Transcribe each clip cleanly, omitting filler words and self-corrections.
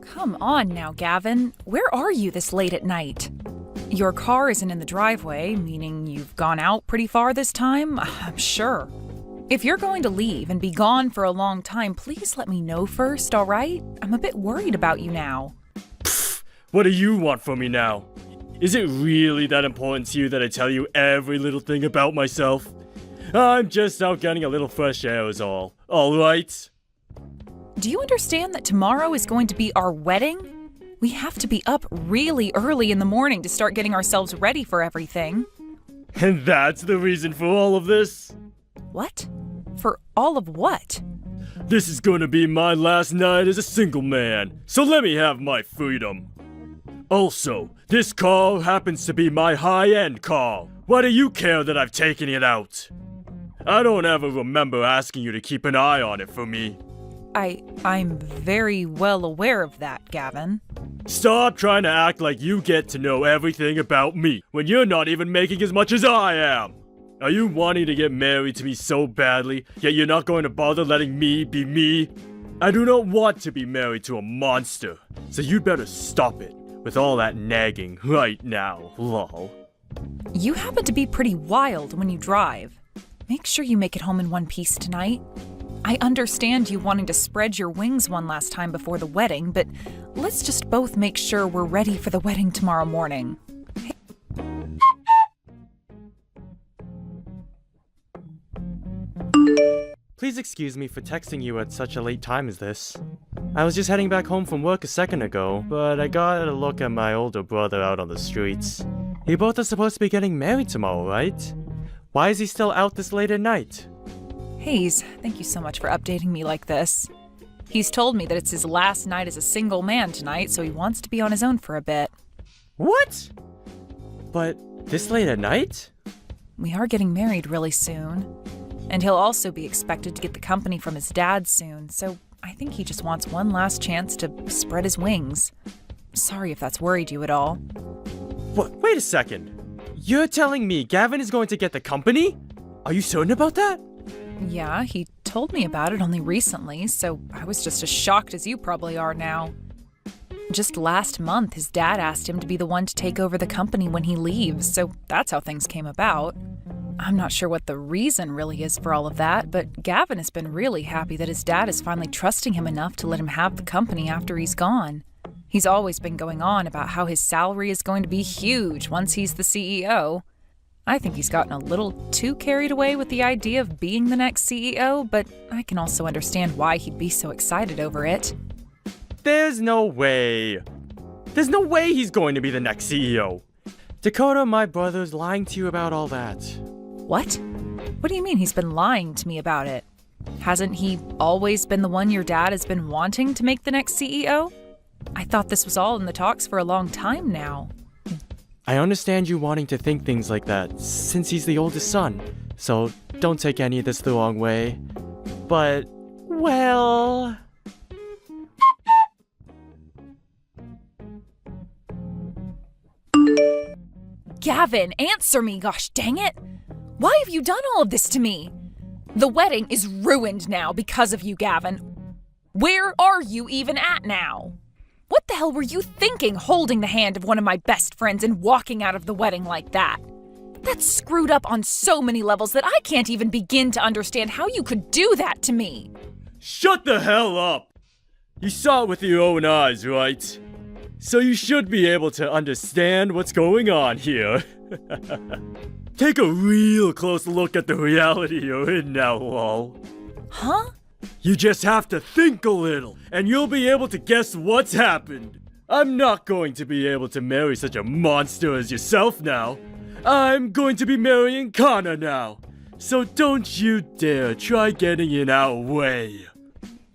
Come on now, Gavin. Where are you this late at night? Your car isn't in the driveway, meaning you've gone out pretty far this time, I'm sure. If you're going to leave and be gone for a long time, please let me know first, all right? I'm a bit worried about you now. Pfft, what do you want from me now? Is it really that important to you that I tell you every little thing about myself? I'm just out getting a little fresh air is all right? Do you understand that tomorrow is going to be our wedding? We have to be up really early in the morning to start getting ourselves ready for everything. And that's the reason for all of this? What? For all of what? This is gonna be my last night as a single man, so let me have my freedom. Also, this car happens to be my high-end car. Why do you care that I've taken it out? I don't ever remember asking you to keep an eye on it for me. I'm very well aware of that, Gavin. Stop trying to act like you get to know everything about me when you're not even making as much as I am. Are you wanting to get married to me so badly, yet you're not going to bother letting me be me? I do not want to be married to a monster, so you'd better stop it with all that nagging right now, lol. You happen to be pretty wild when you drive. Make sure you make it home in one piece tonight. I understand you wanting to spread your wings one last time before the wedding, but let's just both make sure we're ready for the wedding tomorrow morning. Please excuse me for texting you at such a late time as this. I was just heading back home from work a second ago, but I got a look at my older brother out on the streets. You both are supposed to be getting married tomorrow, right? Why is he still out this late at night? Hayes, thank you so much for updating me like this. He's told me that it's his last night as a single man tonight, so he wants to be on his own for a bit. What? But this late at night? We are getting married really soon. And he'll also be expected to get the company from his dad soon, so I think he just wants one last chance to spread his wings. Sorry if that's worried you at all. What? Wait a second. You're telling me Gavin is going to get the company? Are you certain about that? Yeah, he told me about it only recently, so I was just as shocked as you probably are now. Just last month, his dad asked him to be the one to take over the company when he leaves, so that's how things came about. I'm not sure what the reason really is for all of that, but Gavin has been really happy that his dad is finally trusting him enough to let him have the company after he's gone. He's always been going on about how his salary is going to be huge once he's the CEO. I think he's gotten a little too carried away with the idea of being the next CEO, but I can also understand why he'd be so excited over it. There's no way. There's no way he's going to be the next CEO. Dakota, my brother's lying to you about all that. What? What do you mean he's been lying to me about it? Hasn't he always been the one your dad has been wanting to make the next CEO? I thought this was all in the talks for a long time now. I understand you wanting to think things like that, since he's the oldest son, so don't take any of this the wrong way. But, well... Gavin, answer me, gosh dang it! Why have you done all of this to me? The wedding is ruined now because of you, Gavin. Where are you even at now? What the hell were you thinking, holding the hand of one of my best friends and walking out of the wedding like that? That's screwed up on so many levels that I can't even begin to understand how you could do that to me. Shut the hell up! You saw it with your own eyes, right? So you should be able to understand what's going on here. Take a real close look at the reality you're in now, lol. Huh? You just have to think a little, and you'll be able to guess what's happened. I'm not going to be able to marry such a monster as yourself now. I'm going to be marrying Connor now. So don't you dare try getting in our way.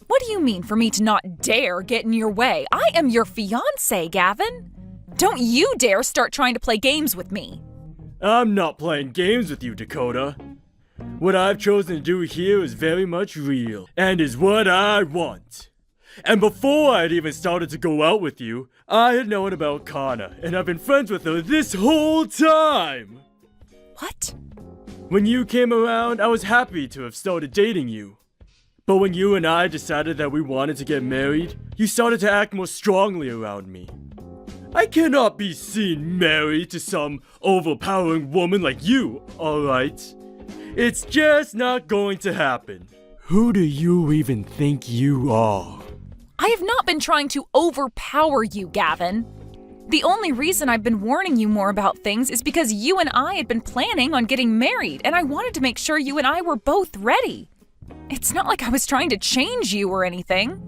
What do you mean for me to not dare get in your way? I am your fiancé, Gavin. Don't you dare start trying to play games with me. I'm not playing games with you, Dakota. What I've chosen to do here is very much real, and is what I want. And before I'd even started to go out with you, I had known about Kana, and I've been friends with her this whole time! What? When you came around, I was happy to have started dating you. But when you and I decided that we wanted to get married, you started to act more strongly around me. I cannot be seen married to some overpowering woman like you, alright? It's just not going to happen. Who do you even think you are? I have not been trying to overpower you, Gavin. The only reason I've been warning you more about things is because you and I had been planning on getting married, and I wanted to make sure you and I were both ready. It's not like I was trying to change you or anything.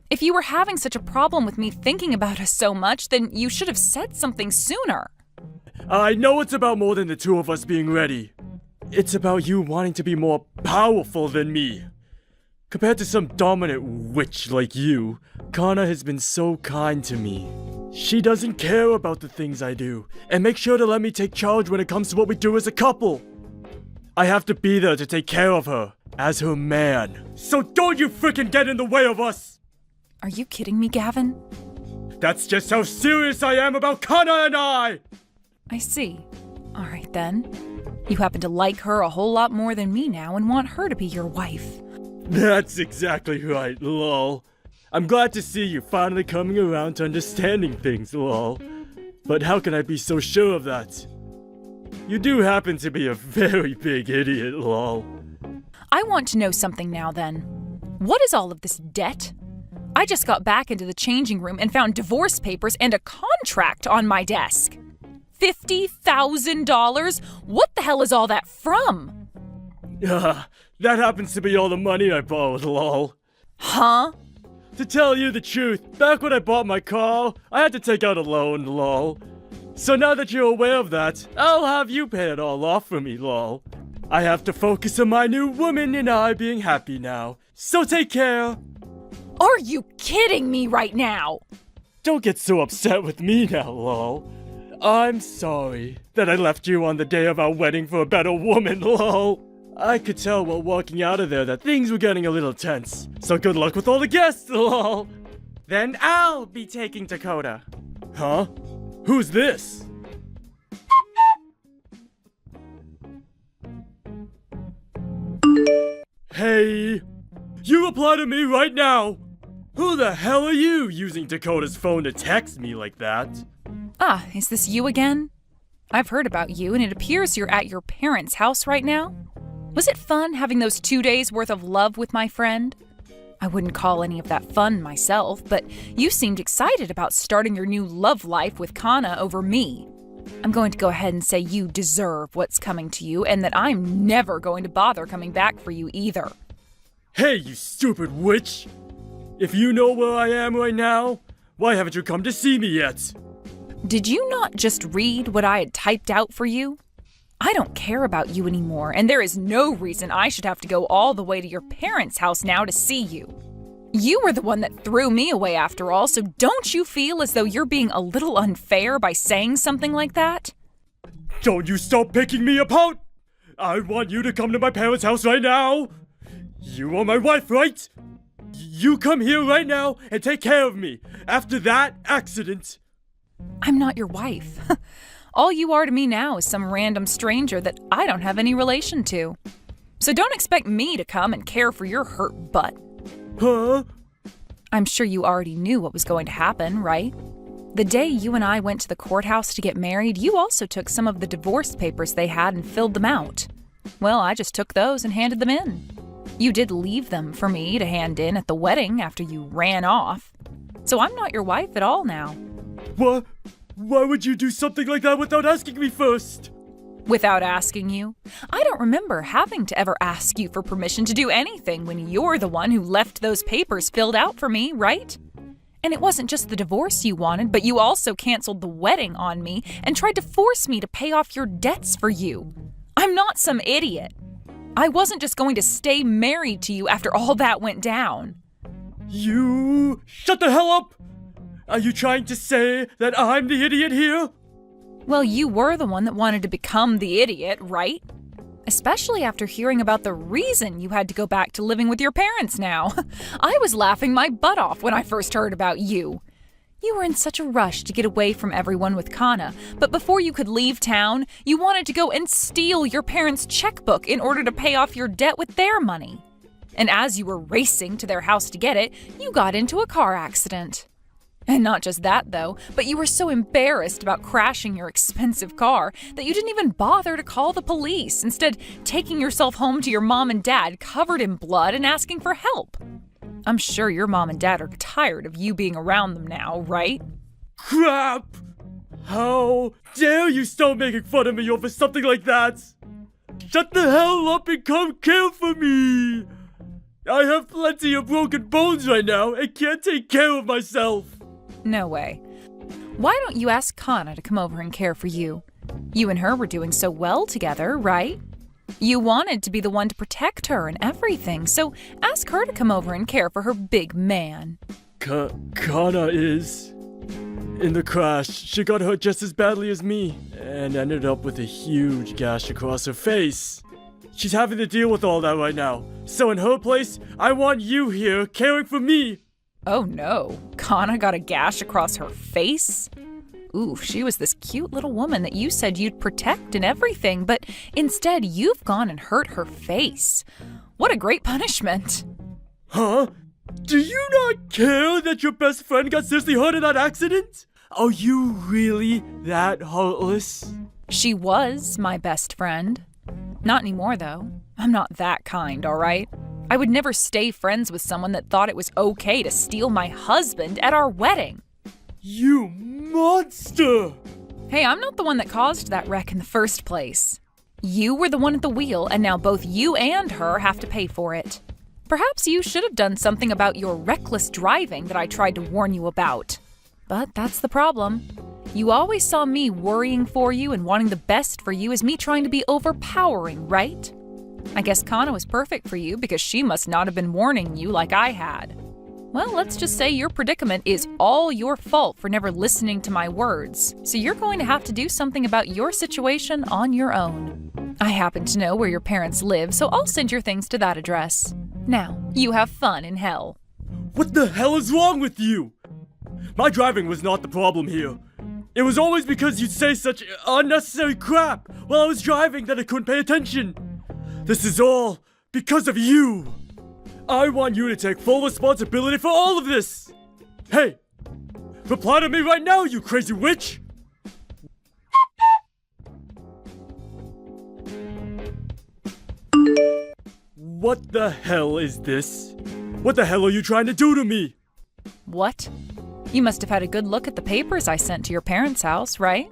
If you were having such a problem with me thinking about us so much, then you should have said something sooner. I know it's about more than the two of us being ready. It's about you wanting to be more powerful than me. Compared to some dominant witch like you, Kana has been so kind to me. She doesn't care about the things I do, and makes sure to let me take charge when it comes to what we do as a couple. I have to be there to take care of her, as her man. So don't you freaking get in the way of us! Are you kidding me, Gavin? That's just how serious I am about Kana and I! I see. Alright then. You happen to like her a whole lot more than me now and want her to be your wife. That's exactly right, lol. I'm glad to see you finally coming around to understanding things, lol. But how can I be so sure of that? You do happen to be a very big idiot, lol. I want to know something now then. What is all of this debt? I just got back into the changing room and found divorce papers and a contract on my desk. $50,000? What the hell is all that from? That happens to be all the money I borrowed, lol. Huh? To tell you the truth, back when I bought my car, I had to take out a loan, lol. So now that you're aware of that, I'll have you pay it all off for me, lol. I have to focus on my new woman and I being happy now. So take care. Are you kidding me right now? Don't get so upset with me now, lol. I'm sorry that I left you on the day of our wedding for a better woman, lol. I could tell while walking out of there that things were getting a little tense. So good luck with all the guests, lol. Then I'll be taking Dakota. Huh? Who's this? Hey! You reply to me right now! Who the hell are you using Dakota's phone to text me like that? Ah, is this you again? I've heard about you, and it appears you're at your parents' house right now. Was it fun having those 2 days worth of love with my friend? I wouldn't call any of that fun myself, but you seemed excited about starting your new love life with Kana over me. I'm going to go ahead and say you deserve what's coming to you, and that I'm never going to bother coming back for you either. Hey, you stupid witch! If you know where I am right now, why haven't you come to see me yet? Did you not just read what I had typed out for you? I don't care about you anymore, and there is no reason I should have to go all the way to your parents' house now to see you. You were the one that threw me away after all, so don't you feel as though you're being a little unfair by saying something like that? Don't you stop picking me apart! I want you to come to my parents' house right now! You are my wife, right? You come here right now and take care of me after that accident. I'm not your wife. All you are to me now is some random stranger that I don't have any relation to. So don't expect me to come and care for your hurt butt. Huh? I'm sure you already knew what was going to happen, right? The day you and I went to the courthouse to get married, you also took some of the divorce papers they had and filled them out. Well, I just took those and handed them in. You did leave them for me to hand in at the wedding after you ran off. So I'm not your wife at all now. What? Why would you do something like that without asking me first? Without asking you? I don't remember having to ever ask you for permission to do anything when you're the one who left those papers filled out for me, right? And it wasn't just the divorce you wanted, but you also canceled the wedding on me and tried to force me to pay off your debts for you. I'm not some idiot. I wasn't just going to stay married to you after all that went down. You... Shut the hell up! Are you trying to say that I'm the idiot here? Well, you were the one that wanted to become the idiot, right? Especially after hearing about the reason you had to go back to living with your parents now. I was laughing my butt off when I first heard about you. You were in such a rush to get away from everyone with Kana, but before you could leave town, you wanted to go and steal your parents' checkbook in order to pay off your debt with their money. And as you were racing to their house to get it, you got into a car accident. And not just that, though, but you were so embarrassed about crashing your expensive car that you didn't even bother to call the police, instead taking yourself home to your mom and dad covered in blood and asking for help. I'm sure your mom and dad are tired of you being around them now, right? Crap! How dare you start making fun of me over something like that? Shut the hell up and come care for me! I have plenty of broken bones right now and can't take care of myself. No way. Why don't you ask Kana to come over and care for you? You and her were doing so well together, right? You wanted to be the one to protect her and everything, so ask her to come over and care for her big man. Kana is in the crash. She got hurt just as badly as me and ended up with a huge gash across her face. She's having to deal with all that right now. So in her place, I want you here caring for me. Oh no, Kana got a gash across her face? Ooh, she was this cute little woman that you said you'd protect and everything, but instead you've gone and hurt her face. What a great punishment. Huh? Do you not care that your best friend got seriously hurt in that accident? Are you really that heartless? She was my best friend. Not anymore, though. I'm not that kind, all right? I would never stay friends with someone that thought it was okay to steal my husband at our wedding. You monster! Hey, I'm not the one that caused that wreck in the first place. You were the one at the wheel, and now both you and her have to pay for it. Perhaps you should have done something about your reckless driving that I tried to warn you about. But that's the problem. You always saw me worrying for you and wanting the best for you as me trying to be overpowering, right? I guess Kana was perfect for you because she must not have been warning you like I had. Well, let's just say your predicament is all your fault for never listening to my words, so you're going to have to do something about your situation on your own. I happen to know where your parents live, so I'll send your things to that address. Now, you have fun in hell. What the hell is wrong with you? My driving was not the problem here. It was always because you'd say such unnecessary crap while I was driving that I couldn't pay attention. This is all because of you. I want you to take full responsibility for all of this. Hey, reply to me right now, you crazy witch. What the hell is this? What the hell are you trying to do to me? What? You must have had a good look at the papers I sent to your parents' house, right?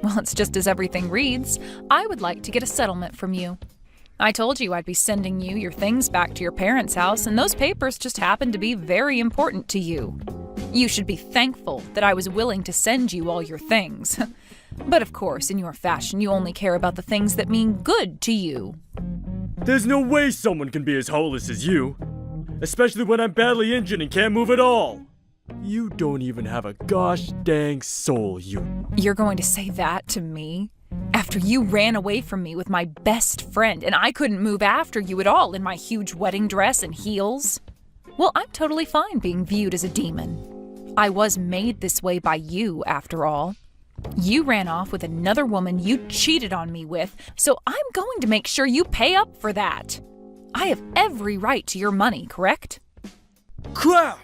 Well, it's just as everything reads. I would like to get a settlement from you. I told you I'd be sending you your things back to your parents' house, and those papers just happened to be very important to you. You should be thankful that I was willing to send you all your things. But of course, in your fashion, you only care about the things that mean good to you. There's no way someone can be as heartless as you. Especially when I'm badly injured and can't move at all. You don't even have a gosh dang soul, you. You're going to say that to me? After you ran away from me with my best friend and I couldn't move after you at all in my huge wedding dress and heels? Well, I'm totally fine being viewed as a demon. I was made this way by you, after all. You ran off with another woman you cheated on me with, so I'm going to make sure you pay up for that. I have every right to your money, correct? Crap!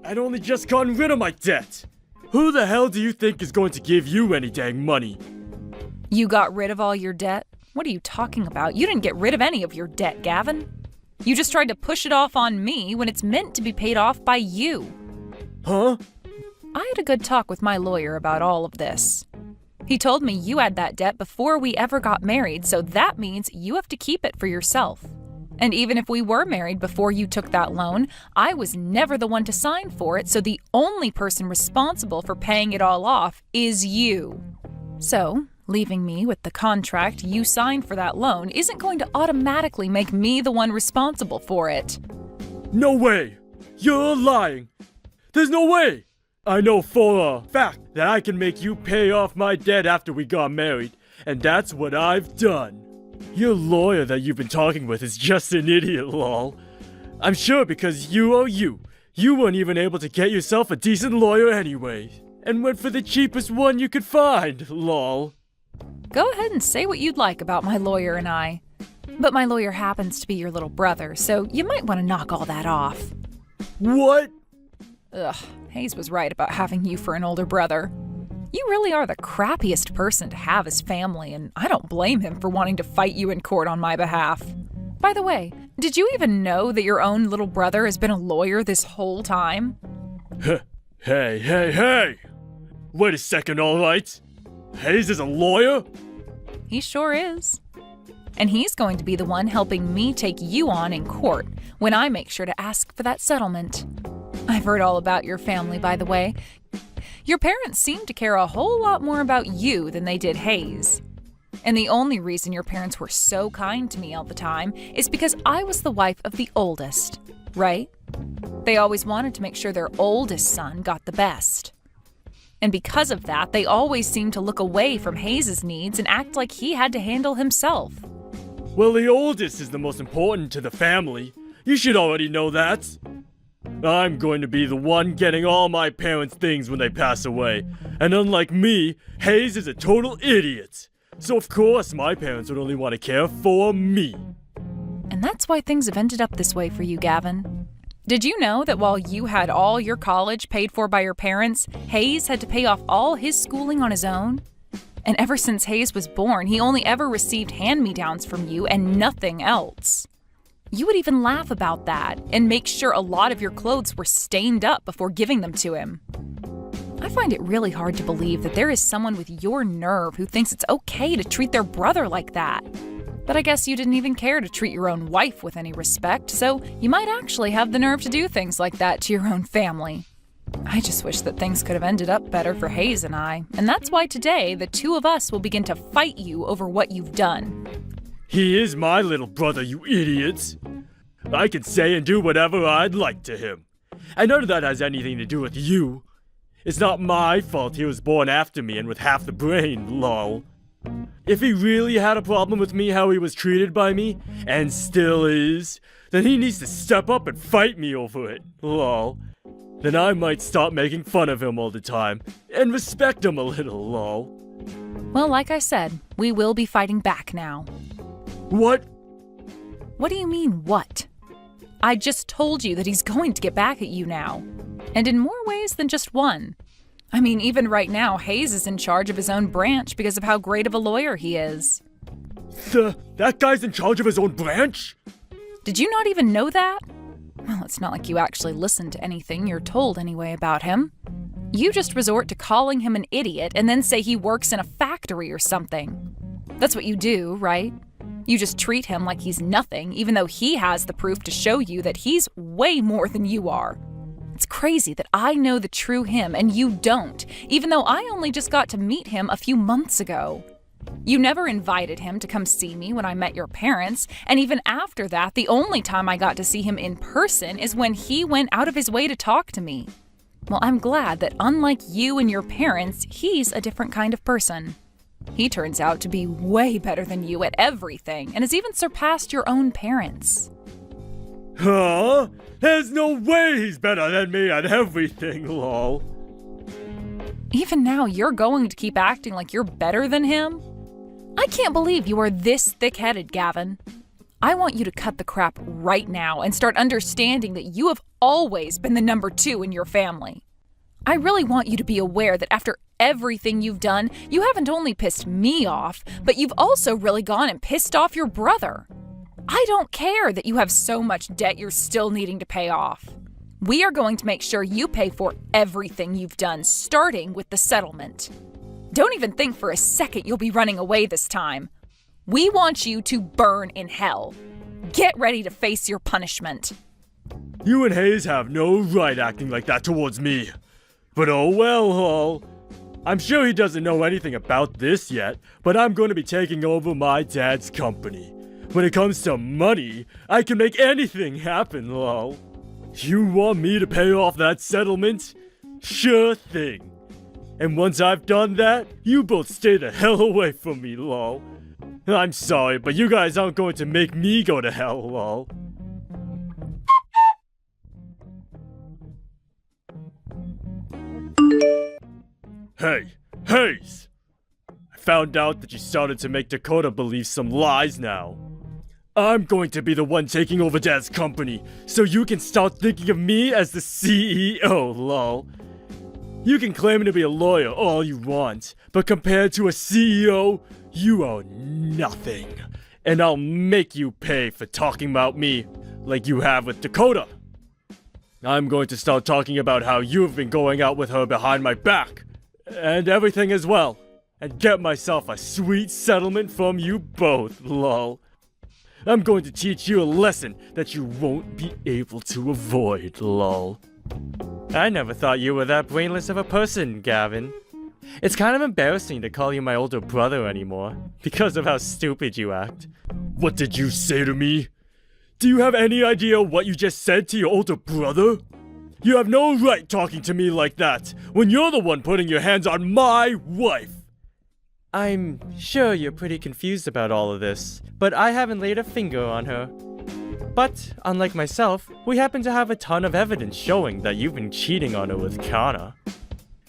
I'd only just gotten rid of my debt. Who the hell do you think is going to give you any dang money? You got rid of all your debt? What are you talking about? You didn't get rid of any of your debt, Gavin. You just tried to push it off on me when it's meant to be paid off by you. Huh? I had a good talk with my lawyer about all of this. He told me you had that debt before we ever got married, so that means you have to keep it for yourself. And even if we were married before you took that loan, I was never the one to sign for it, so the only person responsible for paying it all off is you. So, leaving me with the contract you signed for that loan isn't going to automatically make me the one responsible for it. No way! You're lying! There's no way! I know for a fact that I can make you pay off my debt after we got married, and that's what I've done. Your lawyer that you've been talking with is just an idiot, lol. I'm sure because you weren't even able to get yourself a decent lawyer anyway, and went for the cheapest one you could find, lol. Go ahead and say what you'd like about my lawyer and I. But my lawyer happens to be your little brother, so you might want to knock all that off. What? Ugh, Hayes was right about having you for an older brother. You really are the crappiest person to have as family, and I don't blame him for wanting to fight you in court on my behalf. By the way, did you even know that your own little brother has been a lawyer this whole time? Hey! Wait a second, alright? Hayes is a lawyer? He sure is. And he's going to be the one helping me take you on in court when I make sure to ask for that settlement. I've heard all about your family, by the way. Your parents seem to care a whole lot more about you than they did Hayes. And the only reason your parents were so kind to me all the time is because I was the wife of the oldest, right? They always wanted to make sure their oldest son got the best. And because of that, they always seemed to look away from Hayes' needs and act like he had to handle himself. Well, the oldest is the most important to the family. You should already know that. I'm going to be the one getting all my parents' things when they pass away. And unlike me, Hayes is a total idiot. So of course my parents would only want to care for me. And that's why things have ended up this way for you, Gavin. Did you know that while you had all your college paid for by your parents, Hayes had to pay off all his schooling on his own? And ever since Hayes was born, he only ever received hand-me-downs from you and nothing else. You would even laugh about that and make sure a lot of your clothes were stained up before giving them to him. I find it really hard to believe that there is someone with your nerve who thinks it's okay to treat their brother like that. But I guess you didn't even care to treat your own wife with any respect, so you might actually have the nerve to do things like that to your own family. I just wish that things could have ended up better for Hayes and I, and that's why today the two of us will begin to fight you over what you've done. He is my little brother, you idiots. I can say and do whatever I'd like to him. And none of that has anything to do with you. It's not my fault he was born after me and with half the brain, lol. If he really had a problem with me how he was treated by me, and still is, then he needs to step up and fight me over it, lol. Then I might stop making fun of him all the time, and respect him a little, lol. Well, like I said, we will be fighting back now. What? What do you mean, what? I just told you that he's going to get back at you now. And in more ways than just one. I mean, even right now, Hayes is in charge of his own branch because of how great of a lawyer he is. That guy's in charge of his own branch? Did you not even know that? Well, it's not like you actually listen to anything you're told anyway about him. You just resort to calling him an idiot and then say he works in a factory or something. That's what you do, right? You just treat him like he's nothing, even though he has the proof to show you that he's way more than you are. It's crazy that I know the true him and you don't, even though I only just got to meet him a few months ago. You never invited him to come see me when I met your parents, and even after that, the only time I got to see him in person is when he went out of his way to talk to me. Well, I'm glad that unlike you and your parents, he's a different kind of person. He turns out to be way better than you at everything, and has even surpassed your own parents. Huh? There's no way he's better than me at everything, lol. Even now, you're going to keep acting like you're better than him? I can't believe you are this thick-headed, Gavin. I want you to cut the crap right now and start understanding that you have always been the number 2 in your family. I really want you to be aware that after everything you've done, you haven't only pissed me off, but you've also really gone and pissed off your brother. I don't care that you have so much debt you're still needing to pay off. We are going to make sure you pay for everything you've done, starting with the settlement. Don't even think for a second you'll be running away this time. We want you to burn in hell. Get ready to face your punishment. You and Hayes have no right acting like that towards me. But oh well, Hall. I'm sure he doesn't know anything about this yet, but I'm going to be taking over my dad's company. When it comes to money, I can make anything happen, lol. You want me to pay off that settlement? Sure thing. And once I've done that, you both stay the hell away from me, lol. I'm sorry, but you guys aren't going to make me go to hell, lol. Hey, Hayes! I found out that you started to make Dakota believe some lies now. I'm going to be the one taking over Dad's company, so you can start thinking of me as the CEO, lol. You can claim to be a lawyer all you want, but compared to a CEO, you are nothing. And I'll make you pay for talking about me like you have with Dakota. I'm going to start talking about how you've been going out with her behind my back, and everything as well, and get myself a sweet settlement from you both, lol. I'm going to teach you a lesson that you won't be able to avoid, lol. I never thought you were that brainless of a person, Gavin. It's kind of embarrassing to call you my older brother anymore, because of how stupid you act. What did you say to me? Do you have any idea what you just said to your older brother? You have no right talking to me like that, when you're the one putting your hands on my wife! I'm sure you're pretty confused about all of this, but I haven't laid a finger on her. But, unlike myself, we happen to have a ton of evidence showing that you've been cheating on her with Kana.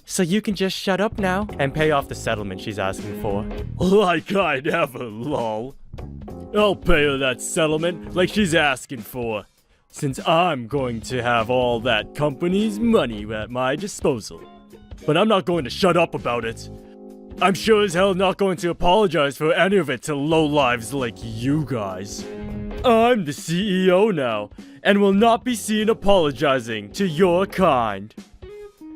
So you can just shut up now and pay off the settlement she's asking for. Like I never, lol. I'll pay her that settlement like she's asking for, since I'm going to have all that company's money at my disposal. But I'm not going to shut up about it. I'm sure as hell not going to apologize for any of it to lowlives like you guys. I'm the CEO now, and will not be seen apologizing to your kind.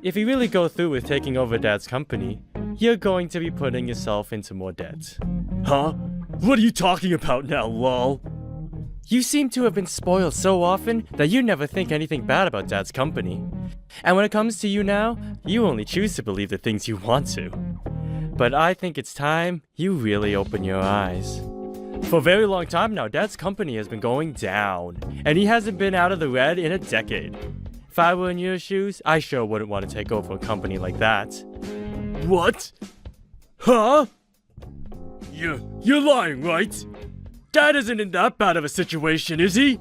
If you really go through with taking over Dad's company, you're going to be putting yourself into more debt. Huh? What are you talking about now, lol? You seem to have been spoiled so often that you never think anything bad about Dad's company. And when it comes to you now, you only choose to believe the things you want to. But I think it's time you really open your eyes. For a very long time now, Dad's company has been going down, and he hasn't been out of the red in a decade. If I were in your shoes, I sure wouldn't want to take over a company like that. What? Huh? You're lying, right? Dad isn't in that bad of a situation, is he?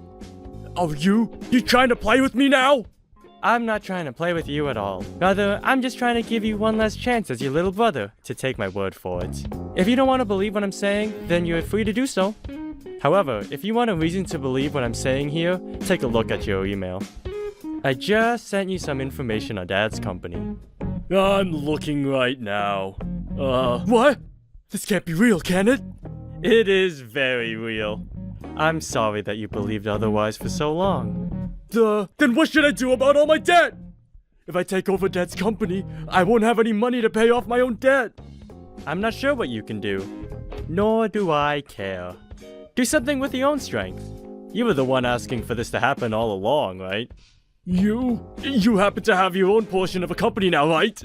Oh, you trying to play with me now? I'm not trying to play with you at all. Rather, I'm just trying to give you one last chance as your little brother to take my word for it. If you don't want to believe what I'm saying, then you're free to do so. However, if you want a reason to believe what I'm saying here, take a look at your email. I just sent you some information on Dad's company. I'm looking right now. What? This can't be real, can it? It is very real. I'm sorry that you believed otherwise for so long. Then what should I do about all my debt? If I take over Dad's company, I won't have any money to pay off my own debt. I'm not sure what you can do. Nor do I care. Do something with your own strength. You were the one asking for this to happen all along, right? You happen to have your own portion of a company now, right?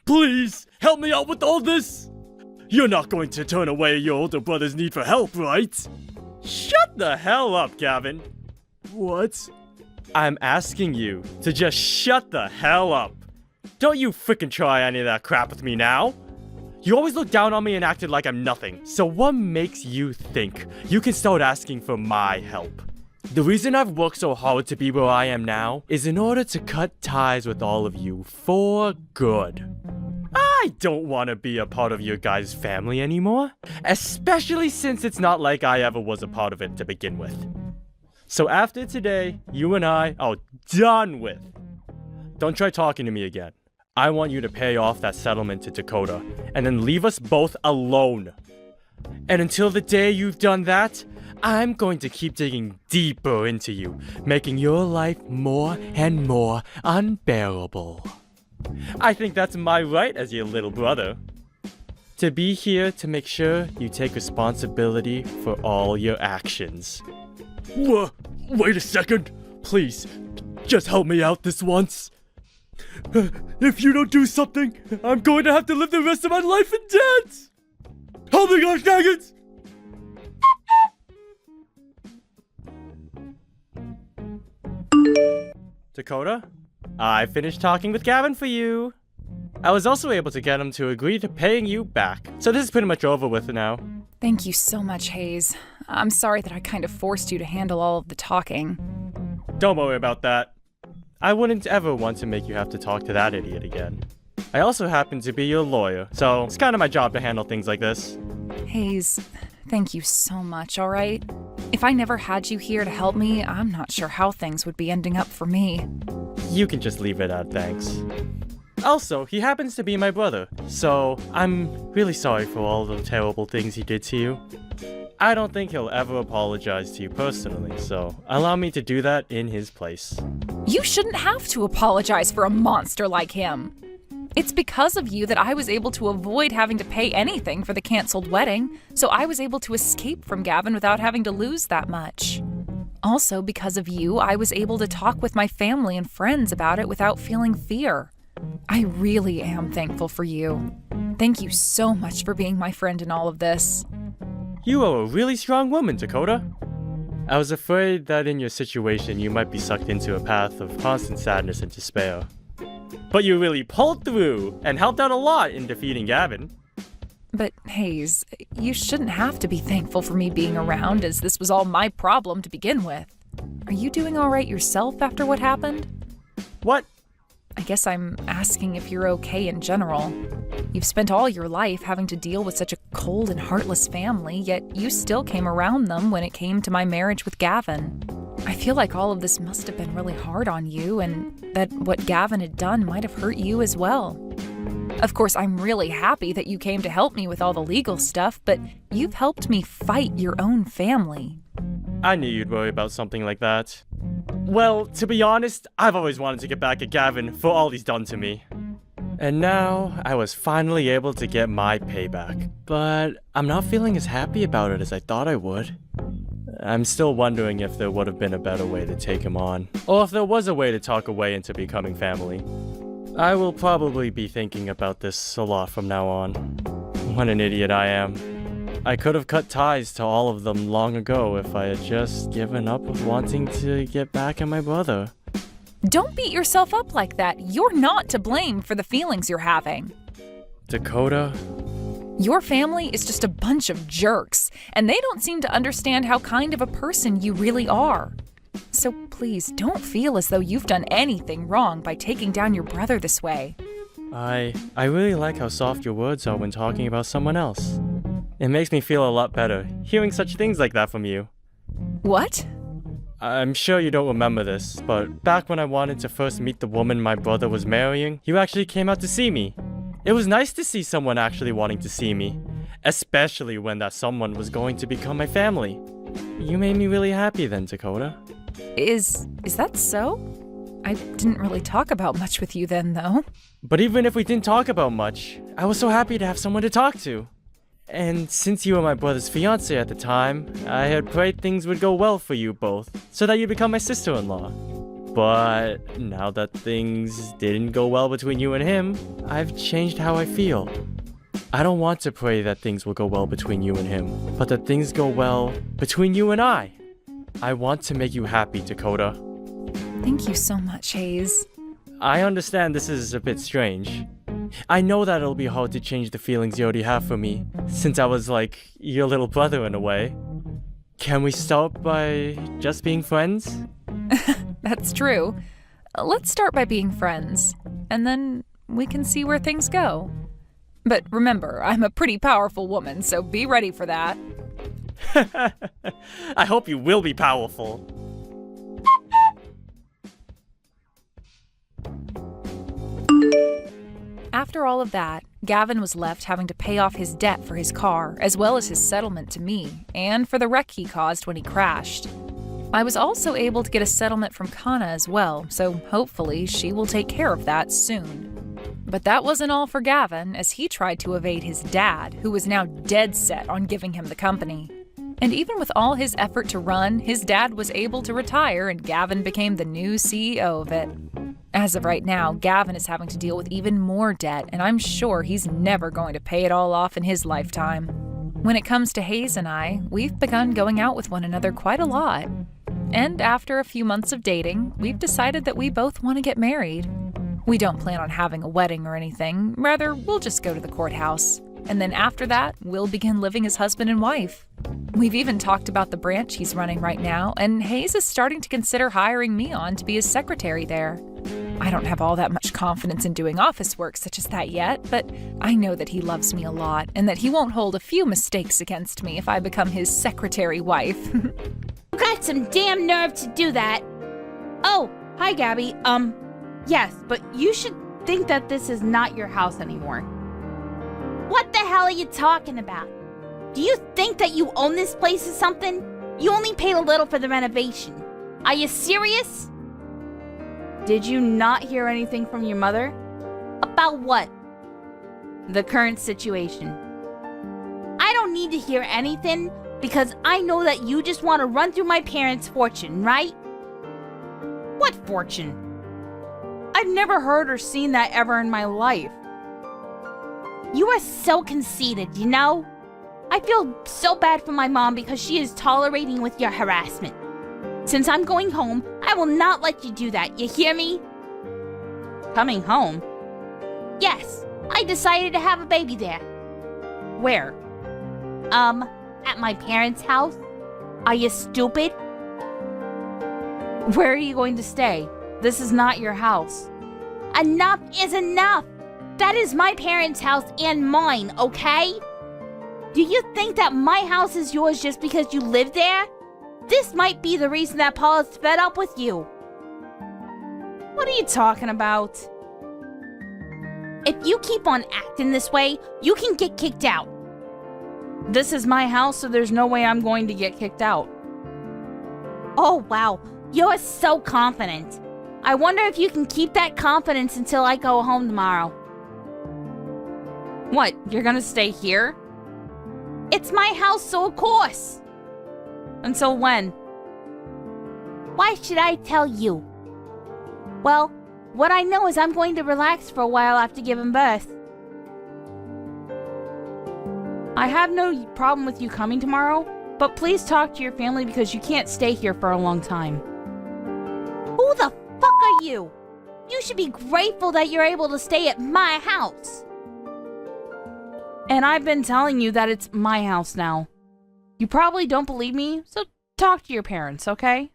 Please, help me out with all this! You're not going to turn away your older brother's need for help, right? Shut the hell up, Gavin. What? I'm asking you to just shut the hell up. Don't you frickin' try any of that crap with me now. You always look down on me and acted like I'm nothing. So what makes you think you can start asking for my help? The reason I've worked so hard to be where I am now is in order to cut ties with all of you for good. I don't want to be a part of your guys' family anymore, especially since it's not like I ever was a part of it to begin with. So after today, you and I are done with. Don't try talking to me again. I want you to pay off that settlement to Dakota, and then leave us both alone. And until the day you've done that, I'm going to keep digging deeper into you, making your life more and more unbearable. I think that's my right as your little brother. To be here to make sure you take responsibility for all your actions. Wait a second. Please, just help me out this once. If you don't do something, I'm going to have to live the rest of my life in debt! Help me, gosh dang it! Dakota, I finished talking with Gavin for you. I was also able to get him to agree to paying you back. So this is pretty much over with now. Thank you so much, Hayes. I'm sorry that I kind of forced you to handle all of the talking. Don't worry about that. I wouldn't ever want to make you have to talk to that idiot again. I also happen to be your lawyer, so it's kind of my job to handle things like this. Hayes, thank you so much, alright? If I never had you here to help me, I'm not sure how things would be ending up for me. You can just leave it at thanks. Also, he happens to be my brother, so I'm really sorry for all the terrible things he did to you. I don't think he'll ever apologize to you personally, so allow me to do that in his place. You shouldn't have to apologize for a monster like him. It's because of you that I was able to avoid having to pay anything for the canceled wedding, so I was able to escape from Gavin without having to lose that much. Also, because of you, I was able to talk with my family and friends about it without feeling fear. I really am thankful for you. Thank you so much for being my friend in all of this. You are a really strong woman, Dakota. I was afraid that in your situation you might be sucked into a path of constant sadness and despair. But you really pulled through and helped out a lot in defeating Gavin. But Hayes, you shouldn't have to be thankful for me being around, as this was all my problem to begin with. Are you doing all right yourself after what happened? What? I guess I'm asking if you're okay in general. You've spent all your life having to deal with such a cold and heartless family, yet you still came around them when it came to my marriage with Gavin. I feel like all of this must have been really hard on you, and that what Gavin had done might have hurt you as well. Of course, I'm really happy that you came to help me with all the legal stuff, but you've helped me fight your own family. I knew you'd worry about something like that. Well, to be honest, I've always wanted to get back at Gavin for all he's done to me. And now, I was finally able to get my payback. But I'm not feeling as happy about it as I thought I would. I'm still wondering if there would have been a better way to take him on, or if there was a way to talk away into becoming family. I will probably be thinking about this a lot from now on. What an idiot I am. I could have cut ties to all of them long ago if I had just given up with wanting to get back at my brother. Don't beat yourself up like that. You're not to blame for the feelings you're having. Dakota? Your family is just a bunch of jerks, and they don't seem to understand how kind of a person you really are. So please, don't feel as though you've done anything wrong by taking down your brother this way. I really like how soft your words are when talking about someone else. It makes me feel a lot better, hearing such things like that from you. What? I'm sure you don't remember this, but back when I wanted to first meet the woman my brother was marrying, you actually came out to see me. It was nice to see someone actually wanting to see me, especially when that someone was going to become my family. You made me really happy then, Dakota. Is that so? I didn't really talk about much with you then, though. But even if we didn't talk about much, I was so happy to have someone to talk to. And since you were my brother's fiancé at the time, I had prayed things would go well for you both, so that you'd become my sister-in-law. But now that things didn't go well between you and him, I've changed how I feel. I don't want to pray that things will go well between you and him, but that things go well between you and I. I want to make you happy, Dakota. Thank you so much, Hayes. I understand this is a bit strange. I know that it'll be hard to change the feelings you already have for me, since I was like your little brother in a way. Can we start by just being friends? That's true. Let's start by being friends, and then we can see where things go. But remember, I'm a pretty powerful woman, so be ready for that. I hope you will be powerful. After all of that, Gavin was left having to pay off his debt for his car, as well as his settlement to me, and for the wreck he caused when he crashed. I was also able to get a settlement from Kana as well, so hopefully she will take care of that soon. But that wasn't all for Gavin, as he tried to evade his dad, who was now dead set on giving him the company. And even with all his effort to run, his dad was able to retire and Gavin became the new CEO of it. As of right now, Gavin is having to deal with even more debt, and I'm sure he's never going to pay it all off in his lifetime. When it comes to Hayes and I, we've begun going out with one another quite a lot. And after a few months of dating, we've decided that we both want to get married. We don't plan on having a wedding or anything, rather, we'll just go to the courthouse. And then after that, we'll begin living as husband and wife. We've even talked about the branch he's running right now, and Hayes is starting to consider hiring me on to be his secretary there. I don't have all that much confidence in doing office work such as that yet, but I know that he loves me a lot and that he won't hold a few mistakes against me if I become his secretary wife. You got some damn nerve to do that. Oh, hi Gabby. Yes, but you should think that this is not your house anymore. What the hell are you talking about? Do you think that you own this place or something? You only paid a little for the renovation. Are you serious? Did you not hear anything from your mother? About what? The current situation. I don't need to hear anything because I know that you just want to run through my parents' fortune, right? What fortune? I've never heard or seen that ever in my life. You are so conceited, you know? I feel so bad for my mom because she is tolerating with your harassment. Since I'm going home, I will not let you do that, you hear me? Coming home? Yes, I decided to have a baby there. Where? At my parents' house. Are you stupid? Where are you going to stay? This is not your house. Enough is enough! That is my parents' house and mine, okay? Do you think that my house is yours just because you live there? This might be the reason that Paul is fed up with you. What are you talking about? If you keep on acting this way, you can get kicked out. This is my house, so there's no way I'm going to get kicked out. Oh, wow. You're so confident. I wonder if you can keep that confidence until I go home tomorrow. What, you're gonna stay here? It's my house, so of course. Until when? Why should I tell you? Well, what I know is I'm going to relax for a while after giving birth. I have no problem with you coming tomorrow, but please talk to your family because you can't stay here for a long time. Who the fuck are you? You should be grateful that you're able to stay at my house. And I've been telling you that it's my house now. You probably don't believe me, so talk to your parents, okay?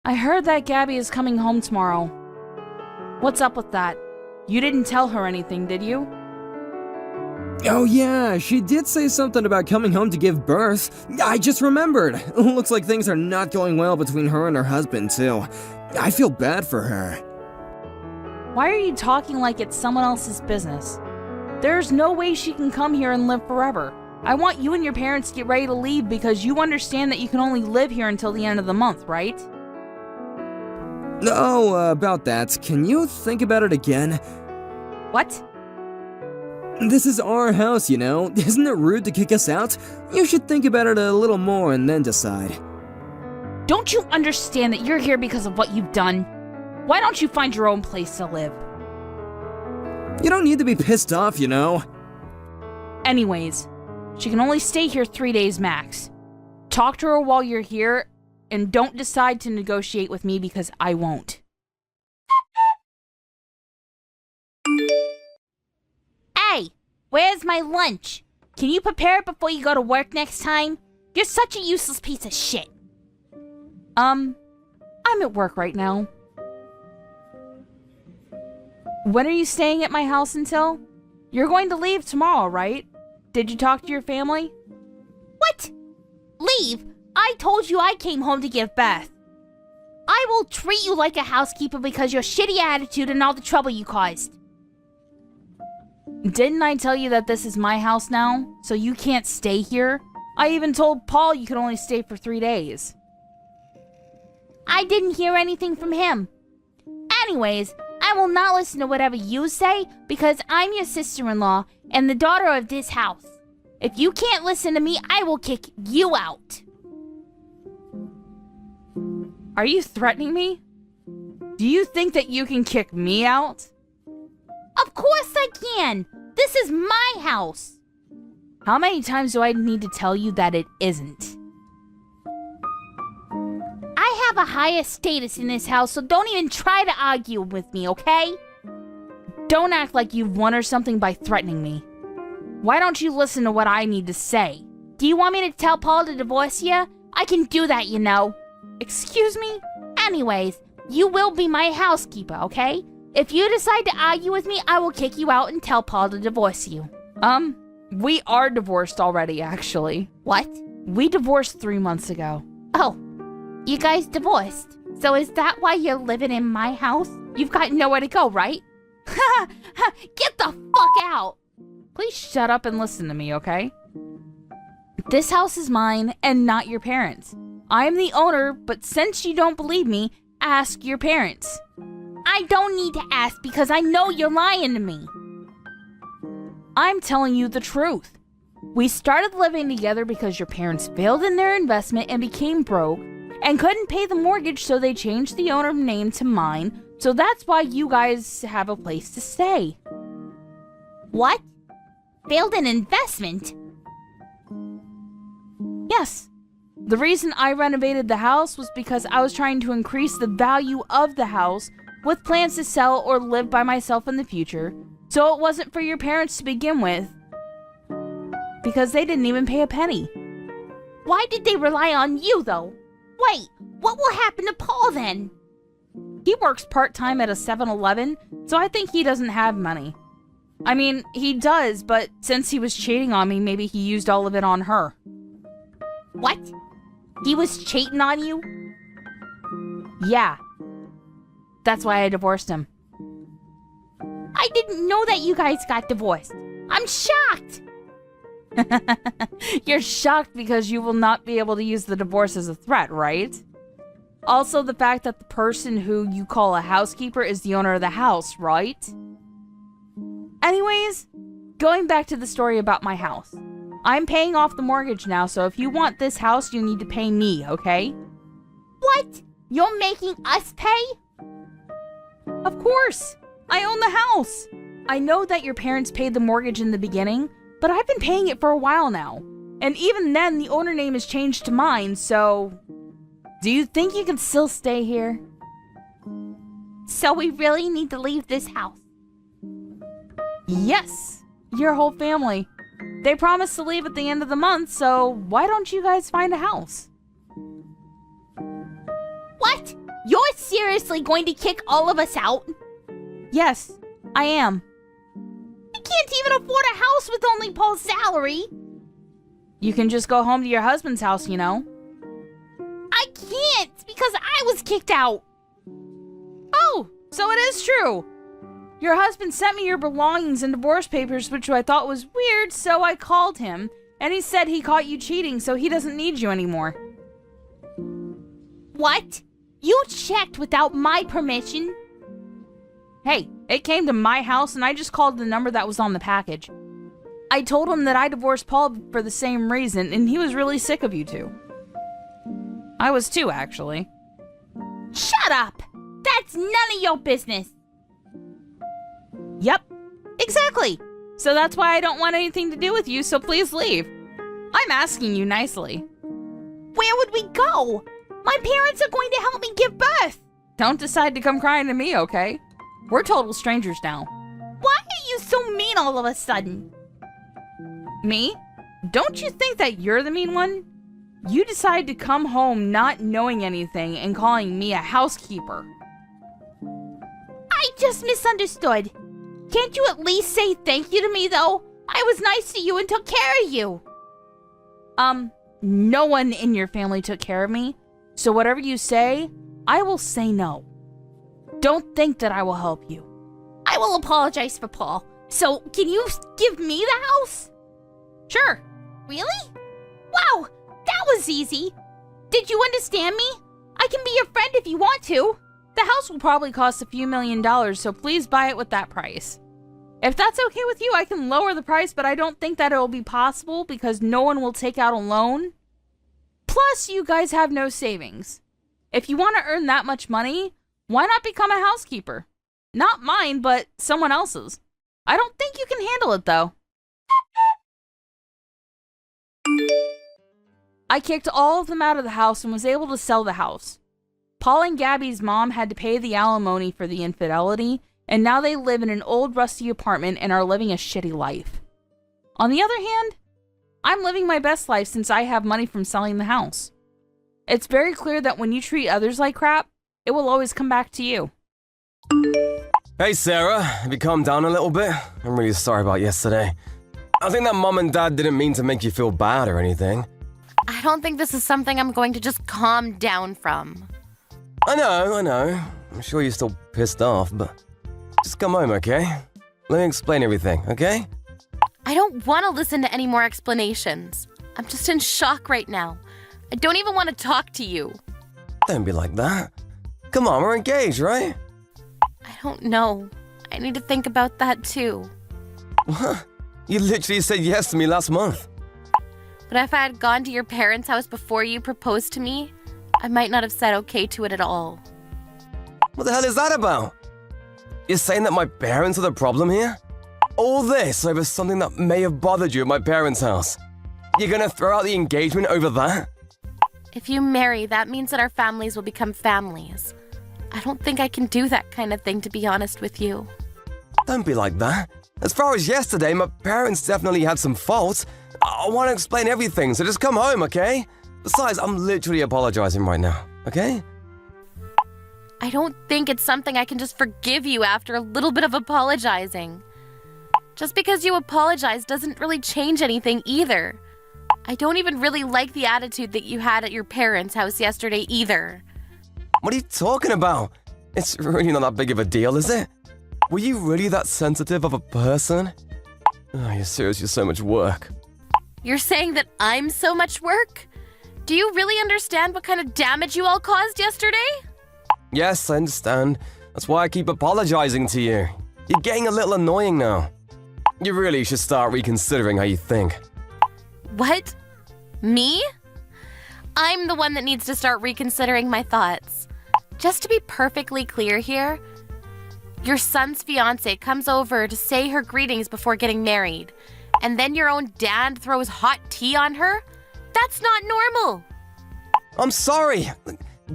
I heard that Gabby is coming home tomorrow. What's up with that? You didn't tell her anything, did you? Oh yeah, she did say something about coming home to give birth. I just remembered. Looks like things are not going well between her and her husband, too. I feel bad for her. Why are you talking like it's someone else's business? There's no way she can come here and live forever. I want you and your parents to get ready to leave because you understand that you can only live here until the end of the month, right? Oh, about that. Can you think about it again? What? This is our house, you know. Isn't it rude to kick us out? You should think about it a little more and then decide. Don't you understand that you're here because of what you've done? Why don't you find your own place to live? You don't need to be pissed off, you know. Anyways, she can only stay here 3 days max. Talk to her while you're here, and don't decide to negotiate with me because I won't. Hey, where's my lunch? Can you prepare it before you go to work next time? You're such a useless piece of shit. I'm at work right now. When are you staying at my house until? You're going to leave tomorrow, right? Did you talk to your family? What? Leave? I told you I came home to give birth. I will treat you like a housekeeper because your shitty attitude and all the trouble you caused. Didn't I tell you that this is my house now, so you can't stay here? I even told Paul you could only stay for 3 days. I didn't hear anything from him. Anyways, I will not listen to whatever you say because I'm your sister-in-law and the daughter of this house. If you can't listen to me, I will kick you out. Are you threatening me? Do you think that you can kick me out? Of course I can! This is my house! How many times do I need to tell you that it isn't? I have a higher status in this house, so don't even try to argue with me, okay? Don't act like you've won or something by threatening me. Why don't you listen to what I need to say? Do you want me to tell Paul to divorce you? I can do that, you know. Excuse me? Anyways, you will be my housekeeper, okay? If you decide to argue with me, I will kick you out and tell Paul to divorce you. We are divorced already, actually. What? We divorced 3 months ago. Oh, you guys divorced. So is that why you're living in my house? You've got nowhere to go, right? Get the fuck out! Please shut up and listen to me, okay? This house is mine and not your parents. I am the owner, but since you don't believe me, ask your parents. I don't need to ask because I know you're lying to me. I'm telling you the truth. We started living together because your parents failed in their investment and became broke and couldn't pay the mortgage, so they changed the owner name to mine. So that's why you guys have a place to stay. What? Failed an investment? Yes. The reason I renovated the house was because I was trying to increase the value of the house with plans to sell or live by myself in the future. So it wasn't for your parents to begin with, because they didn't even pay a penny. Why did they rely on you, though? Wait, what will happen to Paul then? He works part-time at a 7-Eleven, so I think he doesn't have money. I mean, he does, but since he was cheating on me, maybe he used all of it on her. What? He was cheating on you? Yeah. That's why I divorced him. I didn't know that you guys got divorced. I'm shocked. You're shocked because you will not be able to use the divorce as a threat, right? Also, the fact that the person who you call a housekeeper is the owner of the house, right? Anyways, going back to the story about my house. I'm paying off the mortgage now, so if you want this house, you need to pay me, okay? What? You're making us pay? Of course! I own the house! I know that your parents paid the mortgage in the beginning, but I've been paying it for a while now. And even then, the owner name is changed to mine, so... Do you think you can still stay here? So we really need to leave this house? Yes! Your whole family. They promised to leave at the end of the month, so why don't you guys find a house? What? You're seriously going to kick all of us out? Yes, I am. I can't even afford a house with only Paul's salary. You can just go home to your husband's house, you know. I can't because I was kicked out. Oh, so it is true. Your husband sent me your belongings and divorce papers, which I thought was weird, so I called him, and he said he caught you cheating, so he doesn't need you anymore. What? You checked without my permission? Hey, it came to my house, and I just called the number that was on the package. I told him that I divorced Paul for the same reason, and he was really sick of you two. I was too, actually. Shut up! That's none of your business! Yep, exactly. So that's why I don't want anything to do with you, so please leave. I'm asking you nicely. Where would we go? My parents are going to help me give birth. Don't decide to come crying to me, okay? We're total strangers now. Why are you so mean all of a sudden? Me? Don't you think that you're the mean one? You decide to come home not knowing anything and calling me a housekeeper. I just misunderstood. Can't you at least say thank you to me, though? I was nice to you and took care of you. No one in your family took care of me, so whatever you say, I will say no. Don't think that I will help you. I will apologize for Paul. So, can you give me the house? Sure. Really? Wow, that was easy. Did you understand me? I can be your friend if you want to. The house will probably cost a few $1,000,000, so please buy it with that price. If that's okay with you, I can lower the price, but I don't think that it will be possible because no one will take out a loan. Plus, you guys have no savings. If you want to earn that much money, why not become a housekeeper? Not mine, but someone else's. I don't think you can handle it, though. I kicked all of them out of the house and was able to sell the house. Paul and Gabby's mom had to pay the alimony for the infidelity, and now they live in an old rusty apartment and are living a shitty life. On the other hand, I'm living my best life since I have money from selling the house. It's very clear that when you treat others like crap, it will always come back to you. Hey Sarah, have you calmed down a little bit? I'm really sorry about yesterday. I think that Mom and Dad didn't mean to make you feel bad or anything. I don't think this is something I'm going to just calm down from. I know. I'm sure you're still pissed off, but just come home, okay? Let me explain everything, okay? I don't want to listen to any more explanations. I'm just in shock right now. I don't even want to talk to you. Don't be like that. Come on, we're engaged, right? I don't know. I need to think about that too. What? You literally said yes to me last month. But if I had gone to your parents' house before you proposed to me, I might not have said okay to it at all. What the hell is that about? You're saying that my parents are the problem here? All this over something that may have bothered you at my parents' house. You're gonna throw out the engagement over that? If you marry, that means that our families will become families. I don't think I can do that kind of thing, to be honest with you. Don't be like that. As far as yesterday, my parents definitely had some faults. I want to explain everything, so just come home, okay? Besides, I'm literally apologizing right now, okay? I don't think it's something I can just forgive you after a little bit of apologizing. Just because you apologize doesn't really change anything either. I don't even really like the attitude that you had at your parents' house yesterday either. What are you talking about? It's really not that big of a deal, is it? Were you really that sensitive of a person? Oh, you're seriously so much work. You're saying that I'm so much work? Do you really understand what kind of damage you all caused yesterday? Yes, I understand. That's why I keep apologizing to you. You're getting a little annoying now. You really should start reconsidering how you think. What? Me? I'm the one that needs to start reconsidering my thoughts. Just to be perfectly clear here, your son's fiance comes over to say her greetings before getting married, and then your own dad throws hot tea on her? That's not normal. I'm sorry.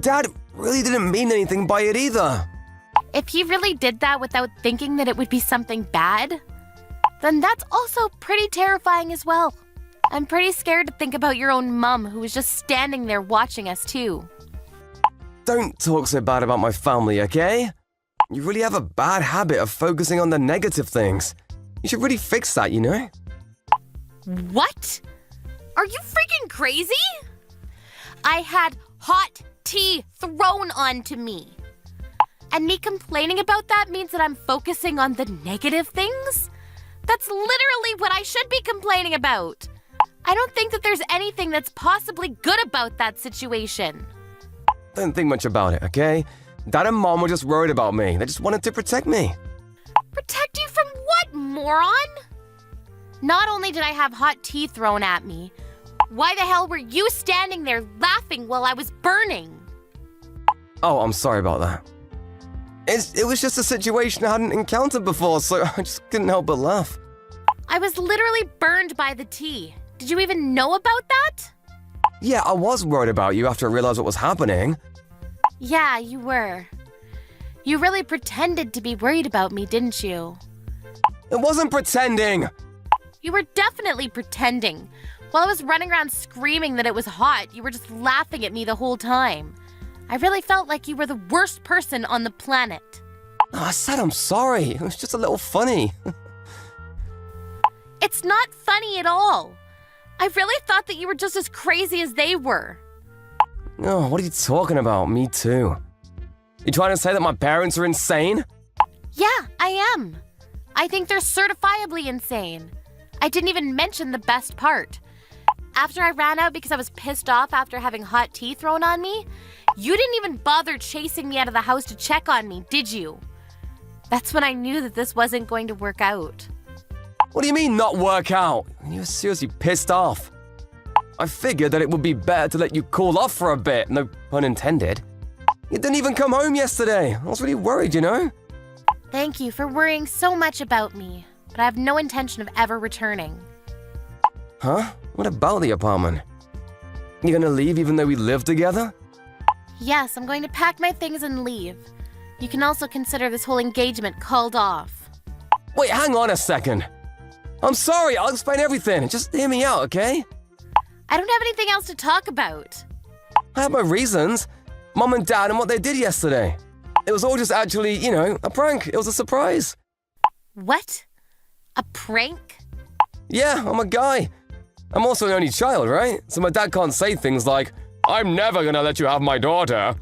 Dad really didn't mean anything by it either. If he really did that without thinking that it would be something bad, then that's also pretty terrifying as well. I'm pretty scared to think about your own mum who was just standing there watching us too. Don't talk so bad about my family, okay? You really have a bad habit of focusing on the negative things. You should really fix that, you know? What? Are you freaking crazy? I had hot tea thrown onto me. And me complaining about that means that I'm focusing on the negative things? That's literally what I should be complaining about. I don't think that there's anything that's possibly good about that situation. Don't think much about it, okay? Dad and Mom were just worried about me. They just wanted to protect me. Protect you from what, moron? Not only did I have hot tea thrown at me, why the hell were you standing there laughing while I was burning? Oh, I'm sorry about that. It was just a situation I hadn't encountered before, so I just couldn't help but laugh. I was literally burned by the tea. Did you even know about that? Yeah, I was worried about you after I realized what was happening. Yeah, you were. You really pretended to be worried about me, didn't you? It wasn't pretending! You were definitely pretending. While I was running around screaming that it was hot, you were just laughing at me the whole time. I really felt like you were the worst person on the planet. Oh, I said I'm sorry. It was just a little funny. It's not funny at all. I really thought that you were just as crazy as they were. Oh, what are you talking about? Me too. You trying to say that my parents are insane? Yeah, I am. I think they're certifiably insane. I didn't even mention the best part. After I ran out because I was pissed off after having hot tea thrown on me, you didn't even bother chasing me out of the house to check on me, did you? That's when I knew that this wasn't going to work out. What do you mean not work out? You were seriously pissed off. I figured that it would be better to let you cool off for a bit, no pun intended. You didn't even come home yesterday. I was really worried, you know? Thank you for worrying so much about me, but I have no intention of ever returning. Huh? What about the apartment? You gonna leave even though we live together? Yes, I'm going to pack my things and leave. You can also consider this whole engagement called off. Wait, hang on a second. I'm sorry, I'll explain everything. Just hear me out, okay? I don't have anything else to talk about. I had my reasons. Mom and Dad and what they did yesterday. It was all just actually, a prank. It was a surprise. What? A prank? Yeah, I'm a guy. I'm also an only child, right? So my dad can't say things like, I'm never gonna let you have my daughter.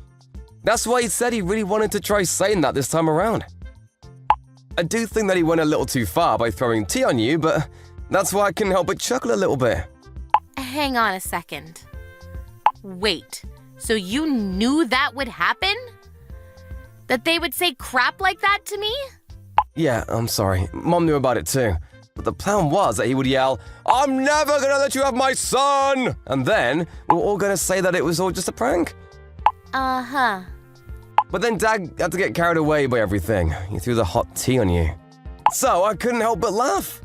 That's why he said he really wanted to try saying that this time around. I do think that he went a little too far by throwing tea on you, but that's why I couldn't help but chuckle a little bit. Hang on a second. Wait, so you knew that would happen? That they would say crap like that to me? Yeah, I'm sorry. Mom knew about it too. But the plan was that he would yell, I'm never gonna let you have my son! And then we were all gonna say that it was all just a prank. Uh-huh. But then Dad had to get carried away by everything. He threw the hot tea on you. So I couldn't help but laugh.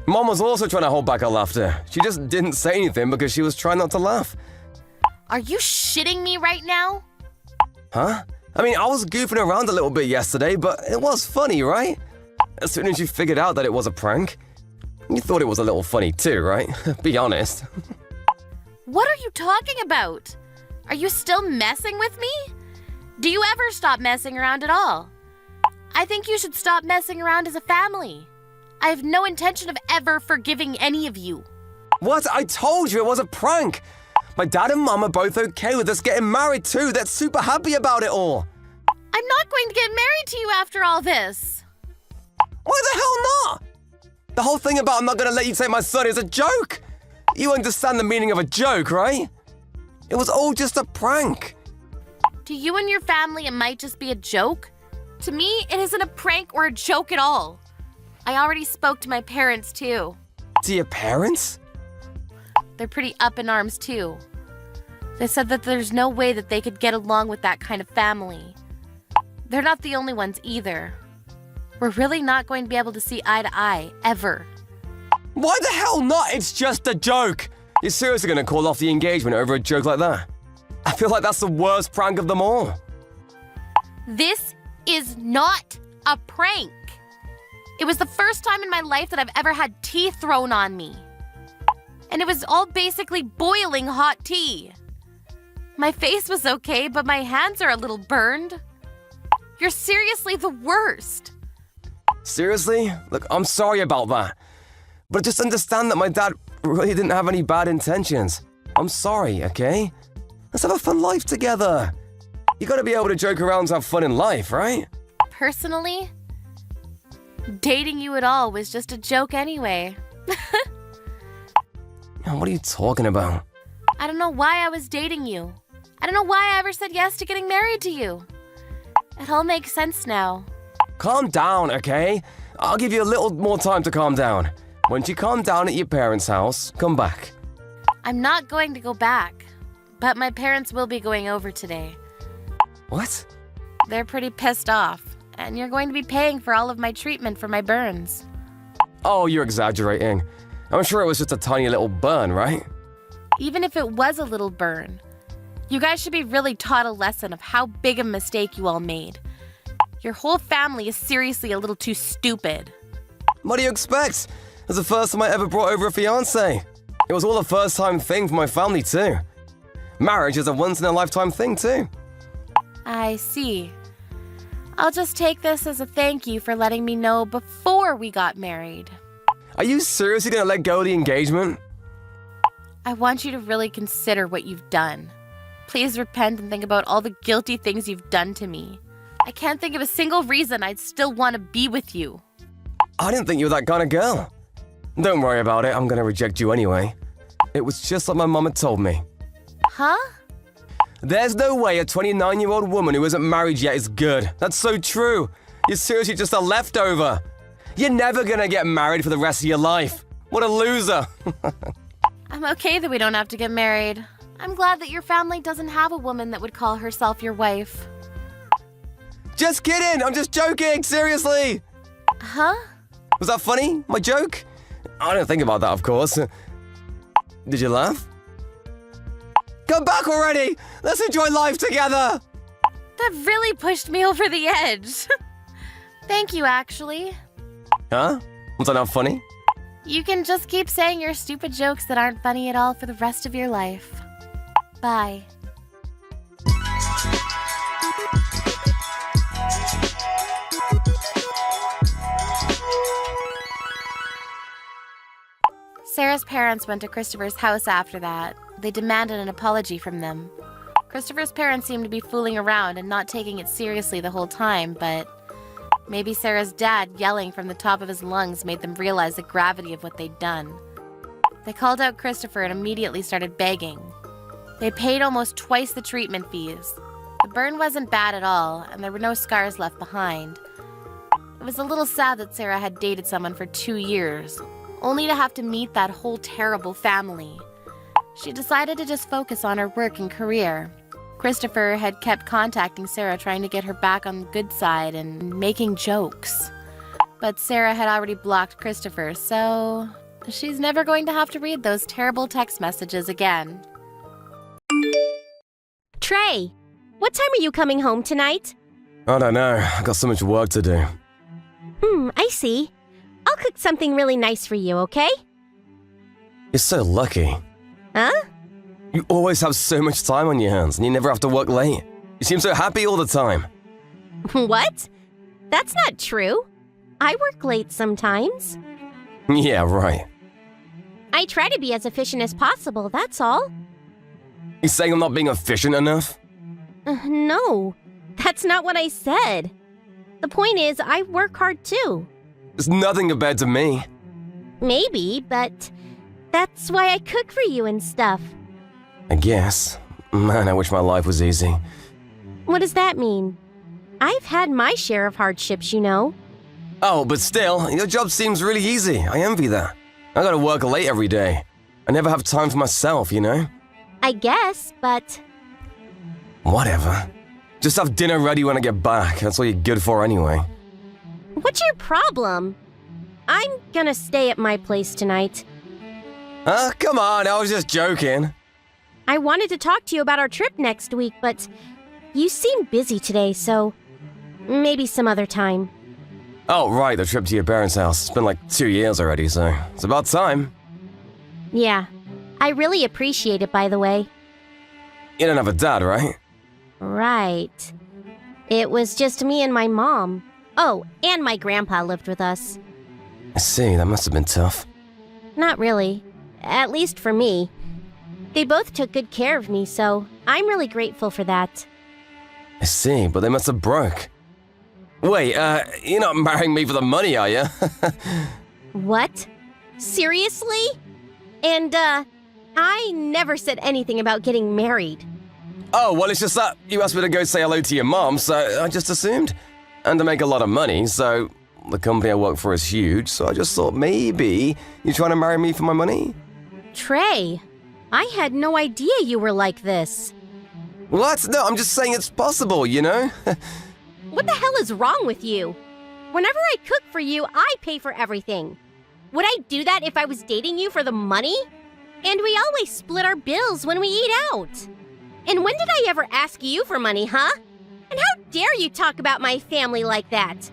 Mom was also trying to hold back her laughter. She just didn't say anything because she was trying not to laugh. Are you shitting me right now? Huh? I mean, I was goofing around a little bit yesterday, but it was funny, right? As soon as you figured out that it was a prank, you thought it was a little funny too, right? Be honest. What are you talking about? Are you still messing with me? Do you ever stop messing around at all? I think you should stop messing around as a family. I have no intention of ever forgiving any of you. What? I told you it was a prank. My dad and mom are both okay with us getting married too. They're super happy about it all. I'm not going to get married to you after all this. Why the hell not? The whole thing about I'm not gonna let you take my son is a joke. You understand the meaning of a joke, right? It was all just a prank. To you and your family, it might just be a joke. To me, it isn't a prank or a joke at all. I already spoke to my parents too. To your parents? They're pretty up in arms too. They said that there's no way that they could get along with that kind of family. They're not the only ones either. We're really not going to be able to see eye to eye, ever. Why the hell not? It's just a joke. You're seriously gonna call off the engagement over a joke like that? I feel like that's the worst prank of them all. This is not a prank. It was the first time in my life that I've ever had tea thrown on me. And it was all basically boiling hot tea. My face was okay, but my hands are a little burned. You're seriously the worst. Seriously? Look, I'm sorry about that. But just understand that my dad really didn't have any bad intentions. I'm sorry, okay? Let's have a fun life together. You gotta be able to joke around and have fun in life, right? Personally, dating you at all was just a joke anyway. What are you talking about? I don't know why I was dating you. I don't know why I ever said yes to getting married to you. It all makes sense now. Calm down, okay? I'll give you a little more time to calm down. Once you calm down at your parents' house, come back. I'm not going to go back, but my parents will be going over today. What? They're pretty pissed off, and you're going to be paying for all of my treatment for my burns. Oh, you're exaggerating. I'm sure it was just a tiny little burn, right? Even if it was a little burn, you guys should be really taught a lesson of how big a mistake you all made. Your whole family is seriously a little too stupid. What do you expect? It's the first time I ever brought over a fiancé. It was all a first-time thing for my family too. Marriage is a once-in-a-lifetime thing too. I see. I'll just take this as a thank you for letting me know before we got married. Are you seriously gonna let go of the engagement? I want you to really consider what you've done. Please repent and think about all the guilty things you've done to me. I can't think of a single reason I'd still want to be with you. I didn't think you were that kind of girl. Don't worry about it, I'm gonna reject you anyway. It was just like my mom had told me. Huh? There's no way a 29-year-old woman who isn't married yet is good. That's so true. You're seriously just a leftover. You're never gonna get married for the rest of your life. What a loser. I'm okay that we don't have to get married. I'm glad that your family doesn't have a woman that would call herself your wife. Just kidding, I'm just joking, seriously. Huh? Was that funny, my joke? I don't think about that, of course. Did you laugh? Come back already! Let's enjoy life together! That really pushed me over the edge. Thank you, actually. Huh? Was that not funny? You can just keep saying your stupid jokes that aren't funny at all for the rest of your life. Bye. Sarah's parents went to Christopher's house after that. They demanded an apology from them. Christopher's parents seemed to be fooling around and not taking it seriously the whole time, but maybe Sarah's dad yelling from the top of his lungs made them realize the gravity of what they'd done. They called out Christopher and immediately started begging. They paid almost twice the treatment fees. The burn wasn't bad at all, and there were no scars left behind. It was a little sad that Sarah had dated someone for 2 years, only to have to meet that whole terrible family. She decided to just focus on her work and career. Christopher had kept contacting Sarah, trying to get her back on the good side and making jokes. But Sarah had already blocked Christopher, so she's never going to have to read those terrible text messages again. Trey, what time are you coming home tonight? I don't know. I got so much work to do. I see. I'll cook something really nice for you, okay? You're so lucky. Huh? You always have so much time on your hands and you never have to work late. You seem so happy all the time. What? That's not true. I work late sometimes. Yeah, right. I try to be as efficient as possible, that's all. You saying I'm not being efficient enough? No, that's not what I said. The point is, I work hard too. It's nothing compared to me. Maybe, but that's why I cook for you and stuff. I guess. Man, I wish my life was easy. What does that mean? I've had my share of hardships, you know. Oh, but still, your job seems really easy. I envy that. I gotta work late every day. I never have time for myself, you know? I guess, but... Whatever. Just have dinner ready when I get back. That's all you're good for anyway. What's your problem? I'm gonna stay at my place tonight. Huh? Come on, I was just joking. I wanted to talk to you about our trip next week, but you seem busy today, so maybe some other time. Oh, right, the trip to your parents' house. It's been like 2 years already, so it's about time. Yeah, I really appreciate it, by the way. You don't have a dad, right? Right. It was just me and my mom. Oh, and my grandpa lived with us. I see, that must have been tough. Not really. At least for me. They both took good care of me, so I'm really grateful for that. I see, but they must have broke. Wait, you're not marrying me for the money, are you? What? Seriously? And, I never said anything about getting married. Oh, well, it's just that you asked me to go say hello to your mom, so I just assumed. And to make a lot of money, so the company I work for is huge, so I just thought maybe you're trying to marry me for my money? Trey, I had no idea you were like this. What? No, I'm just saying it's possible, you know? What the hell is wrong with you? Whenever I cook for you, I pay for everything. Would I do that if I was dating you for the money? And we always split our bills when we eat out. And when did I ever ask you for money, huh? And how dare you talk about my family like that?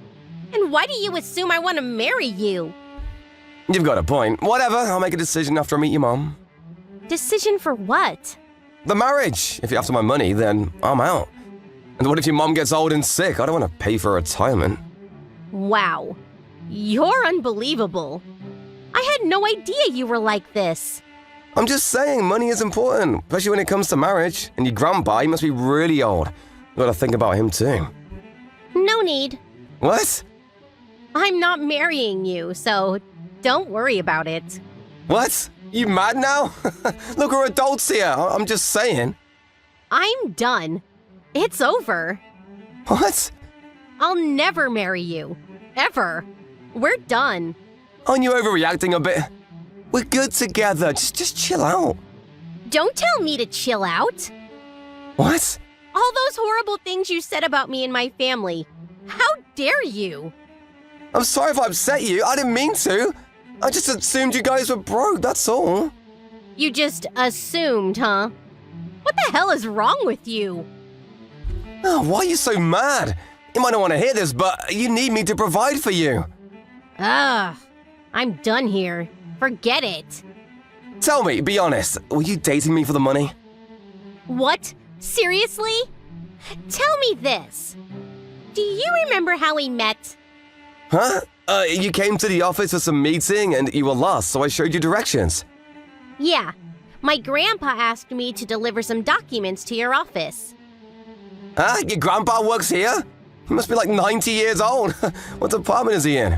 And why do you assume I want to marry you? You've got a point. Whatever, I'll make a decision after I meet your mom. Decision for what? The marriage. If you're after my money, then I'm out. And what if your mom gets old and sick? I don't want to pay for retirement. Wow. You're unbelievable. I had no idea you were like this. I'm just saying, money is important, especially when it comes to marriage. And your grandpa, he must be really old. Gotta think about him too. No need. What? I'm not marrying you, so don't worry about it. What? You mad now? Look, we're adults here. I'm just saying. I'm done. It's over. What? I'll never marry you. Ever. We're done. Aren't you overreacting a bit? We're good together. Just chill out. Don't tell me to chill out. What? All those horrible things you said about me and my family. How dare you? I'm sorry if I upset you. I didn't mean to. I just assumed you guys were broke, that's all. You just assumed, huh? What the hell is wrong with you? Oh, why are you so mad? You might not want to hear this, but you need me to provide for you. Ugh. I'm done here. Forget it. Tell me, be honest, were you dating me for the money? What? Seriously? Tell me this. Do you remember how we met? Huh? You came to the office for some meeting and you were lost, so I showed you directions. Yeah, my grandpa asked me to deliver some documents to your office. Huh? Your grandpa works here? He must be like 90 years old. What department is he in?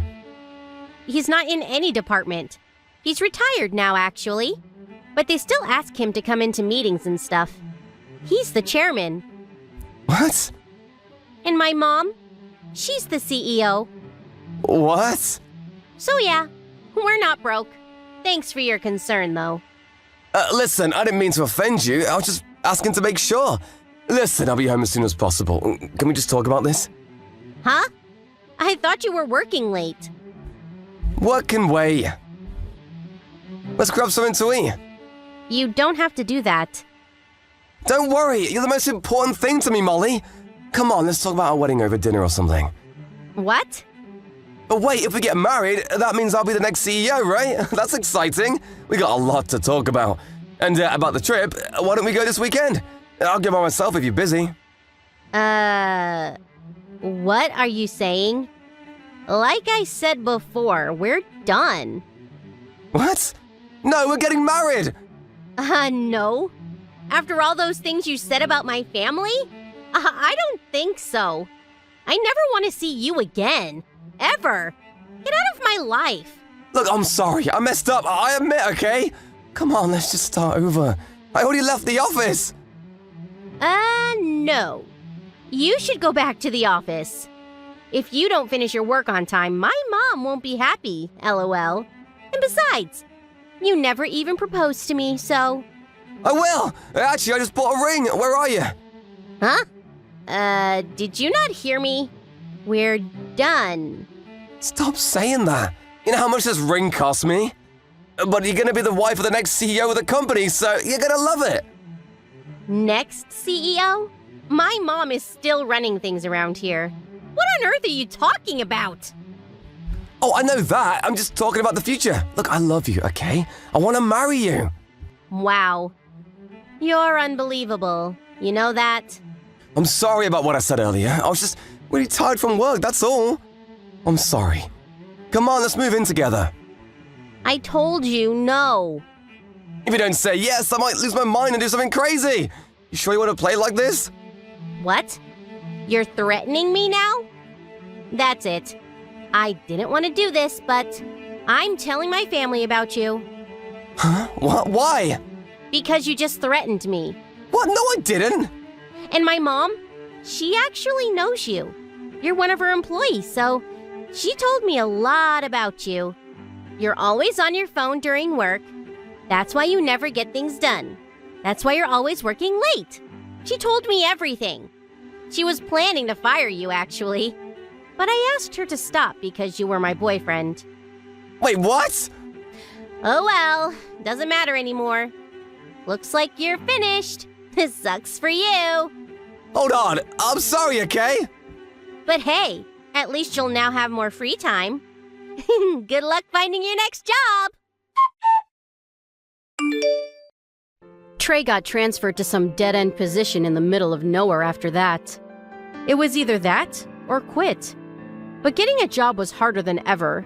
He's not in any department. He's retired now, actually. But they still ask him to come into meetings and stuff. He's the chairman. What? And my mom? She's the CEO. What? So yeah, we're not broke. Thanks for your concern, though. Listen, I didn't mean to offend you. I was just asking to make sure. Listen, I'll be home as soon as possible. Can we just talk about this? Huh? I thought you were working late. Work can wait. Let's grab something to eat. You don't have to do that. Don't worry, you're the most important thing to me, Molly. Come on, let's talk about our wedding over dinner or something. What? But wait, if we get married, that means I'll be the next CEO, right? That's exciting. We got a lot to talk about. And about the trip, why don't we go this weekend? I'll go by myself if you're busy. What are you saying? Like I said before, we're done. What? No, we're getting married! No. After all those things you said about my family? I don't think so. I never want to see you again. Ever. Get out of my life. Look, I'm sorry. I messed up. I admit, okay? Come on, let's just start over. I already left the office. No. You should go back to the office. If you don't finish your work on time, my mom won't be happy, LOL. And besides, you never even proposed to me, so... I will. Actually, I just bought a ring. Where are you? Huh? Did you not hear me? We're done. Stop saying that. You know how much this ring cost me? But you're gonna be the wife of the next CEO of the company, so you're gonna love it. Next CEO? My mom is still running things around here. What on earth are you talking about? Oh, I know that. I'm just talking about the future. Look, I love you, okay? I want to marry you. Wow. You're unbelievable. You know that? I'm sorry about what I said earlier. I was just really tired from work, that's all. I'm sorry. Come on, let's move in together. I told you no. If you don't say yes, I might lose my mind and do something crazy. You sure you want to play like this? What? You're threatening me now? That's it. I didn't want to do this, but I'm telling my family about you. Huh? What? Why? Because you just threatened me. What? No, I didn't. And my mom, she actually knows you. You're one of her employees, so she told me a lot about you. You're always on your phone during work. That's why you never get things done. That's why you're always working late. She told me everything. She was planning to fire you, actually. But I asked her to stop because you were my boyfriend. Wait, what? Oh well, doesn't matter anymore. Looks like you're finished. This sucks for you. Hold on, I'm sorry, okay? But hey, at least you'll now have more free time. Good luck finding your next job! Trey got transferred to some dead-end position in the middle of nowhere after that. It was either that or quit. But getting a job was harder than ever,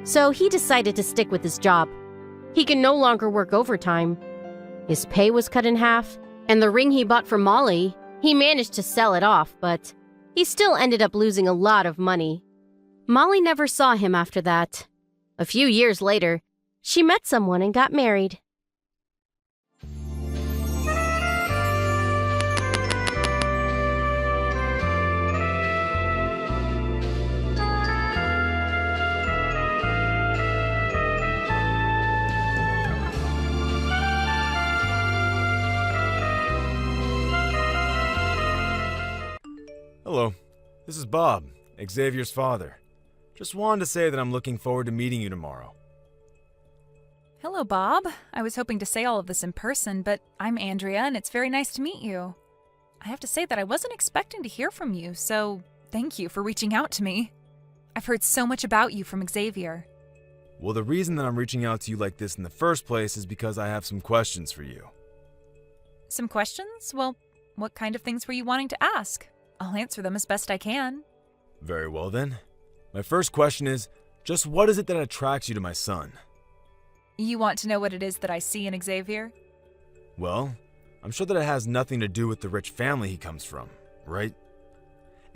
so he decided to stick with his job. He could no longer work overtime. His pay was cut in half, and the ring he bought for Molly, he managed to sell it off, but he still ended up losing a lot of money. Molly never saw him after that. A few years later, she met someone and got married. Hello, this is Bob, Xavier's father. Just wanted to say that I'm looking forward to meeting you tomorrow. Hello, Bob. I was hoping to say all of this in person, but I'm Andrea, and it's very nice to meet you. I have to say that I wasn't expecting to hear from you, so thank you for reaching out to me. I've heard so much about you from Xavier. Well, the reason that I'm reaching out to you like this in the first place is because I have some questions for you. Some questions? Well, what kind of things were you wanting to ask? I'll answer them as best I can. Very well then. My first question is, Just what is it that attracts you to my son? You want to know what it is that I see in Xavier? Well, I'm sure that it has nothing to do with the rich family he comes from, right?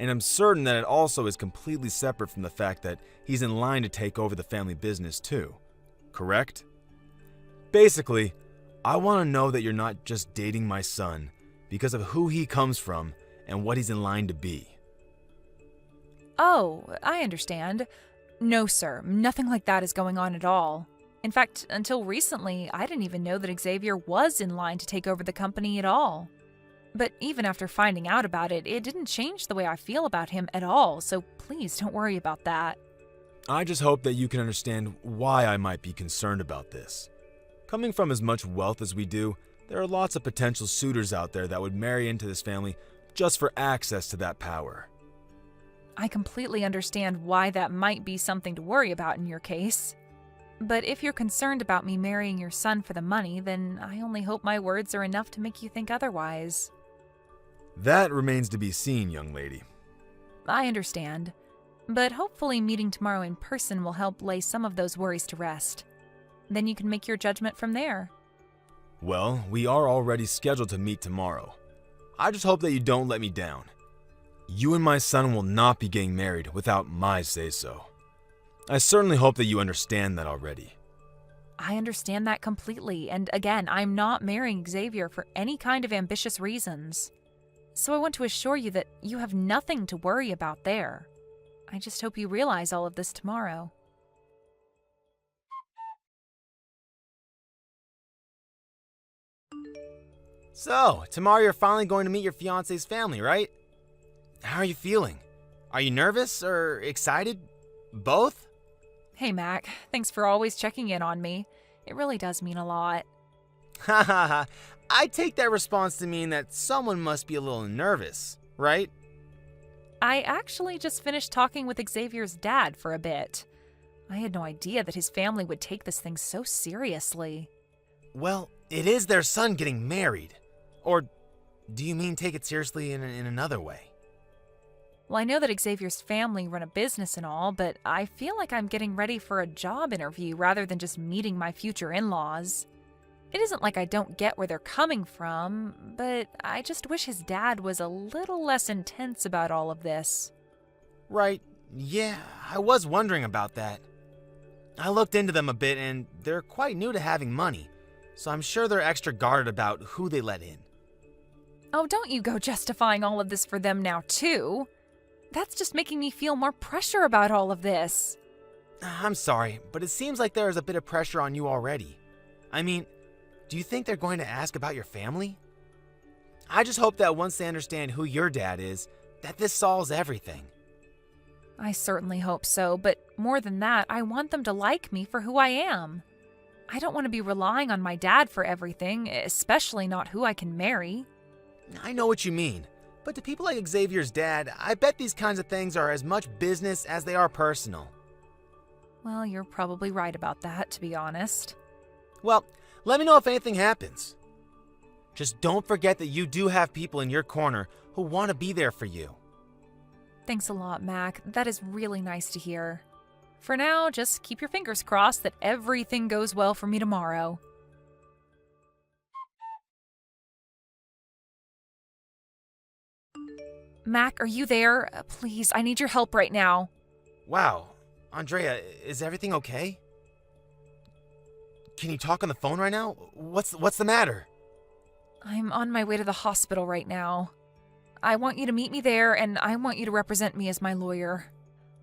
And I'm certain that it also is completely separate from the fact that he's in line to take over the family business too, correct? Basically, I want to know that you're not just dating my son because of who he comes from and what he's in line to be. Oh, I understand. No, sir, nothing like that is going on at all. In fact, until recently, I didn't even know that Xavier was in line to take over the company at all. But even after finding out about it, it didn't change the way I feel about him at all, so please don't worry about that. I just hope that you can understand why I might be concerned about this. Coming from as much wealth as we do, there are lots of potential suitors out there that would marry into this family just for access to that power. I completely understand why that might be something to worry about in your case. But if you're concerned about me marrying your son for the money, then I only hope my words are enough to make you think otherwise. That remains to be seen, young lady. I understand. But hopefully meeting tomorrow in person will help lay some of those worries to rest. Then you can make your judgment from there. Well, we are already scheduled to meet tomorrow. I just hope that you don't let me down. You and my son will not be getting married without my say-so. I certainly hope that you understand that already. I understand that completely, and again, I'm not marrying Xavier for any kind of ambitious reasons. So I want to assure you that you have nothing to worry about there. I just hope you realize all of this tomorrow. So, tomorrow you're finally going to meet your fiancé's family, right? How are you feeling? Are you nervous or excited? Both? Hey Mac, thanks for always checking in on me. It really does mean a lot. Ha ha ha. I take that response to mean that someone must be a little nervous, right? I actually just finished talking with Xavier's dad for a bit. I had no idea that his family would take this thing so seriously. Well, it is their son getting married. Or do you mean take it seriously in another way? Well, I know that Xavier's family run a business and all, but I feel like I'm getting ready for a job interview rather than just meeting my future in-laws. It isn't like I don't get where they're coming from, but I just wish his dad was a little less intense about all of this. Right, yeah, I was wondering about that. I looked into them a bit and they're quite new to having money, so I'm sure they're extra guarded about who they let in. Oh, don't you go justifying all of this for them now, too. That's just making me feel more pressure about all of this. I'm sorry, but it seems like there is a bit of pressure on you already. I mean, do you think they're going to ask about your family? I just hope that once they understand who your dad is, that this solves everything. I certainly hope so, but more than that, I want them to like me for who I am. I don't want to be relying on my dad for everything, especially not who I can marry. I know what you mean, but to people like Xavier's dad, I bet these kinds of things are as much business as they are personal. Well, you're probably right about that, to be honest. Well, let me know if anything happens. Just don't forget that you do have people in your corner who want to be there for you. Thanks a lot, Mac. That is really nice to hear. For now, just keep your fingers crossed that everything goes well for me tomorrow. Mac, are you there? Please, I need your help right now. Wow, Andrea, is everything okay? Can you talk on the phone right now? What's the matter? I'm on my way to the hospital right now. I want you to meet me there, and I want you to represent me as my lawyer.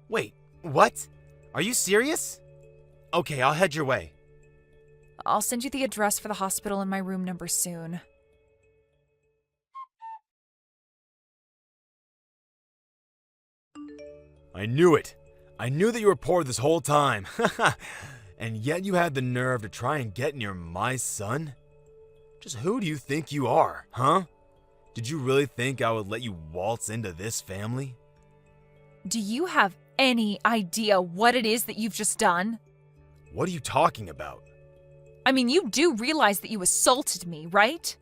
Wait, what? Are you serious? Okay, I'll head your way. I'll send you the address for the hospital and my room number soon. I knew it. I knew that you were poor this whole time. And yet you had the nerve to try and get near my son? Just who do you think you are, huh? Did you really think I would let you waltz into this family? Do you have any idea what it is that you've just done? What are you talking about? I mean, you do realize that you assaulted me, right?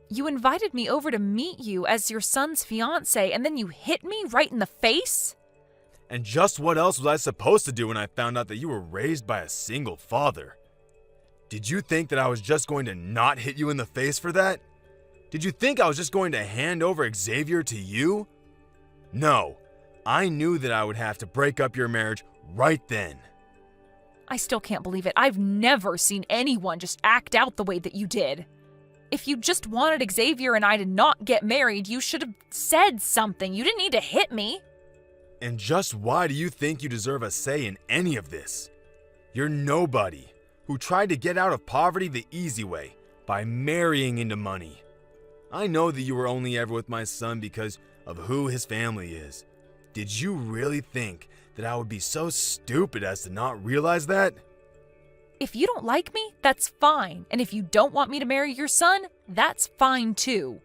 You invited me over to meet you as your son's fiancé, and then you hit me right in the face? And just what else was I supposed to do when I found out that you were raised by a single father? Did you think that I was just going to not hit you in the face for that? Did you think I was just going to hand over Xavier to you? No, I knew that I would have to break up your marriage right then. I still can't believe it. I've never seen anyone just act out the way that you did. If you just wanted Xavier and I to not get married, you should have said something. You didn't need to hit me. And just why do you think you deserve a say in any of this? You're nobody who tried to get out of poverty the easy way by marrying into money. I know that you were only ever with my son because of who his family is. Did you really think that I would be so stupid as to not realize that? If you don't like me, that's fine. And if you don't want me to marry your son, that's fine too.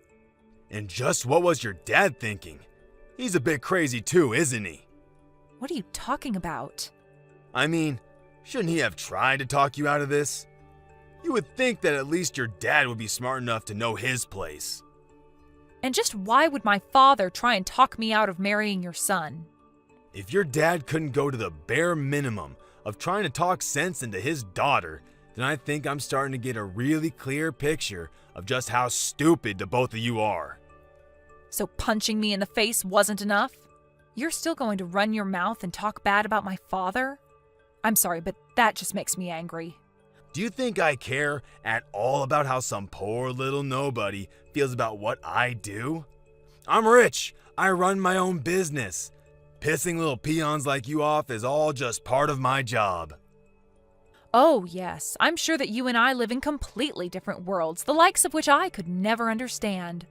And just what was your dad thinking? He's a bit crazy too, isn't he? What are you talking about? I mean, shouldn't he have tried to talk you out of this? You would think that at least your dad would be smart enough to know his place. And just why would my father try and talk me out of marrying your son? If your dad couldn't go to the bare minimum of trying to talk sense into his daughter, then I think I'm starting to get a really clear picture of just how stupid the both of you are. So punching me in the face wasn't enough? You're still going to run your mouth and talk bad about my father? I'm sorry, but that just makes me angry. Do you think I care at all about how some poor little nobody feels about what I do? I'm rich. I run my own business. Pissing little peons like you off is all just part of my job. Oh, yes. I'm sure that you and I live in completely different worlds, the likes of which I could never understand.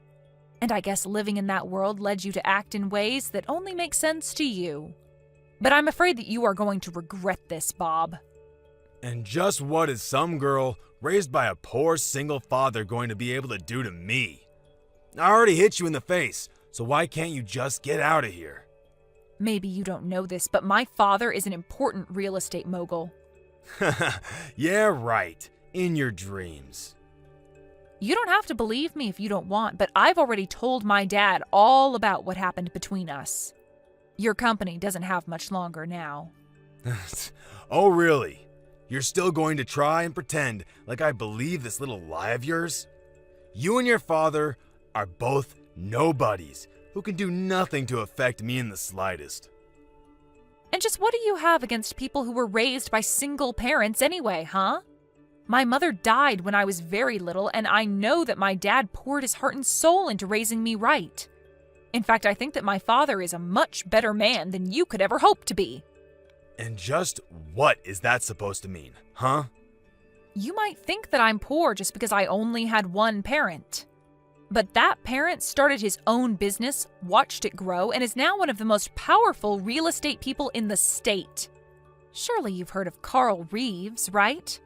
And I guess living in that world led you to act in ways that only make sense to you. But I'm afraid that you are going to regret this, Bob. And just what is some girl raised by a poor single father going to be able to do to me? I already hit you in the face, so why can't you just get out of here? Maybe you don't know this, but my father is an important real estate mogul. Yeah, right. In your dreams. You don't have to believe me if you don't want, but I've already told my dad all about what happened between us. Your company doesn't have much longer now. Oh, really? You're still going to try and pretend like I believe this little lie of yours? You and your father are both nobodies who can do nothing to affect me in the slightest. And just what do you have against people who were raised by single parents anyway, huh? My mother died when I was very little, and I know that my dad poured his heart and soul into raising me right. In fact, I think that my father is a much better man than you could ever hope to be. And just what is that supposed to mean, huh? You might think that I'm poor just because I only had one parent. But that parent started his own business, watched it grow, and is now one of the most powerful real estate people in the state. Surely you've heard of Carl Reeves, right?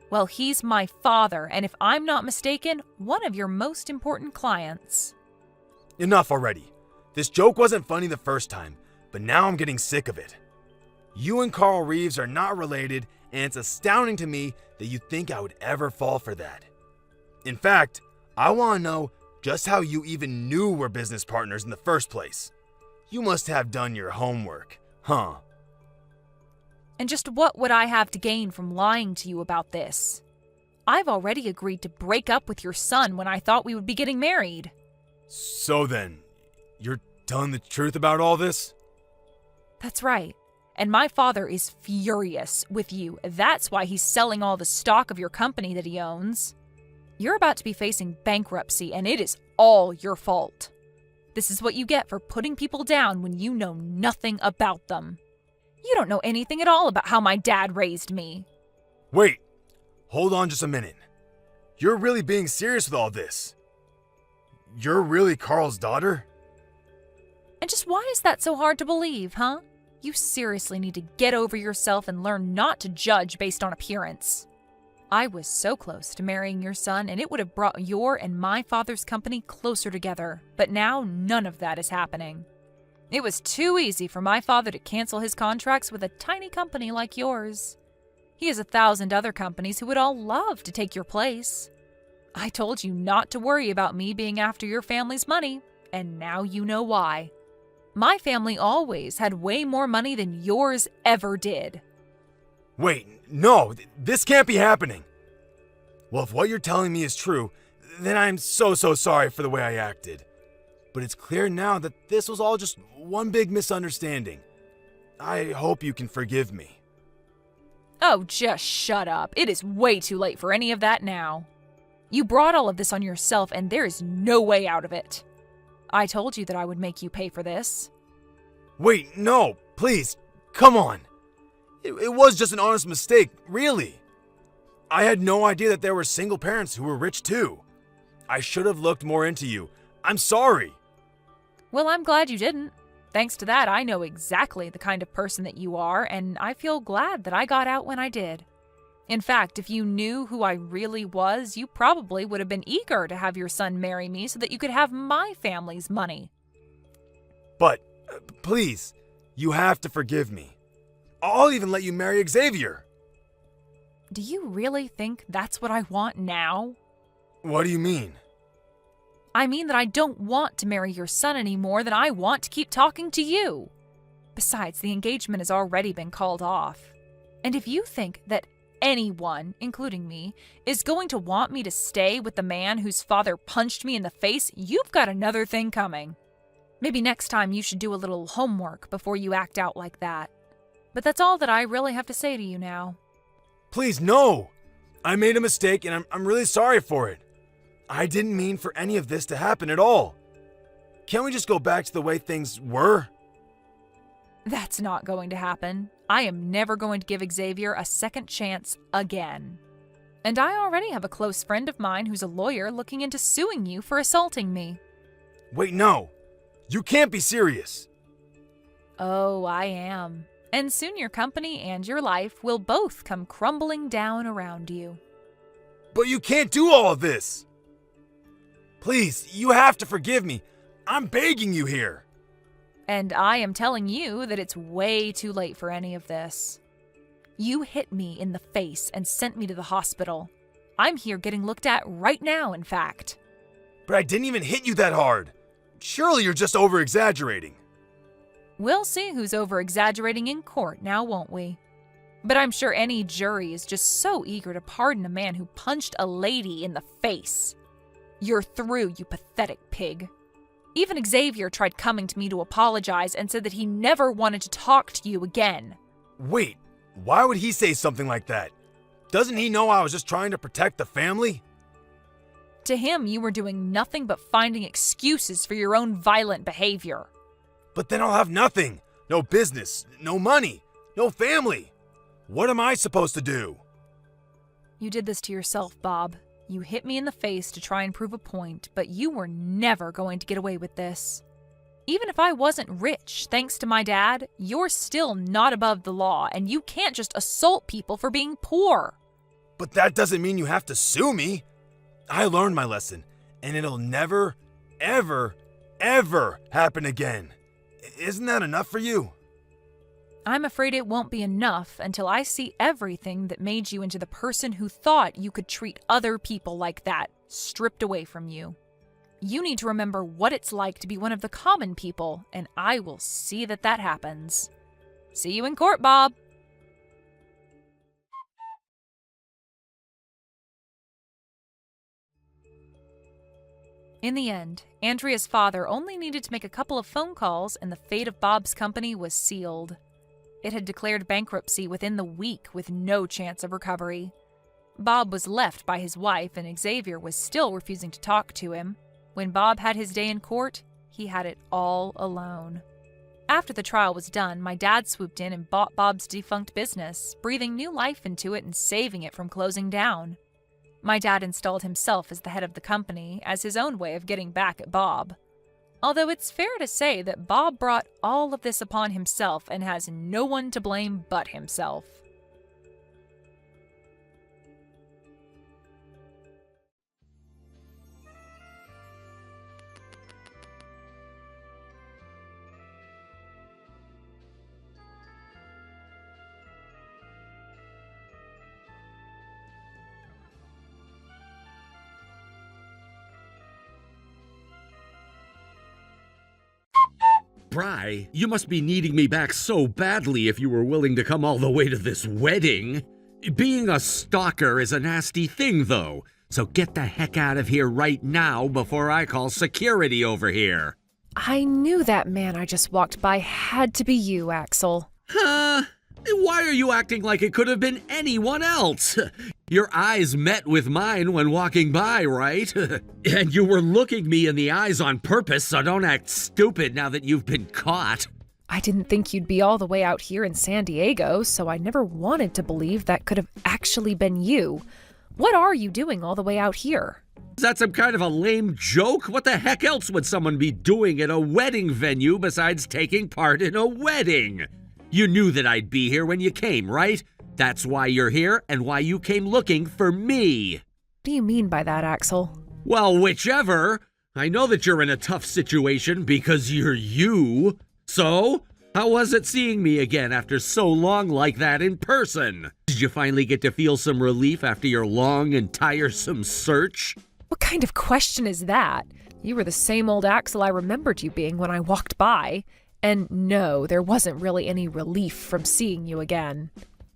Well, he's my father, and if I'm not mistaken, one of your most important clients. Enough already. This joke wasn't funny the first time, but now I'm getting sick of it. You and Carl Reeves are not related, and it's astounding to me that you think I would ever fall for that. In fact, I want to know just how you even knew we're business partners in the first place. You must have done your homework, huh? And just what would I have to gain from lying to you about this? I've already agreed to break up with your son when I thought we would be getting married. So then, you're telling the truth about all this? That's right. And my father is furious with you. That's why he's selling all the stock of your company that he owns. You're about to be facing bankruptcy, and it is all your fault. This is what you get for putting people down when you know nothing about them. You don't know anything at all about how my dad raised me. Wait, hold on just a minute. You're really being serious with all this? You're really Carl's daughter? And just why is that so hard to believe, huh? You seriously need to get over yourself and learn not to judge based on appearance. I was so close to marrying your son, and it would have brought your and my father's company closer together, but now none of that is happening. It was too easy for my father to cancel his contracts with a tiny company like yours. He has 1,000 other companies who would all love to take your place. I told you not to worry about me being after your family's money, and now you know why. My family always had way more money than yours ever did. Wait, no, this can't be happening. Well, if what you're telling me is true, then I'm so sorry for the way I acted. But it's clear now that this was all just one big misunderstanding. I hope you can forgive me. Oh, just shut up. It is way too late for any of that now. You brought all of this on yourself, and there is no way out of it. I told you that I would make you pay for this. Wait, no, please, come on. It was just an honest mistake, really. I had no idea that there were single parents who were rich too. I should have looked more into you. I'm sorry. Well, I'm glad you didn't. Thanks to that, I know exactly the kind of person that you are, and I feel glad that I got out when I did. In fact, if you knew who I really was, you probably would have been eager to have your son marry me so that you could have my family's money. But, please, you have to forgive me. I'll even let you marry Xavier. Do you really think that's what I want now? What do you mean? I mean that I don't want to marry your son any more than I want to keep talking to you. Besides, the engagement has already been called off. And if you think that anyone, including me, is going to want me to stay with the man whose father punched me in the face, you've got another thing coming. Maybe next time you should do a little homework before you act out like that. But that's all that I really have to say to you now. Please, no! I made a mistake and I'm really sorry for it. I didn't mean for any of this to happen at all. Can't we just go back to the way things were? That's not going to happen. I am never going to give Xavier a second chance again. And I already have a close friend of mine who's a lawyer looking into suing you for assaulting me. Wait, no. You can't be serious. Oh, I am. And soon your company and your life will both come crumbling down around you. But you can't do all of this. Please, you have to forgive me. I'm begging you here. And I am telling you that it's way too late for any of this. You hit me in the face and sent me to the hospital. I'm here getting looked at right now, in fact. But I didn't even hit you that hard. Surely you're just over-exaggerating. We'll see who's over-exaggerating in court now, won't we? But I'm sure any jury is just so eager to pardon a man who punched a lady in the face. You're through, you pathetic pig. Even Xavier tried coming to me to apologize and said that he never wanted to talk to you again. Wait, why would he say something like that? Doesn't he know I was just trying to protect the family? To him, you were doing nothing but finding excuses for your own violent behavior. But then I'll have nothing. No business, no money, no family. What am I supposed to do? You did this to yourself, Bob. You hit me in the face to try and prove a point, but you were never going to get away with this. Even if I wasn't rich, thanks to my dad, you're still not above the law, and you can't just assault people for being poor. But that doesn't mean you have to sue me. I learned my lesson, and it'll never, ever, ever happen again. Isn't that enough for you? I'm afraid it won't be enough until I see everything that made you into the person who thought you could treat other people like that, stripped away from you. You need to remember what it's like to be one of the common people, and I will see that that happens. See you in court, Bob. In the end, Andrea's father only needed to make a couple of phone calls and the fate of Bob's company was sealed. It had declared bankruptcy within the week with no chance of recovery. Bob was left by his wife and Xavier was still refusing to talk to him. When Bob had his day in court, he had it all alone. After the trial was done, my dad swooped in and bought Bob's defunct business, breathing new life into it and saving it from closing down. My dad installed himself as the head of the company as his own way of getting back at Bob. Although it's fair to say that Bob brought all of this upon himself and has no one to blame but himself. Bri, you must be needing me back so badly if you were willing to come all the way to this wedding. Being a stalker is a nasty thing, though, so get the heck out of here right now before I call security over here. I knew that man I just walked by had to be you, Axel. Huh? Why are you acting like it could have been anyone else? Your eyes met with mine when walking by, right? And you were looking me in the eyes on purpose, so don't act stupid now that you've been caught. I didn't think you'd be all the way out here in San Diego, so I never wanted to believe that could have actually been you. What are you doing all the way out here? Is that some kind of a lame joke? What the heck else would someone be doing at a wedding venue besides taking part in a wedding? You knew that I'd be here when you came, right? That's why you're here and why you came looking for me. What do you mean by that, Axel? Well, whichever. I know that you're in a tough situation because you're you. So, how was it seeing me again after so long like that in person? Did you finally get to feel some relief after your long and tiresome search? What kind of question is that? You were the same old Axel I remembered you being when I walked by. And no, there wasn't really any relief from seeing you again.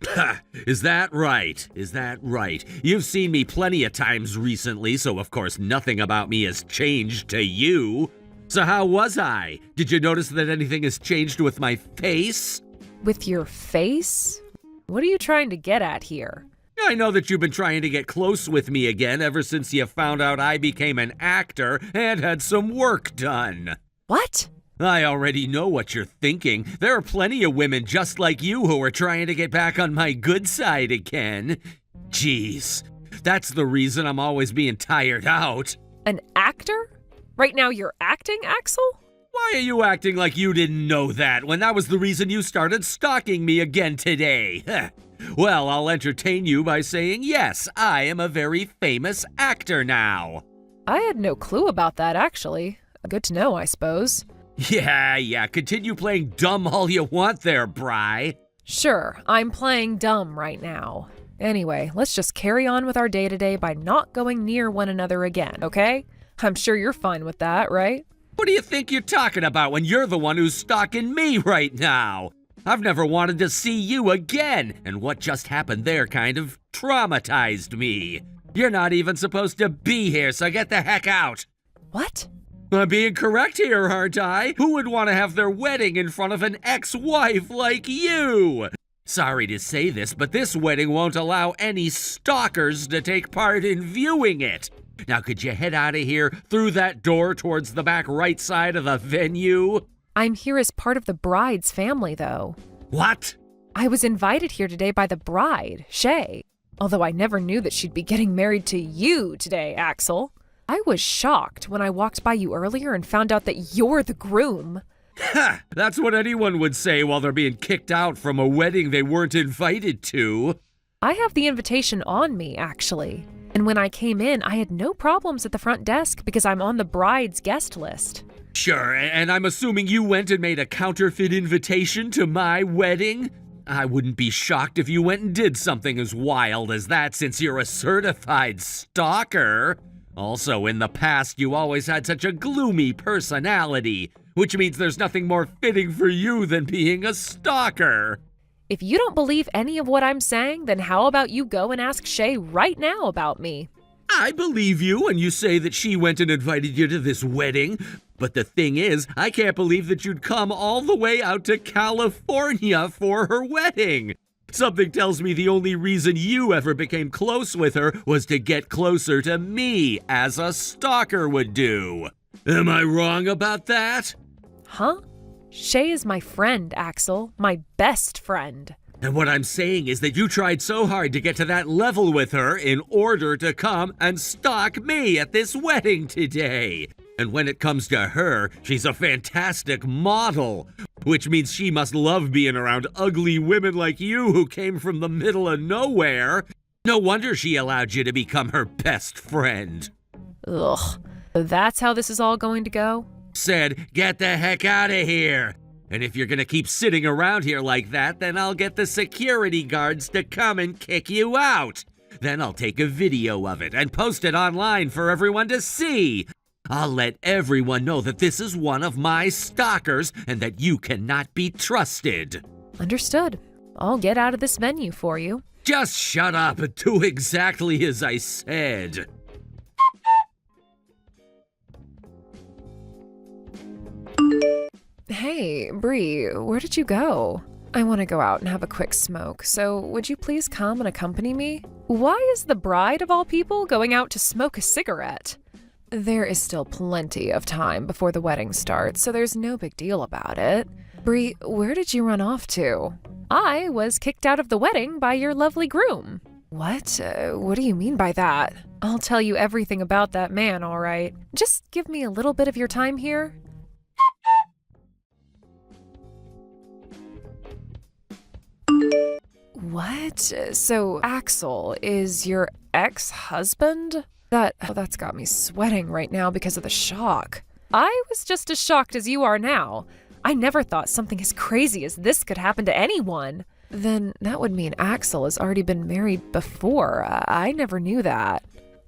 Ha! Is that right? Is that right? You've seen me plenty of times recently, so of course nothing about me has changed to you. So how was I? Did you notice that anything has changed with my face? With your face? What are you trying to get at here? I know that you've been trying to get close with me again ever since you found out I became an actor and had some work done. What? I already know what you're thinking. There are plenty of women just like you who are trying to get back on my good side again. Jeez, that's the reason I'm always being tired out. An actor? Right now you're acting, Axel? Why are you acting like you didn't know that when that was the reason you started stalking me again today? Well, I'll entertain you by saying yes, I am a very famous actor now. I had no clue about that, actually. Good to know, I suppose. Yeah, continue playing dumb all you want there, Bri. Sure, I'm playing dumb right now. Anyway, let's just carry on with our day-to-day by not going near one another again, okay? I'm sure you're fine with that, right? What do you think you're talking about when you're the one who's stalking me right now? I've never wanted to see you again, and what just happened there kind of traumatized me. You're not even supposed to be here, so get the heck out. What? I'm being correct here, aren't I? Who would want to have their wedding in front of an ex-wife like you? Sorry to say this, but this wedding won't allow any stalkers to take part in viewing it. Now, could you head out of here through that door towards the back right side of the venue? I'm here as part of the bride's family, though. What? I was invited here today by the bride, Shay. Although I never knew that she'd be getting married to you today, Axel. I was shocked when I walked by you earlier and found out that you're the groom. Ha! That's what anyone would say while they're being kicked out from a wedding they weren't invited to. I have the invitation on me, actually. And when I came in, I had no problems at the front desk because I'm on the bride's guest list. Sure, and I'm assuming you went and made a counterfeit invitation to my wedding? I wouldn't be shocked if you went and did something as wild as that since you're a certified stalker. Also, in the past, you always had such a gloomy personality, which means there's nothing more fitting for you than being a stalker. If you don't believe any of what I'm saying, then how about you go and ask Shay right now about me? I believe you when you say that she went and invited you to this wedding, but the thing is, I can't believe that you'd come all the way out to California for her wedding. Something tells me the only reason you ever became close with her was to get closer to me, as a stalker would do. Am I wrong about that? Huh? Shay is my friend, Axel. My best friend. And what I'm saying is that you tried so hard to get to that level with her in order to come and stalk me at this wedding today. And when it comes to her, she's a fantastic model, which means she must love being around ugly women like you who came from the middle of nowhere. No wonder she allowed you to become her best friend. Ugh. That's how this is all going to go? Said, get the heck out of here. And if you're gonna keep sitting around here like that, then I'll get the security guards to come and kick you out. Then I'll take a video of it and post it online for everyone to see. I'll let everyone know that this is one of my stalkers and that you cannot be trusted. Understood. I'll get out of this menu for you. Just shut up and do exactly as I said. Hey, Bree, where did you go? I want to go out and have a quick smoke, so would you please come and accompany me? Why is the bride of all people going out to smoke a cigarette? There is still plenty of time before the wedding starts, so there's no big deal about it. Bree, where did you run off to? I was kicked out of the wedding by your lovely groom. What? What do you mean by that? I'll tell you everything about that man, all right. Just give me a little bit of your time here. What? So Axel is your ex-husband? That's got me sweating right now because of the shock. I was just as shocked as you are now. I never thought something as crazy as this could happen to anyone. Then that would mean Axel has already been married before. I never knew that.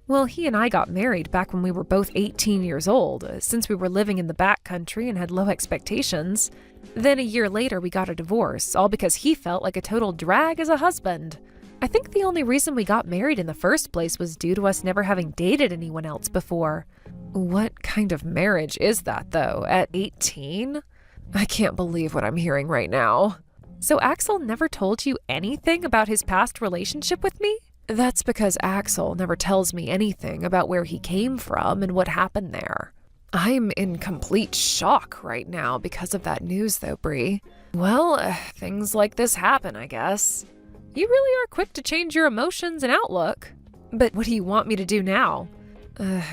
Well, he and I got married back when we were both 18 years old, since we were living in the back country and had low expectations. Then a year later, we got a divorce, all because he felt like a total drag as a husband. I think the only reason we got married in the first place was due to us never having dated anyone else before. What kind of marriage is that, though, at 18? I can't believe what I'm hearing right now. So Axel never told you anything about his past relationship with me? That's because Axel never tells me anything about where he came from and what happened there. I'm in complete shock right now because of that news, though, Bree. Well, things like this happen, I guess. You really are quick to change your emotions and outlook. But what do you want me to do now?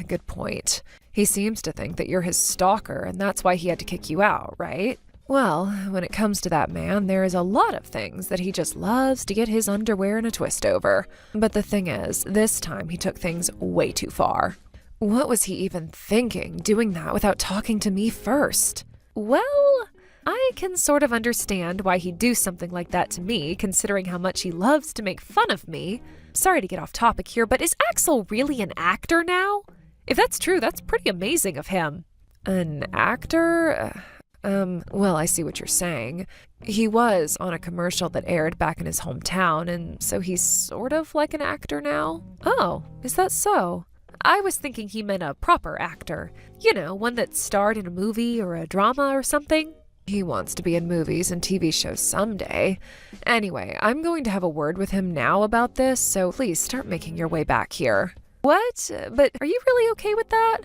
Good point. He seems to think that you're his stalker, and that's why he had to kick you out, right? Well, when it comes to that man, there is a lot of things that he just loves to get his underwear in a twist over. But the thing is, this time he took things way too far. What was he even thinking, doing that without talking to me first? Well, I can sort of understand why he'd do something like that to me, considering how much he loves to make fun of me. Sorry to get off topic here, but is Axel really an actor now? If that's true, that's pretty amazing of him. An actor? Well, I see what you're saying. He was on a commercial that aired back in his hometown, and so he's sort of like an actor now? Oh, is that so? I was thinking he meant a proper actor. You know, one that starred in a movie or a drama or something. He wants to be in movies and TV shows someday. Anyway, I'm going to have a word with him now about this, so please start making your way back here. What? But are you really okay with that?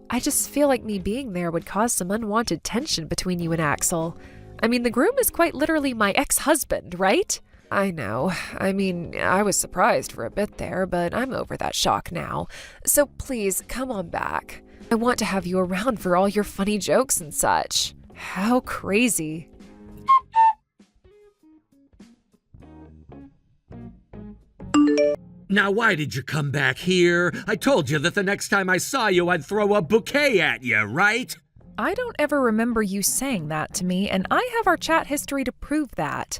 I just feel like me being there would cause some unwanted tension between you and Axel. I mean, the groom is quite literally my ex-husband, right? I know. I mean, I was surprised for a bit there, but I'm over that shock now. So please, come on back. I want to have you around for all your funny jokes and such. How crazy. Now, why did you come back here? I told you that the next time I saw you, I'd throw a bouquet at you, right? I don't ever remember you saying that to me, and I have our chat history to prove that.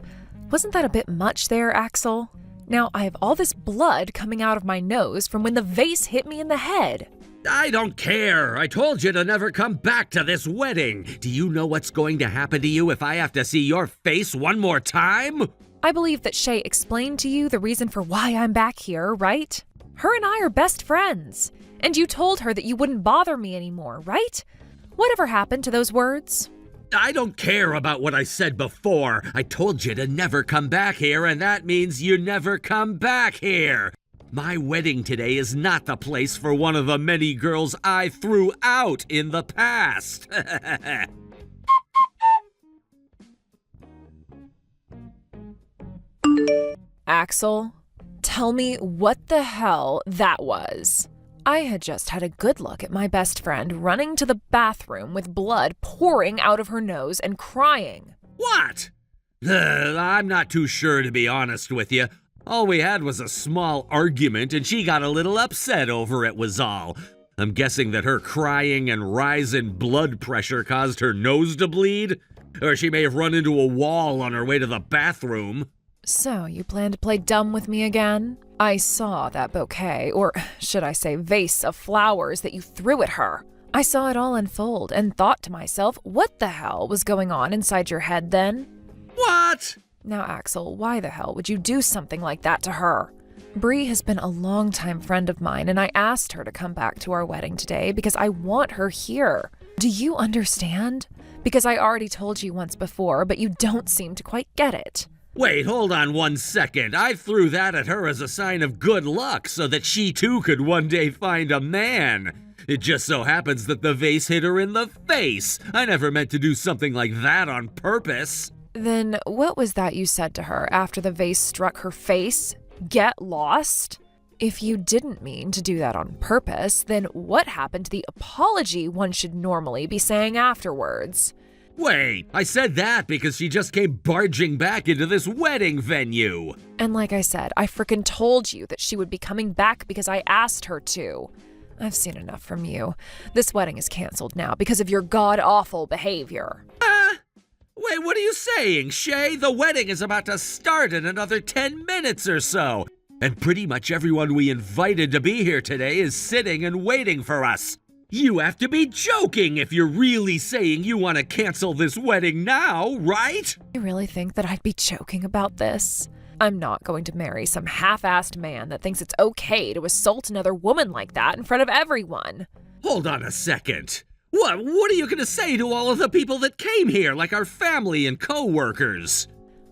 Wasn't that a bit much there, Axel? Now, I have all this blood coming out of my nose from when the vase hit me in the head. I don't care. I told you to never come back to this wedding. Do you know what's going to happen to you if I have to see your face one more time? I believe that Shay explained to you the reason for why I'm back here, right? Her and I are best friends. And you told her that you wouldn't bother me anymore, right? Whatever happened to those words? I don't care about what I said before. I told you to never come back here, and that means you never come back here. My wedding today is not the place for one of the many girls I threw out in the past. Axel, tell me what the hell that was. I had just had a good look at my best friend running to the bathroom with blood pouring out of her nose and crying. What? I'm not too sure, to be honest with you. All we had was a small argument, and she got a little upset over it was all. I'm guessing that her crying and rise in blood pressure caused her nose to bleed? Or she may have run into a wall on her way to the bathroom. So, you plan to play dumb with me again? I saw that bouquet, or should I say vase of flowers that you threw at her. I saw it all unfold and thought to myself, what the hell was going on inside your head then? What? Now, Axel, why the hell would you do something like that to her? Bree has been a longtime friend of mine, and I asked her to come back to our wedding today because I want her here. Do you understand? Because I already told you once before, but you don't seem to quite get it. Wait, hold on 1 second. I threw that at her as a sign of good luck so that she too could one day find a man. It just so happens that the vase hit her in the face. I never meant to do something like that on purpose. Then what was that you said to her after the vase struck her face? Get lost? If you didn't mean to do that on purpose, then what happened to the apology one should normally be saying afterwards? Wait, I said that because she just came barging back into this wedding venue. And like I said, I frickin' told you that she would be coming back because I asked her to. I've seen enough from you. This wedding is canceled now because of your god-awful behavior. Wait, what are you saying, Shay? The wedding is about to start in another 10 minutes or so. And pretty much everyone we invited to be here today is sitting and waiting for us. You have to be joking if you're really saying you want to cancel this wedding now, right? You really think that I'd be joking about this? I'm not going to marry some half-assed man that thinks it's okay to assault another woman like that in front of everyone. Hold on a second. What are you going to say to all of the people that came here, like our family and co-workers?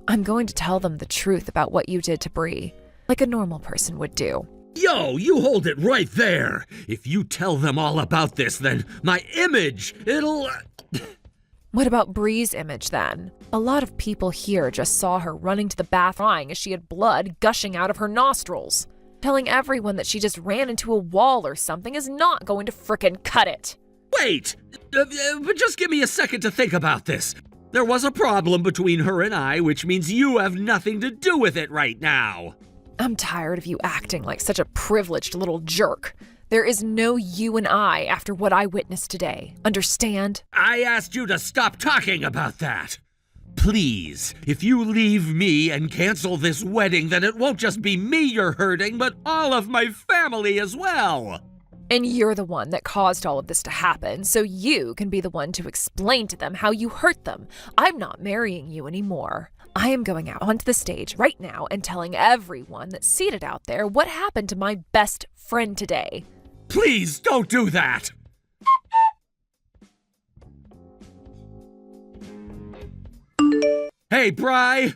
I'm going to tell them the truth about what you did to Bree, like a normal person would do. Yo, you hold it right there. If you tell them all about this, then my image, it'll... What about Bree's image then? A lot of people here just saw her running to the bath crying as she had blood gushing out of her nostrils. Telling everyone that she just ran into a wall or something is not going to frickin' cut it. Wait, but just give me a second to think about this. There was a problem between her and I, which means you have nothing to do with it right now. I'm tired of you acting like such a privileged little jerk. There is no you and I after what I witnessed today. Understand? I asked you to stop talking about that. Please, if you leave me and cancel this wedding, then it won't just be me you're hurting, but all of my family as well. And you're the one that caused all of this to happen, so you can be the one to explain to them how you hurt them. I'm not marrying you anymore. I am going out onto the stage right now and telling everyone that's seated out there what happened to my best friend today. Please don't do that! Hey, Bri!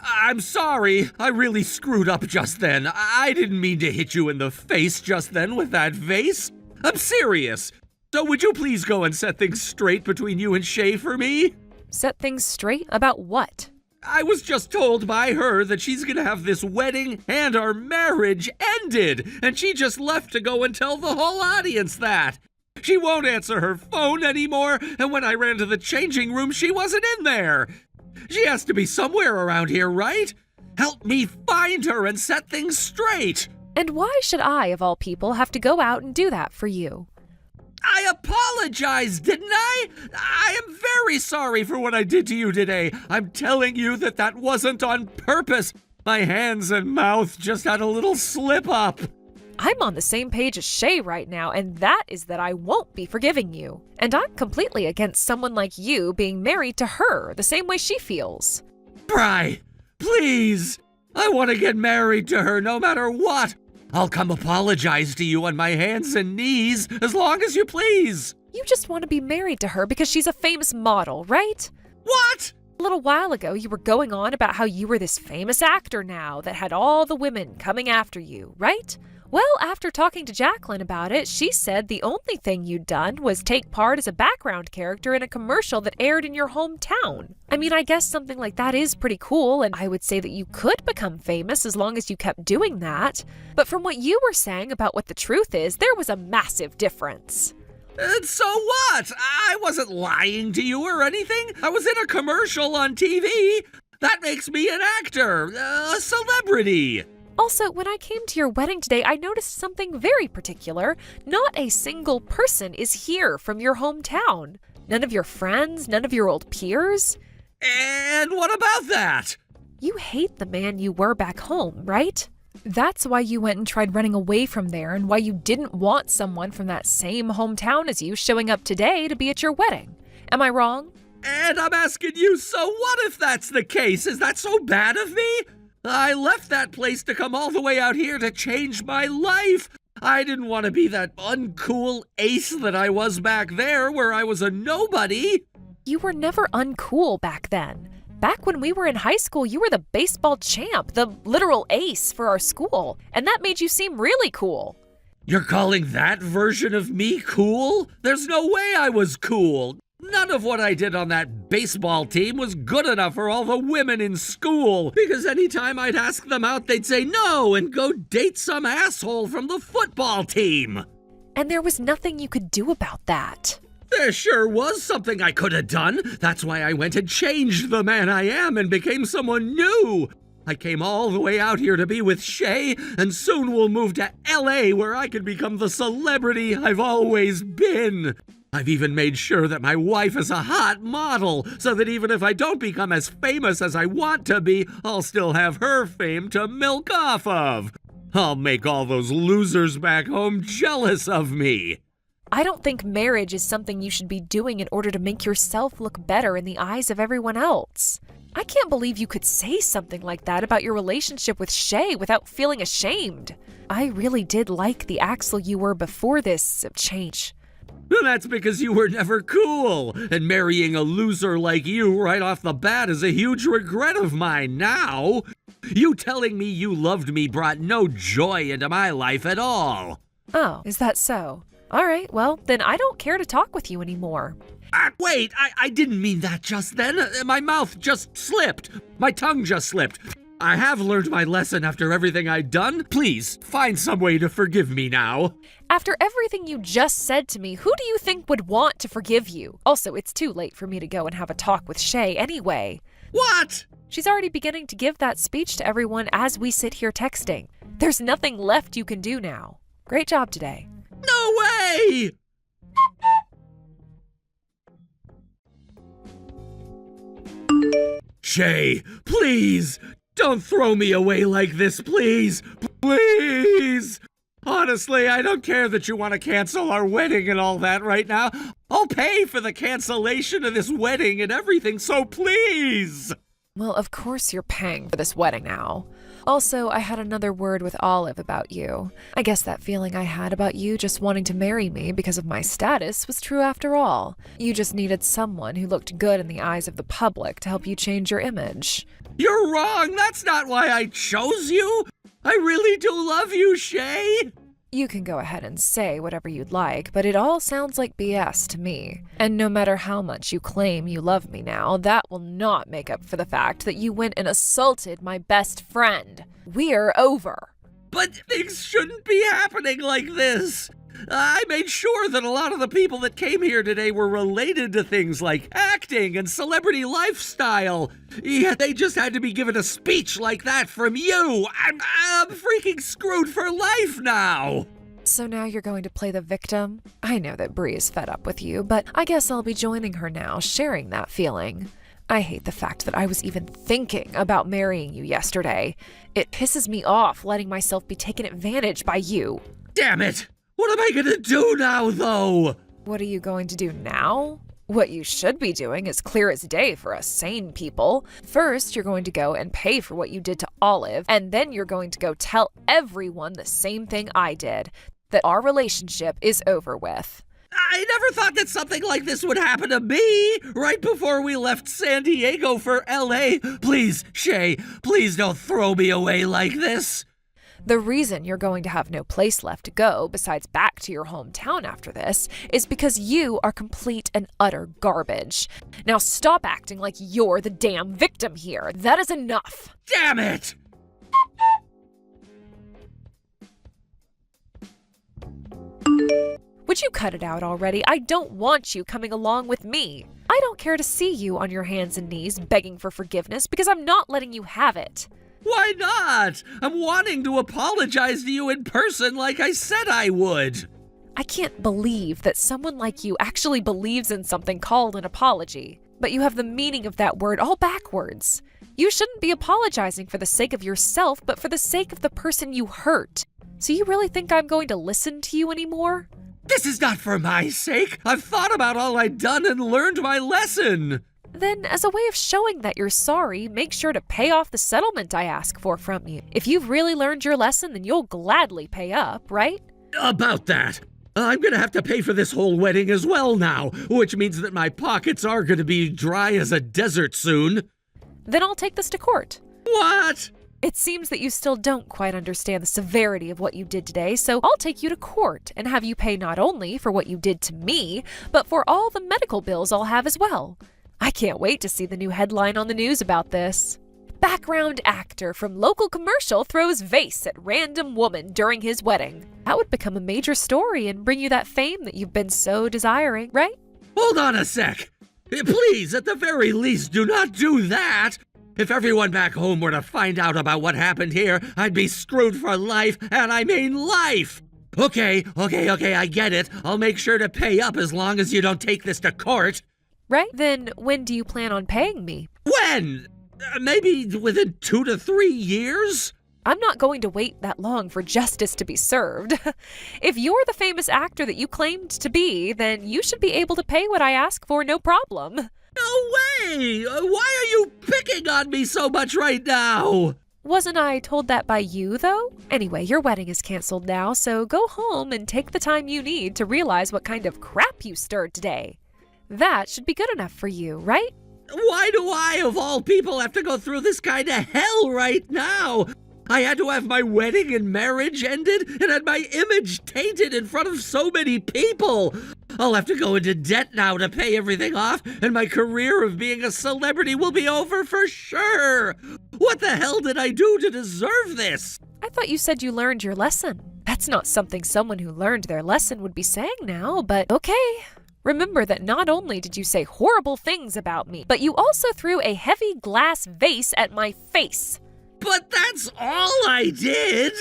I'm sorry. I really screwed up just then. I didn't mean to hit you in the face just then with that vase. I'm serious. So would you please go and set things straight between you and Shay for me? Set things straight? About what? I was just told by her that she's gonna have this wedding and our marriage ended, and she just left to go and tell the whole audience that. She won't answer her phone anymore, and when I ran to the changing room, she wasn't in there. She has to be somewhere around here, right? Help me find her and set things straight. And why should I, of all people, have to go out and do that for you? I apologized, didn't I? I am very sorry for what I did to you today. I'm telling you that wasn't on purpose. My hands and mouth just had a little slip up. I'm on the same page as Shay right now, and that is that I won't be forgiving you. And I'm completely against someone like you being married to her the same way she feels. Bri, please. I want to get married to her no matter what. I'll come apologize to you on my hands and knees as long as you please. You just want to be married to her because she's a famous model, right? What? A little while ago, you were going on about how you were this famous actor now that had all the women coming after you, right? Well, after talking to Jacqueline about it, she said the only thing you'd done was take part as a background character in a commercial that aired in your hometown. I mean, I guess something like that is pretty cool, and I would say that you could become famous as long as you kept doing that. But from what you were saying about what the truth is, there was a massive difference. And so what? I wasn't lying to you or anything. I was in a commercial on TV. That makes me an actor, a celebrity. Also, when I came to your wedding today, I noticed something very particular. Not a single person is here from your hometown. None of your friends, none of your old peers. And what about that? You hate the man you were back home, right? That's why you went and tried running away from there and why you didn't want someone from that same hometown as you showing up today to be at your wedding. Am I wrong? And I'm asking you, so what if that's the case? Is that so bad of me? I left that place to come all the way out here to change my life. I didn't want to be that uncool ace that I was back there where I was a nobody. You were never uncool back then. Back when we were in high school, you were the baseball champ, the literal ace for our school, and that made you seem really cool. You're calling that version of me cool? There's no way I was cool. None of what I did on that baseball team was good enough for all the women in school, because anytime I'd ask them out, they'd say no and go date some asshole from the football team. And there was nothing you could do about that. There sure was something I could have done. That's why I went and changed the man I am and became someone new. I came all the way out here to be with Shay, and soon we'll move to LA where I can become the celebrity I've always been. I've even made sure that my wife is a hot model, so that even if I don't become as famous as I want to be, I'll still have her fame to milk off of. I'll make all those losers back home jealous of me. I don't think marriage is something you should be doing in order to make yourself look better in the eyes of everyone else. I can't believe you could say something like that about your relationship with Shay without feeling ashamed. I really did like the Axel you were before this change. That's because you were never cool, and marrying a loser like you right off the bat is a huge regret of mine now. You telling me you loved me brought no joy into my life at all. Oh, is that so? All right, well, then I don't care to talk with you anymore. Wait, I didn't mean that just then. My mouth just slipped. My tongue just slipped. I have learned my lesson after everything I'd done. Please, find some way to forgive me now. After everything you just said to me, who do you think would want to forgive you? Also, it's too late for me to go and have a talk with Shay anyway. What? She's already beginning to give that speech to everyone as we sit here texting. There's nothing left you can do now. Great job today. No way! Shay, please, don't throw me away like this, please. Please! Honestly, I don't care that you want to cancel our wedding and all that right now. I'll pay for the cancellation of this wedding and everything, so please! Well, of course you're paying for this wedding now. Also, I had another word with Olive about you. I guess that feeling I had about you just wanting to marry me because of my status was true after all. You just needed someone who looked good in the eyes of the public to help you change your image. You're wrong! That's not why I chose you! I really do love you, Shay! You can go ahead and say whatever you'd like, but it all sounds like BS to me. And no matter how much you claim you love me now, that will not make up for the fact that you went and assaulted my best friend. We're over. But things shouldn't be happening like this. I made sure that a lot of the people that came here today were related to things like acting and celebrity lifestyle. Yet they just had to be given a speech like that from you. I'm freaking screwed for life now. So now you're going to play the victim? I know that Bree is fed up with you, but I guess I'll be joining her now, sharing that feeling. I hate the fact that I was even thinking about marrying you yesterday. It pisses me off letting myself be taken advantage by you. Damn it! What am I gonna do now, though? What are you going to do now? What you should be doing is clear as day for us sane people. First, you're going to go and pay for what you did to Olive, and then you're going to go tell everyone the same thing I did, that our relationship is over with. I never thought that something like this would happen to me right before we left San Diego for LA. Please, Shay, please don't throw me away like this. The reason you're going to have no place left to go besides back to your hometown after this is because you are complete and utter garbage. Now stop acting like you're the damn victim here. That is enough. Damn it! Would you cut it out already? I don't want you coming along with me. I don't care to see you on your hands and knees begging for forgiveness because I'm not letting you have it. Why not? I'm wanting to apologize to you in person like I said I would. I can't believe that someone like you actually believes in something called an apology. But you have the meaning of that word all backwards. You shouldn't be apologizing for the sake of yourself, but for the sake of the person you hurt. So you really think I'm going to listen to you anymore? This is not for my sake. I've thought about all I'd done and learned my lesson. Then, as a way of showing that you're sorry, make sure to pay off the settlement I ask for from you. If you've really learned your lesson, then you'll gladly pay up, right? About that, I'm gonna have to pay for this whole wedding as well now, which means that my pockets are gonna be dry as a desert soon. Then I'll take this to court. What? It seems that you still don't quite understand the severity of what you did today, so I'll take you to court and have you pay not only for what you did to me, but for all the medical bills I'll have as well. I can't wait to see the new headline on the news about this. Background actor from local commercial throws vase at random woman during his wedding. That would become a major story and bring you that fame that you've been so desiring, right? Hold on a sec. Please, at the very least, do not do that. If everyone back home were to find out about what happened here, I'd be screwed for life, and I mean life. Okay, I get it. I'll make sure to pay up as long as you don't take this to court. Right? Then when do you plan on paying me? When? Maybe within 2 to 3 years? I'm not going to wait that long for justice to be served. If you're the famous actor that you claimed to be, then you should be able to pay what I ask for, no problem. No way! Why are you picking on me so much right now? Wasn't I told that by you, though? Anyway, your wedding is canceled now, so go home and take the time you need to realize what kind of crap you stirred today. That should be good enough for you, right? Why do I, of all people, have to go through this kind of hell right now? I had to have my wedding and marriage ended and had my image tainted in front of so many people. I'll have to go into debt now to pay everything off, and my career of being a celebrity will be over for sure. What the hell did I do to deserve this? I thought you said you learned your lesson. That's not something someone who learned their lesson would be saying now, but okay. Remember that not only did you say horrible things about me, but you also threw a heavy glass vase at my face. But that's all I did!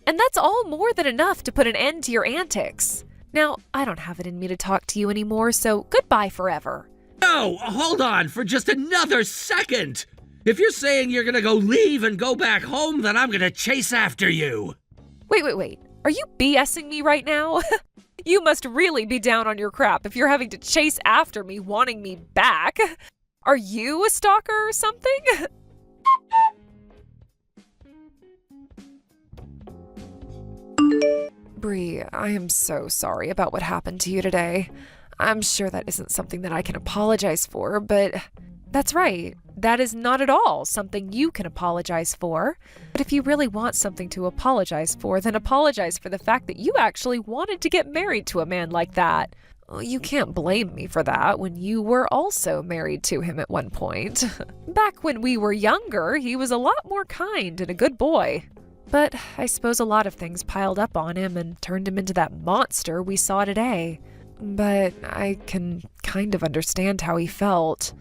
And that's all more than enough to put an end to your antics. Now, I don't have it in me to talk to you anymore, so goodbye forever. No, hold on for just another second! If you're saying you're gonna go leave and go back home, then I'm gonna chase after you. Wait. Are you BSing me right now? You must really be down on your crap if you're having to chase after me wanting me back. Are you a stalker or something? Bree, I am so sorry about what happened to you today. I'm sure that isn't something that I can apologize for, but that's right. That is not at all something you can apologize for. But if you really want something to apologize for, then apologize for the fact that you actually wanted to get married to a man like that. You can't blame me for that when you were also married to him at one point. Back when we were younger, he was a lot more kind and a good boy. But I suppose a lot of things piled up on him and turned him into that monster we saw today. But I can kind of understand how he felt.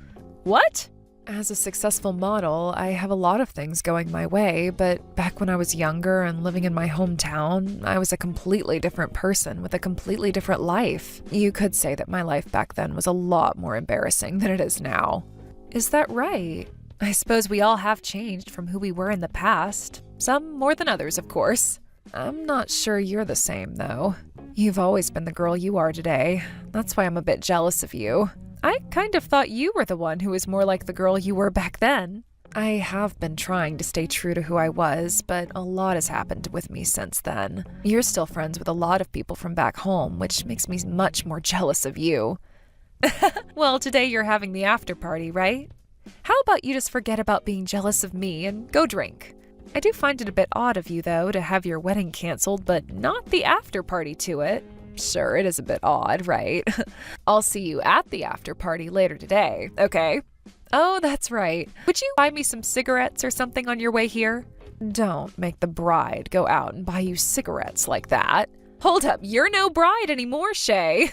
What? As a successful model, I have a lot of things going my way, but back when I was younger and living in my hometown, I was a completely different person with a completely different life. You could say that my life back then was a lot more embarrassing than it is now. Is that right? I suppose we all have changed from who we were in the past. Some more than others, of course. I'm not sure you're the same, though. You've always been the girl you are today. That's why I'm a bit jealous of you. I kind of thought you were the one who was more like the girl you were back then. I have been trying to stay true to who I was, but a lot has happened with me since then. You're still friends with a lot of people from back home, which makes me much more jealous of you. Well, today you're having the after party, right? How about you just forget about being jealous of me and go drink? I do find it a bit odd of you, though, to have your wedding canceled, but not the after party to it. Sure, it is a bit odd, right? I'll see you at the after party later today, okay? Oh, that's right. Would you buy me some cigarettes or something on your way here? Don't make the bride go out and buy you cigarettes like that. Hold up, you're no bride anymore, Shay.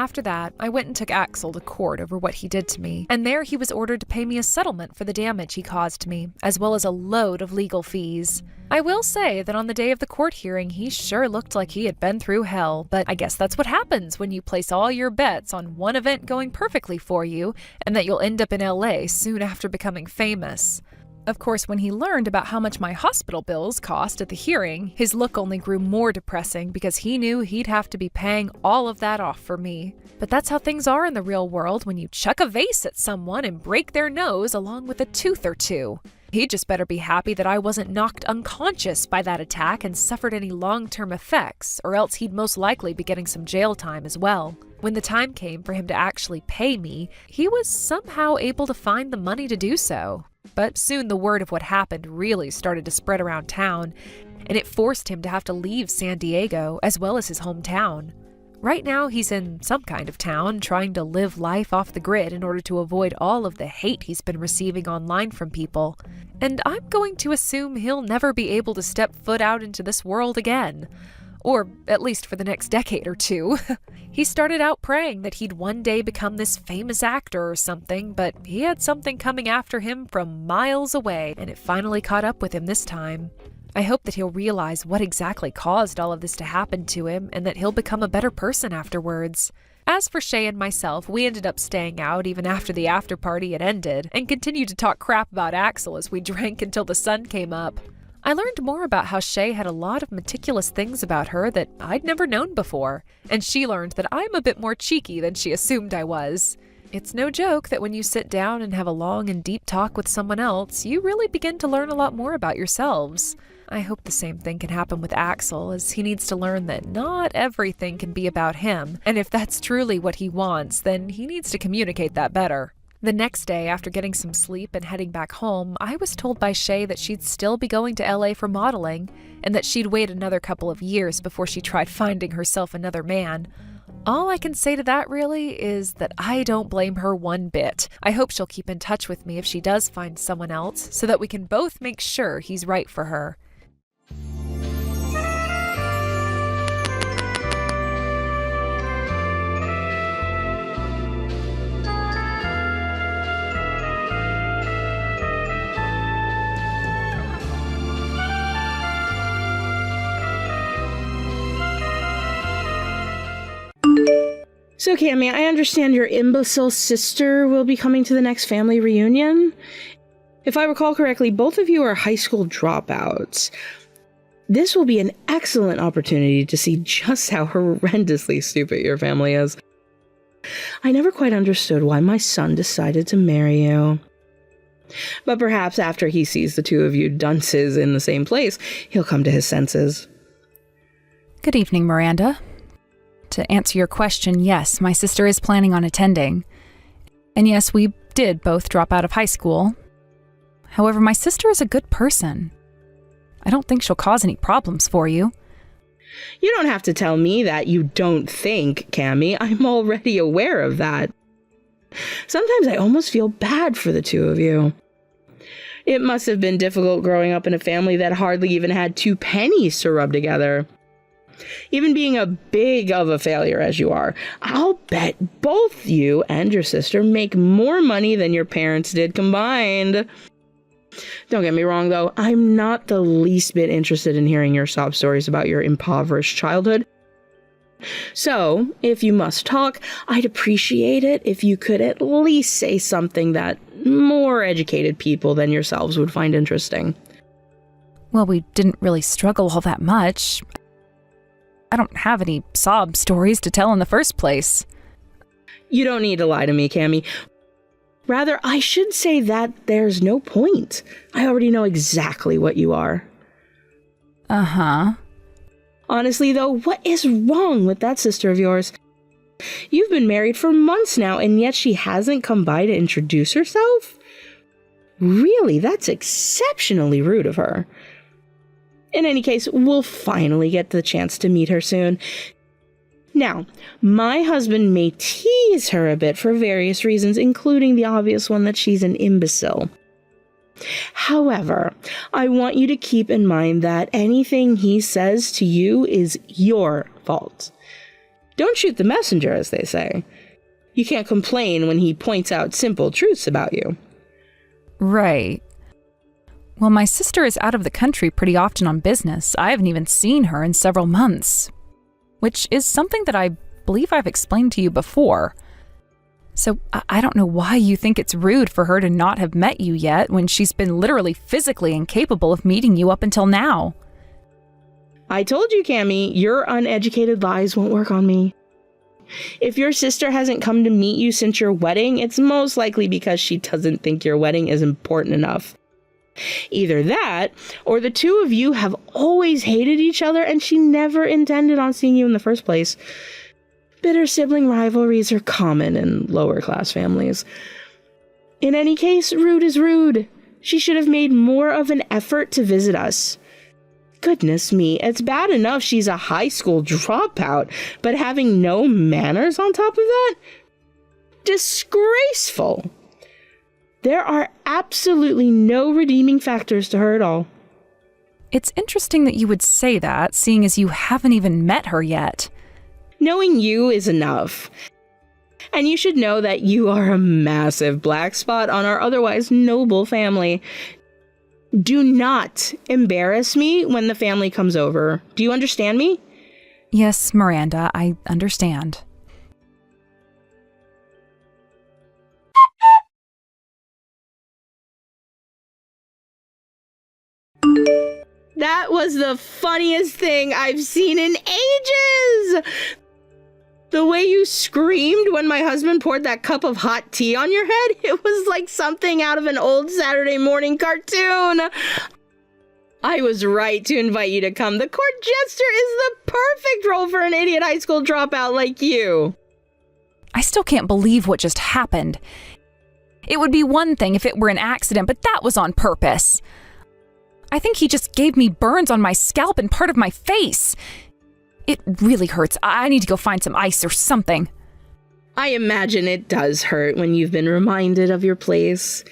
After that, I went and took Axel to court over what he did to me, and there he was ordered to pay me a settlement for the damage he caused me, as well as a load of legal fees. I will say that on the day of the court hearing, he sure looked like he had been through hell, but I guess that's what happens when you place all your bets on one event going perfectly for you, and that you'll end up in LA soon after becoming famous. Of course, when he learned about how much my hospital bills cost at the hearing, his look only grew more depressing because he knew he'd have to be paying all of that off for me. But that's how things are in the real world when you chuck a vase at someone and break their nose along with a tooth or two. He'd just better be happy that I wasn't knocked unconscious by that attack and suffered any long-term effects, or else he'd most likely be getting some jail time as well. When the time came for him to actually pay me, he was somehow able to find the money to do so. But soon the word of what happened really started to spread around town, and it forced him to have to leave San Diego as well as his hometown. Right now, he's in some kind of town, trying to live life off the grid in order to avoid all of the hate he's been receiving online from people. And I'm going to assume he'll never be able to step foot out into this world again. Or at least for the next decade or two. He started out praying that he'd one day become this famous actor or something, but he had something coming after him from miles away, and it finally caught up with him this time. I hope that he'll realize what exactly caused all of this to happen to him, and that he'll become a better person afterwards. As for Shay and myself, we ended up staying out even after the after party had ended, and continued to talk crap about Axel as we drank until the sun came up. I learned more about how Shay had a lot of meticulous things about her that I'd never known before, and she learned that I'm a bit more cheeky than she assumed I was. It's no joke that when you sit down and have a long and deep talk with someone else, you really begin to learn a lot more about yourselves. I hope the same thing can happen with Axel, as he needs to learn that not everything can be about him, and if that's truly what he wants, then he needs to communicate that better. The next day, after getting some sleep and heading back home, I was told by Shay that she'd still be going to LA for modeling, and that she'd wait another couple of years before she tried finding herself another man. All I can say to that really is that I don't blame her one bit. I hope she'll keep in touch with me if she does find someone else, so that we can both make sure he's right for her. So, Cammy, I understand your imbecile sister will be coming to the next family reunion? If I recall correctly, both of you are high school dropouts. This will be an excellent opportunity to see just how horrendously stupid your family is. I never quite understood why my son decided to marry you. But perhaps after he sees the two of you dunces in the same place, he'll come to his senses. Good evening, Miranda. To answer your question, yes, my sister is planning on attending. And yes, we did both drop out of high school. However, my sister is a good person. I don't think she'll cause any problems for you. You don't have to tell me that you don't think, Cammy. I'm already aware of that. Sometimes I almost feel bad for the two of you. It must have been difficult growing up in a family that hardly even had 2 pennies to rub together. Even being a big of a failure as you are, I'll bet both you and your sister make more money than your parents did combined. Don't get me wrong, though. I'm not the least bit interested in hearing your sob stories about your impoverished childhood. So, if you must talk, I'd appreciate it if you could at least say something that more educated people than yourselves would find interesting. Well, we didn't really struggle all that much. I don't have any sob stories to tell in the first place. You don't need to lie to me, Cammy. Rather, I should say that there's no point. I already know exactly what you are. Uh-huh. Honestly, though, what is wrong with that sister of yours? You've been married for months now, and yet she hasn't come by to introduce herself? Really, that's exceptionally rude of her. In any case, we'll finally get the chance to meet her soon. Now, my husband may tease her a bit for various reasons, including the obvious one that she's an imbecile. However, I want you to keep in mind that anything he says to you is your fault. Don't shoot the messenger, as they say. You can't complain when he points out simple truths about you. Right. Well, my sister is out of the country pretty often on business. I haven't even seen her in several months, which is something that I believe I've explained to you before. So I don't know why you think it's rude for her to not have met you yet when she's been literally physically incapable of meeting you up until now. I told you, Cammy, your uneducated lies won't work on me. If your sister hasn't come to meet you since your wedding, it's most likely because she doesn't think your wedding is important enough. Either that, or the two of you have always hated each other and she never intended on seeing you in the first place. Bitter sibling rivalries are common in lower class families. In any case, rude is rude. She should have made more of an effort to visit us. Goodness me, it's bad enough she's a high school dropout, but having no manners on top of that? Disgraceful. There are absolutely no redeeming factors to her at all. It's interesting that you would say that, seeing as you haven't even met her yet. Knowing you is enough. And you should know that you are a massive black spot on our otherwise noble family. Do not embarrass me when the family comes over. Do you understand me? Yes, Miranda, I understand. That was the funniest thing I've seen in ages! The way you screamed when my husband poured that cup of hot tea on your head, it was like something out of an old Saturday morning cartoon. I was right to invite you to come. The court jester is the perfect role for an idiot high school dropout like you. I still can't believe what just happened. It would be one thing if it were an accident, but that was on purpose. I think he just gave me burns on my scalp and part of my face. It really hurts. I need to go find some ice or something. I imagine it does hurt when you've been reminded of your place.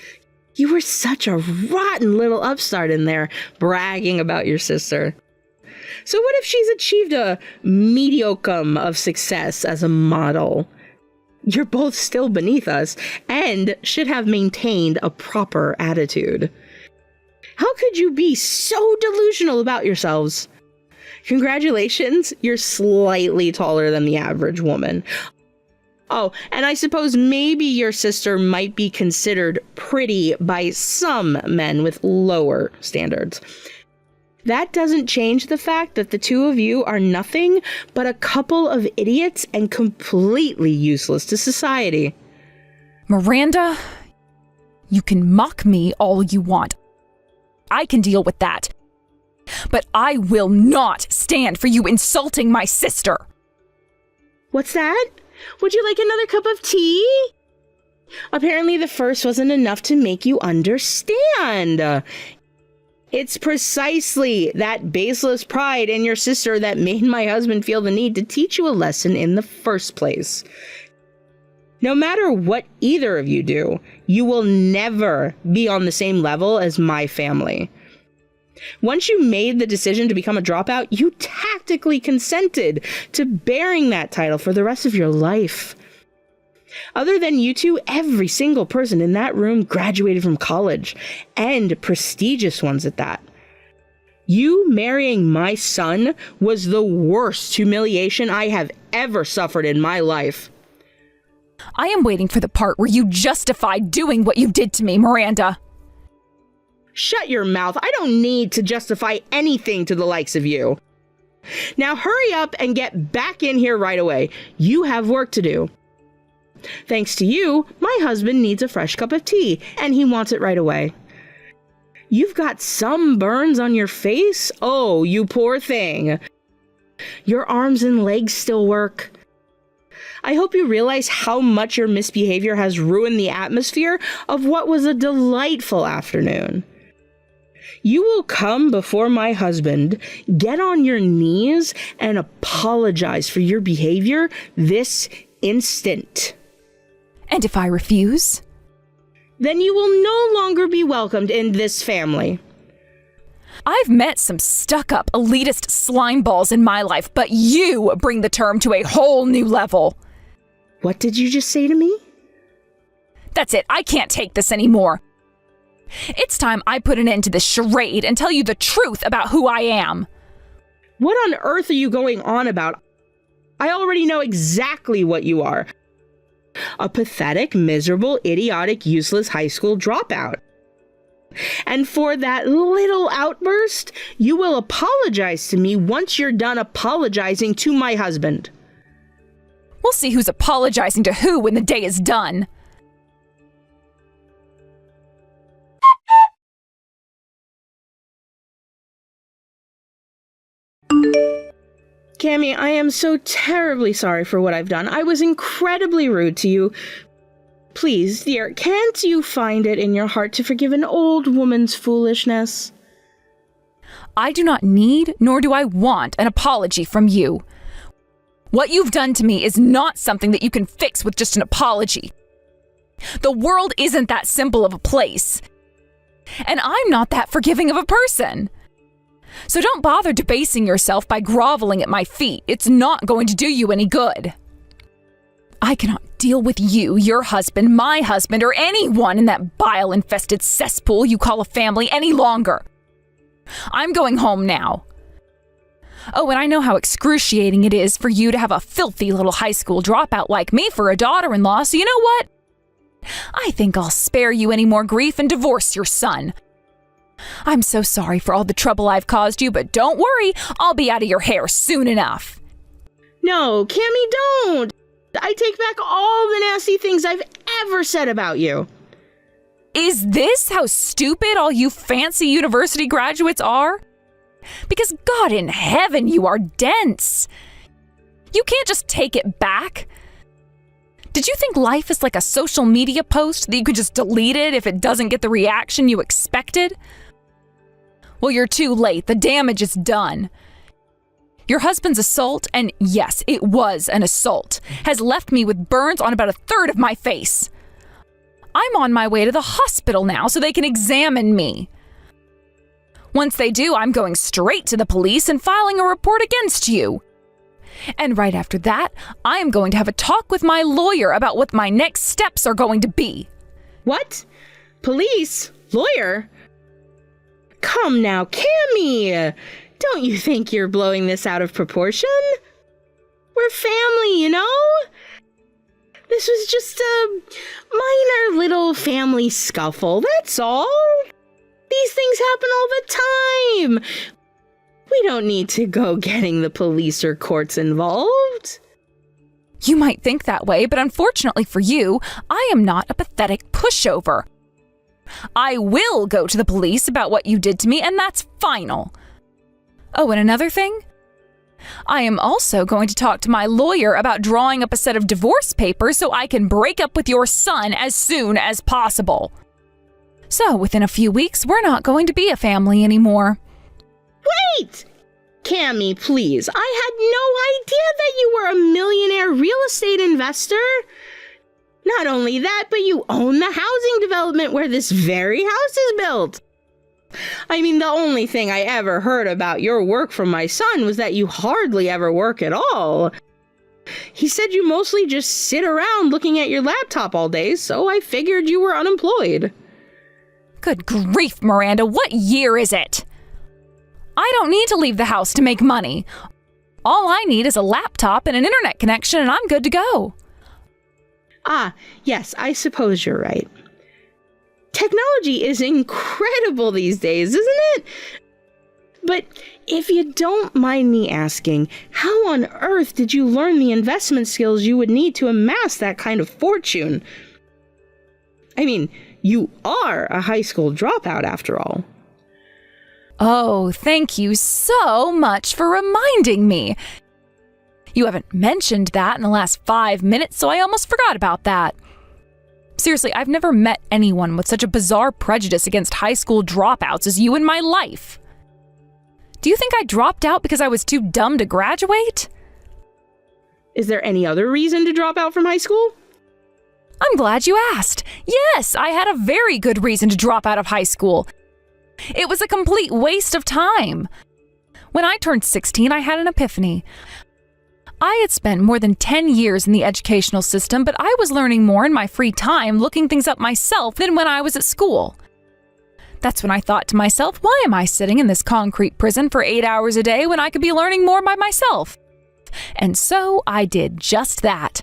You were such a rotten little upstart in there, bragging about your sister. So what if she's achieved a mediocre of success as a model? You're both still beneath us and should have maintained a proper attitude. How could you be so delusional about yourselves? Congratulations, you're slightly taller than the average woman. Oh, and I suppose maybe your sister might be considered pretty by some men with lower standards. That doesn't change the fact that the two of you are nothing but a couple of idiots and completely useless to society. Miranda, you can mock me all you want. I can deal with that. But I will not stand for you insulting my sister. What's that? Would you like another cup of tea? Apparently the first wasn't enough to make you understand. It's precisely that baseless pride in your sister that made my husband feel the need to teach you a lesson in the first place. No matter what either of you do, you will never be on the same level as my family. Once you made the decision to become a dropout, you tactically consented to bearing that title for the rest of your life. Other than you two, every single person in that room graduated from college, and prestigious ones at that. You marrying my son was the worst humiliation I have ever suffered in my life. I am waiting for the part where you justify doing what you did to me, Miranda. Shut your mouth. I don't need to justify anything to the likes of you. Now hurry up and get back in here right away. You have work to do. Thanks to you, my husband needs a fresh cup of tea, and he wants it right away. You've got some burns on your face? Oh, you poor thing. Your arms and legs still work. I hope you realize how much your misbehavior has ruined the atmosphere of what was a delightful afternoon. You will come before my husband, get on your knees, and apologize for your behavior this instant. And if I refuse? Then you will no longer be welcomed in this family. I've met some stuck-up, elitist slimeballs in my life, but you bring the term to a whole new level. What did you just say to me? That's it. I can't take this anymore. It's time I put an end to this charade and tell you the truth about who I am. What on earth are you going on about? I already know exactly what you are. A pathetic, miserable, idiotic, useless high school dropout. And for that little outburst, you will apologize to me once you're done apologizing to my husband. We'll see who's apologizing to who when the day is done. Cammy, I am so terribly sorry for what I've done. I was incredibly rude to you. Please, dear, can't you find it in your heart to forgive an old woman's foolishness? I do not need, nor do I want, an apology from you. What you've done to me is not something that you can fix with just an apology. The world isn't that simple of a place. And I'm not that forgiving of a person. So don't bother debasing yourself by groveling at my feet. It's not going to do you any good. I cannot deal with you, your husband, my husband, or anyone in that bile-infested cesspool you call a family any longer. I'm going home now. Oh, and I know how excruciating it is for you to have a filthy little high school dropout like me for a daughter-in-law, so you know what? I think I'll spare you any more grief and divorce your son. I'm so sorry for all the trouble I've caused you, but don't worry, I'll be out of your hair soon enough. No, Cammy, don't! I take back all the nasty things I've ever said about you. Is this how stupid all you fancy university graduates are? Because God in heaven, you are dense. You can't just take it back. Did you think life is like a social media post that you could just delete it if it doesn't get the reaction you expected? Well, you're too late. The damage is done. Your husband's assault, and yes, it was an assault, has left me with burns on about a third of my face. I'm on my way to the hospital now so they can examine me. Once they do, I'm going straight to the police and filing a report against you. And right after that, I am going to have a talk with my lawyer about what my next steps are going to be. What? Police? Lawyer? Come now, Cammy! Don't you think you're blowing this out of proportion? We're family, you know? This was just a minor little family scuffle, that's all. These things happen all the time. We don't need to go getting the police or courts involved. You might think that way, but unfortunately for you, I am not a pathetic pushover. I will go to the police about what you did to me, and that's final. Oh, and another thing? I am also going to talk to my lawyer about drawing up a set of divorce papers so I can break up with your son as soon as possible. So, within a few weeks, we're not going to be a family anymore. Wait! Cammy, please. I had no idea that you were a millionaire real estate investor. Not only that, but you own the housing development where this very house is built. I mean, the only thing I ever heard about your work from my son was that you hardly ever work at all. He said you mostly just sit around looking at your laptop all day, so I figured you were unemployed. Good grief, Miranda, what year is it? I don't need to leave the house to make money. All I need is a laptop and an internet connection, and I'm good to go. Ah, yes, I suppose you're right. Technology is incredible these days, isn't it? But if you don't mind me asking, how on earth did you learn the investment skills you would need to amass that kind of fortune? I mean, you are a high school dropout after all. Oh, thank you so much for reminding me. You haven't mentioned that in the last 5 minutes, so I almost forgot about that. Seriously, I've never met anyone with such a bizarre prejudice against high school dropouts as you in my life. Do you think I dropped out because I was too dumb to graduate? Is there any other reason to drop out from high school? I'm glad you asked. Yes, I had a very good reason to drop out of high school. It was a complete waste of time. When I turned 16, I had an epiphany. I had spent more than 10 years in the educational system, but I was learning more in my free time looking things up myself than when I was at school. That's when I thought to myself, why am I sitting in this concrete prison for 8 hours a day when I could be learning more by myself? And so I did just that.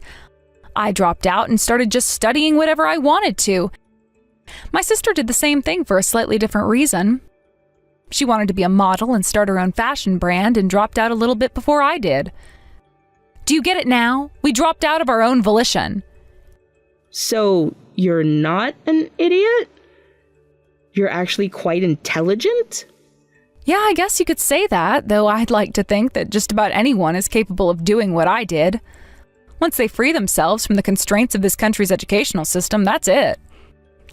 I dropped out and started just studying whatever I wanted to. My sister did the same thing for a slightly different reason. She wanted to be a model and start her own fashion brand and dropped out a little bit before I did. Do you get it now? We dropped out of our own volition. So, you're not an idiot? You're actually quite intelligent? Yeah, I guess you could say that, though I'd like to think that just about anyone is capable of doing what I did. Once they free themselves from the constraints of this country's educational system, that's it.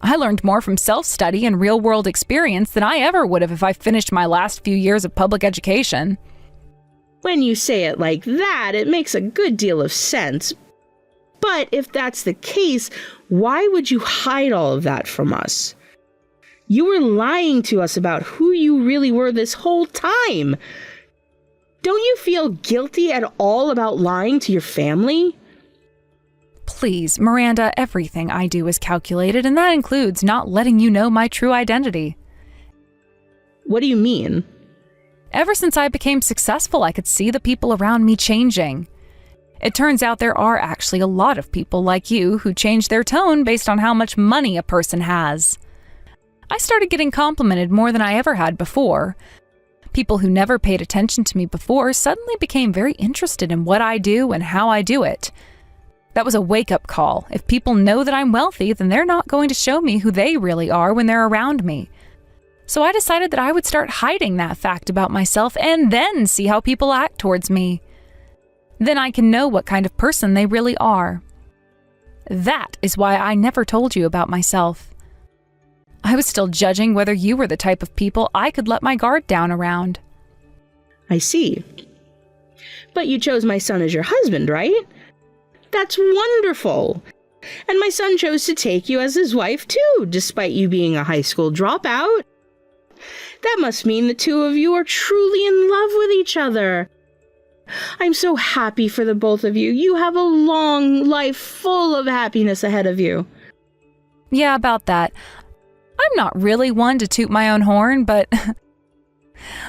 I learned more from self-study and real-world experience than I ever would have if I finished my last few years of public education. When you say it like that, it makes a good deal of sense. But if that's the case, why would you hide all of that from us? You were lying to us about who you really were this whole time. Don't you feel guilty at all about lying to your family? Please, Miranda, everything I do is calculated, and that includes not letting you know my true identity. What do you mean? Ever since I became successful, I could see the people around me changing. It turns out there are actually a lot of people like you who change their tone based on how much money a person has. I started getting complimented more than I ever had before. People who never paid attention to me before suddenly became very interested in what I do and how I do it. That was a wake-up call. If people know that I'm wealthy, then they're not going to show me who they really are when they're around me. So I decided that I would start hiding that fact about myself and then see how people act towards me. Then I can know what kind of person they really are. That is why I never told you about myself. I was still judging whether you were the type of people I could let my guard down around. I see. But you chose my son as your husband, right? That's wonderful. And my son chose to take you as his wife too, despite you being a high school dropout. That must mean the two of you are truly in love with each other. I'm so happy for the both of you. You have a long life full of happiness ahead of you. Yeah, about that. I'm not really one to toot my own horn, but...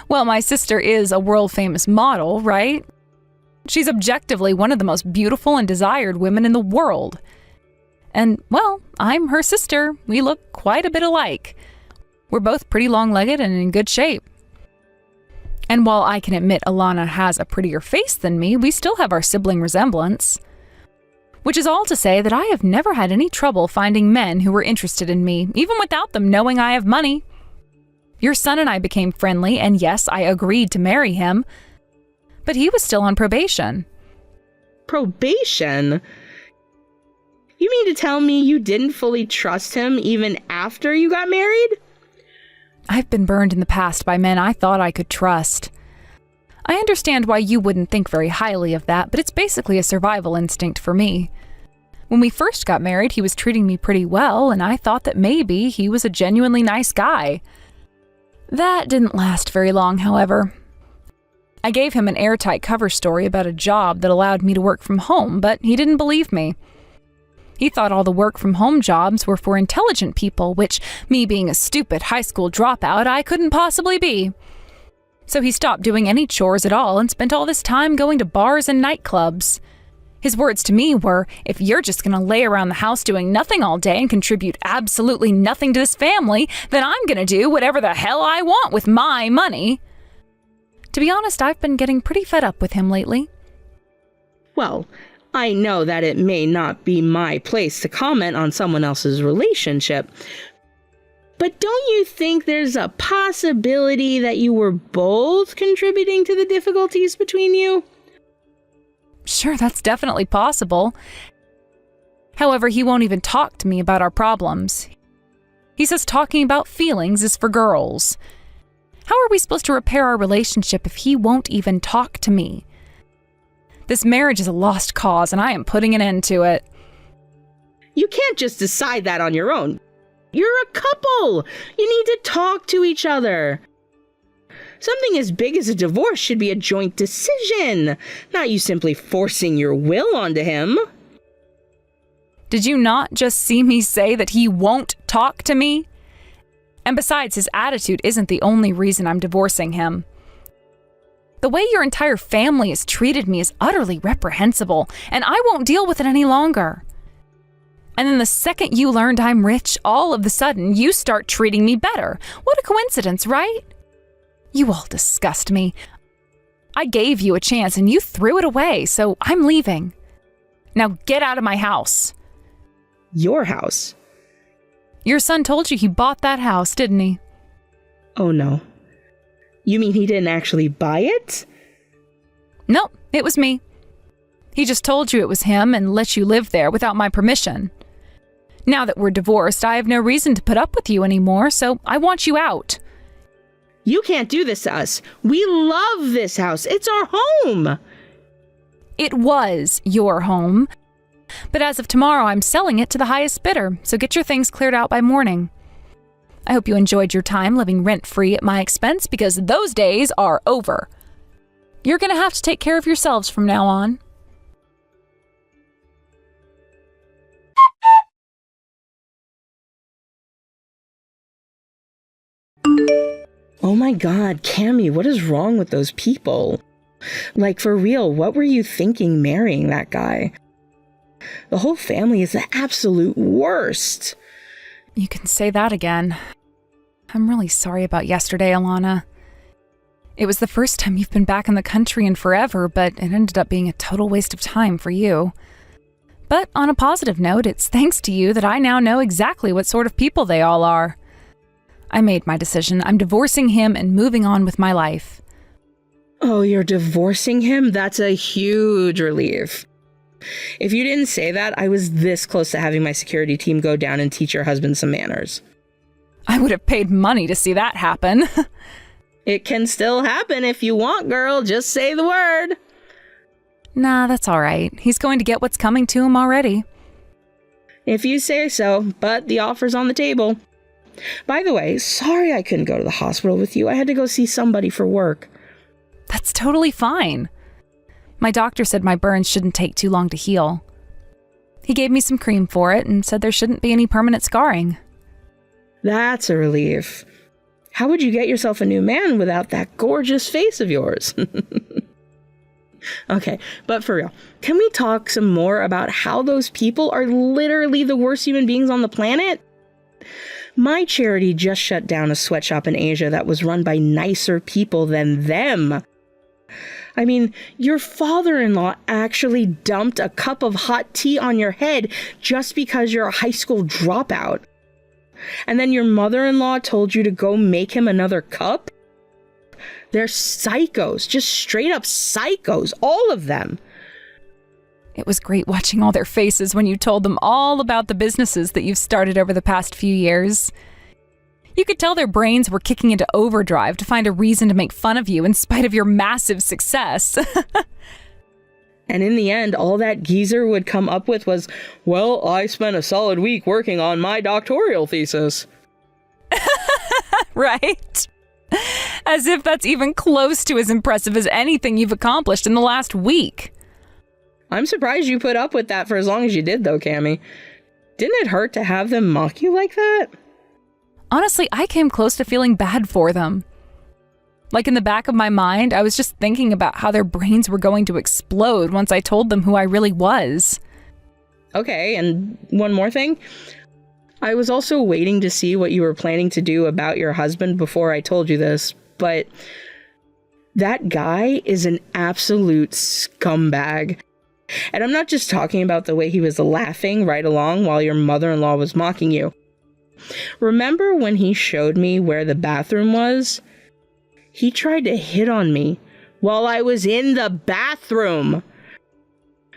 well, my sister is a world-famous model, right? She's objectively one of the most beautiful and desired women in the world. And, well, I'm her sister. We look quite a bit alike. We're both pretty long-legged and in good shape. And while I can admit Alana has a prettier face than me, we still have our sibling resemblance. Which is all to say that I have never had any trouble finding men who were interested in me, even without them knowing I have money. Your son and I became friendly, and yes, I agreed to marry him. But he was still on probation. Probation? You mean to tell me you didn't fully trust him even after you got married? I've been burned in the past by men I thought I could trust. I understand why you wouldn't think very highly of that, but it's basically a survival instinct for me. When we first got married, he was treating me pretty well, and I thought that maybe he was a genuinely nice guy. That didn't last very long, however. I gave him an airtight cover story about a job that allowed me to work from home, but he didn't believe me. He thought all the work-from-home jobs were for intelligent people, which, me being a stupid high school dropout, I couldn't possibly be. So he stopped doing any chores at all and spent all this time going to bars and nightclubs. His words to me were, if you're just going to lay around the house doing nothing all day and contribute absolutely nothing to this family, then I'm going to do whatever the hell I want with my money. To be honest, I've been getting pretty fed up with him lately. Well, I know that it may not be my place to comment on someone else's relationship, but don't you think there's a possibility that you were both contributing to the difficulties between you? Sure, that's definitely possible. However, he won't even talk to me about our problems. He says talking about feelings is for girls. How are we supposed to repair our relationship if he won't even talk to me? This marriage is a lost cause, and I am putting an end to it. You can't just decide that on your own. You're a couple. You need to talk to each other. Something as big as a divorce should be a joint decision, not you simply forcing your will onto him. Did you not just see me say that he won't talk to me? And besides, his attitude isn't the only reason I'm divorcing him. The way your entire family has treated me is utterly reprehensible, and I won't deal with it any longer. And then the second you learned I'm rich, all of a sudden you start treating me better. What a coincidence, right? You all disgust me. I gave you a chance and you threw it away, so I'm leaving. Now get out of my house. Your house? Your son told you he bought that house, didn't he? Oh no. You mean he didn't actually buy it? Nope, it was me. He just told you it was him and let you live there without my permission. Now that we're divorced, I have no reason to put up with you anymore, so I want you out. You can't do this to us. We love this house. It's our home. It was your home. But as of tomorrow, I'm selling it to the highest bidder, so get your things cleared out by morning. I hope you enjoyed your time living rent-free at my expense, because those days are over. You're going to have to take care of yourselves from now on. Oh my god, Cammy, what is wrong with those people? Like, for real, what were you thinking marrying that guy? The whole family is the absolute worst. You can say that again. I'm really sorry about yesterday, Alana. It was the first time you've been back in the country in forever, but it ended up being a total waste of time for you. But on a positive note, it's thanks to you that I now know exactly what sort of people they all are. I made my decision. I'm divorcing him and moving on with my life. Oh, you're divorcing him? That's a huge relief. If you didn't say that, I was this close to having my security team go down and teach your husband some manners. I would have paid money to see that happen. It can still happen if you want, girl. Just say the word. Nah, that's all right. He's going to get what's coming to him already. If you say so, but the offer's on the table. By the way, sorry I couldn't go to the hospital with you. I had to go see somebody for work. That's totally fine. My doctor said my burns shouldn't take too long to heal. He gave me some cream for it and said there shouldn't be any permanent scarring. That's a relief. How would you get yourself a new man without that gorgeous face of yours? Okay, but for real, can we talk some more about how those people are literally the worst human beings on the planet? My charity just shut down a sweatshop in Asia that was run by nicer people than them. I mean, your father-in-law actually dumped a cup of hot tea on your head just because you're a high school dropout. And then your mother-in-law told you to go make him another cup? They're psychos, just straight up psychos, all of them. It was great watching all their faces when you told them all about the businesses that you've started over the past few years. You could tell their brains were kicking into overdrive to find a reason to make fun of you in spite of your massive success. And in the end, all that geezer would come up with was, well, I spent a solid week working on my doctoral thesis. Right? As if that's even close to as impressive as anything you've accomplished in the last week. I'm surprised you put up with that for as long as you did, though, Cammy. Didn't it hurt to have them mock you like that? Honestly, I came close to feeling bad for them. Like, in the back of my mind, I was just thinking about how their brains were going to explode once I told them who I really was. Okay, and one more thing. I was also waiting to see what you were planning to do about your husband before I told you this, but that guy is an absolute scumbag. And I'm not just talking about the way he was laughing right along while your mother-in-law was mocking you. Remember when he showed me where the bathroom was? He tried to hit on me while I was in the bathroom.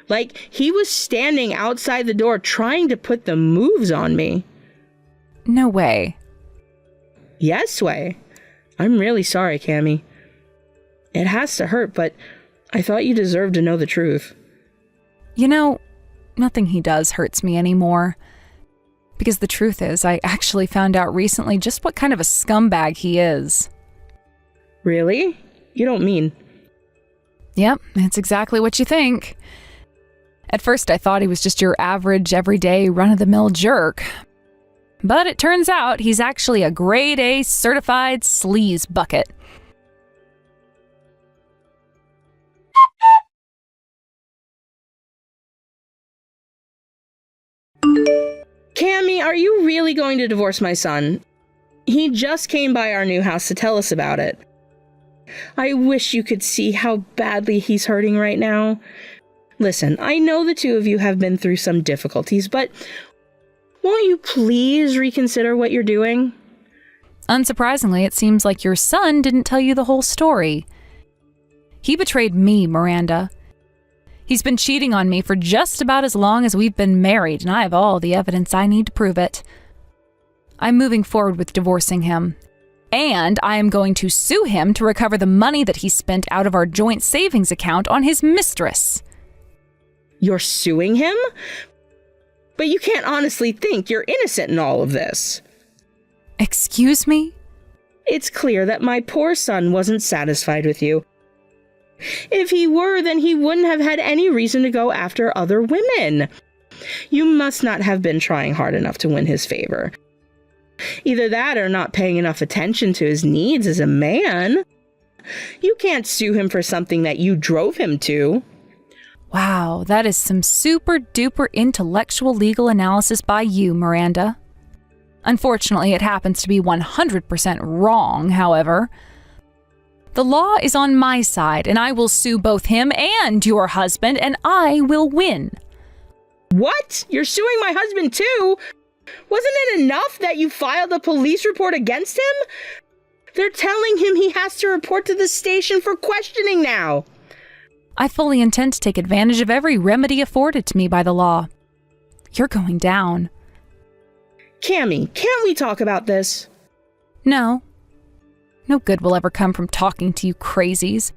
Like, he was standing outside the door trying to put the moves on me. No way. Yes way. I'm really sorry, Cammy. It has to hurt, but I thought you deserved to know the truth. You know, nothing he does hurts me anymore. Because the truth is, I actually found out recently just what kind of a scumbag he is. Really? You don't mean... Yep, it's exactly what you think. At first I thought he was just your average, everyday, run-of-the-mill jerk. But it turns out he's actually a grade A certified sleaze bucket. Cammy, are you really going to divorce my son? He just came by our new house to tell us about it. I wish you could see how badly he's hurting right now. Listen, I know the two of you have been through some difficulties, but won't you please reconsider what you're doing? Unsurprisingly, it seems like your son didn't tell you the whole story. He betrayed me, Miranda. He's been cheating on me for just about as long as we've been married, and I have all the evidence I need to prove it. I'm moving forward with divorcing him, and I am going to sue him to recover the money that he spent out of our joint savings account on his mistress. You're suing him? But you can't honestly think you're innocent in all of this. Excuse me? It's clear that my poor son wasn't satisfied with you. If he were, then he wouldn't have had any reason to go after other women. You must not have been trying hard enough to win his favor. Either that or not paying enough attention to his needs as a man. You can't sue him for something that you drove him to. Wow, that is some super duper intellectual legal analysis by you, Miranda. Unfortunately, it happens to be 100% wrong, however. The law is on my side, and I will sue both him and your husband, and I will win. What? You're suing my husband too? Wasn't it enough that you filed a police report against him? They're telling him he has to report to the station for questioning now. I fully intend to take advantage of every remedy afforded to me by the law. You're going down. Cammy, can't we talk about this? No. No good will ever come from talking to you crazies.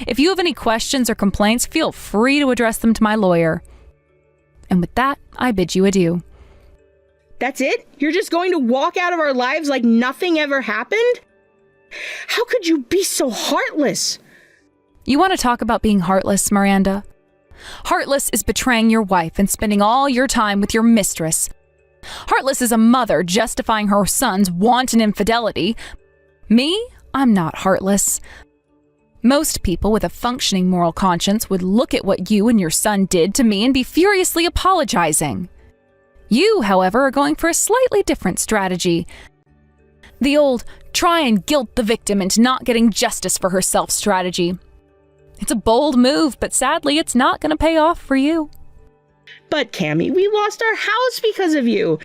If you have any questions or complaints, feel free to address them to my lawyer. And with that, I bid you adieu. That's it? You're just going to walk out of our lives like nothing ever happened? How could you be so heartless? You want to talk about being heartless, Miranda? Heartless is betraying your wife and spending all your time with your mistress. Heartless is a mother justifying her son's wanton infidelity. Me? I'm not heartless. Most people with a functioning moral conscience would look at what you and your son did to me and be furiously apologizing. You, however, are going for a slightly different strategy. The old try and guilt the victim into not getting justice for herself strategy. It's a bold move, but sadly, it's not going to pay off for you. But Cammy, we lost our house because of you.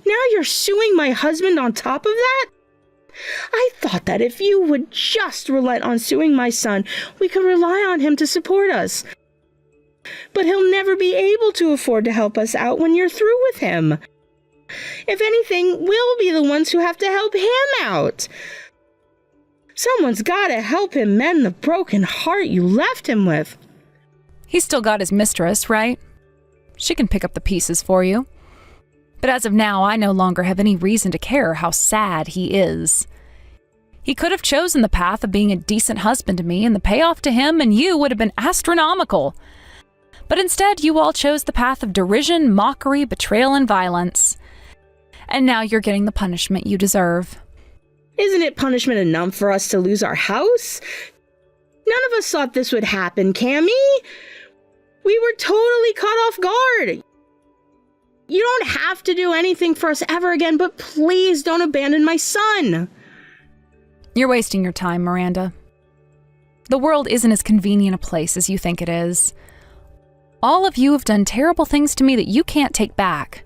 Now you're suing my husband on top of that? I thought that if you would just relent on suing my son, we could rely on him to support us. But he'll never be able to afford to help us out when you're through with him. If anything, we'll be the ones who have to help him out. Someone's got to help him mend the broken heart you left him with. He's still got his mistress, right? She can pick up the pieces for you. But as of now, I no longer have any reason to care how sad he is. He could have chosen the path of being a decent husband to me, and the payoff to him and you would have been astronomical. But instead, you all chose the path of derision, mockery, betrayal, and violence. And now you're getting the punishment you deserve. Isn't it punishment enough for us to lose our house? None of us thought this would happen, Cammy. We were totally caught off guard. You don't have to do anything for us ever again, but please don't abandon my son. You're wasting your time, Miranda. The world isn't as convenient a place as you think it is. All of you have done terrible things to me that you can't take back.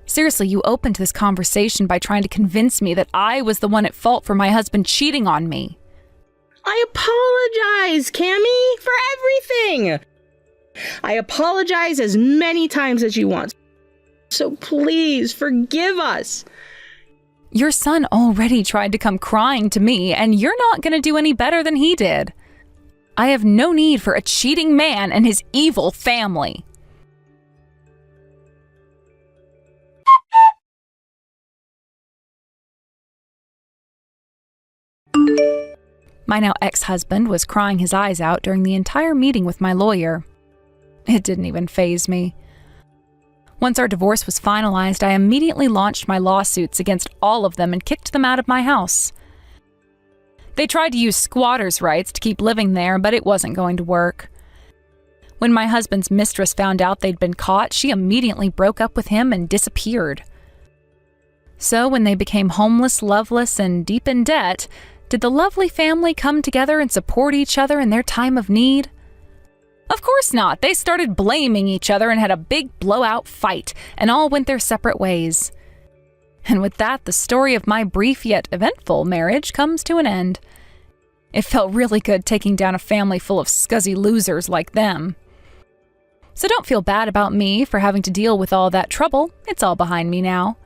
Seriously, you opened this conversation by trying to convince me that I was the one at fault for my husband cheating on me. I apologize, Cammy, for everything. I apologize as many times as you want. So please forgive us. Your son already tried to come crying to me, and you're not going to do any better than he did. I have no need for a cheating man and his evil family. My now ex-husband was crying his eyes out during the entire meeting with my lawyer. It didn't even faze me. Once our divorce was finalized, I immediately launched my lawsuits against all of them and kicked them out of my house. They tried to use squatters' rights to keep living there, but it wasn't going to work. When my husband's mistress found out they'd been caught, she immediately broke up with him and disappeared. So when they became homeless, loveless, and deep in debt, did the lovely family come together and support each other in their time of need? Of course not. They started blaming each other and had a big blowout fight, and all went their separate ways. And with that, the story of my brief yet eventful marriage comes to an end. It felt really good taking down a family full of scuzzy losers like them. So don't feel bad about me for having to deal with all that trouble. It's all behind me now.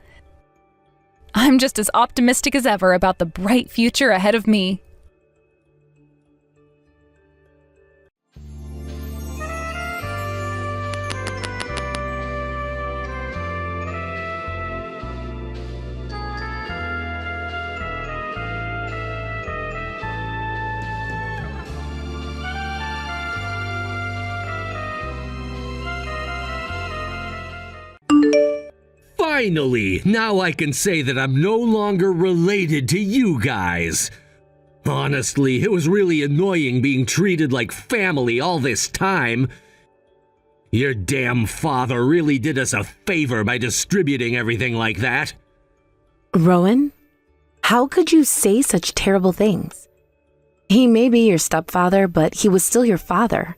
I'm just as optimistic as ever about the bright future ahead of me. Finally, now I can say that I'm no longer related to you guys. Honestly, it was really annoying being treated like family all this time. Your damn father really did us a favor by distributing everything like that. Rowan, how could you say such terrible things? He may be your stepfather, but he was still your father.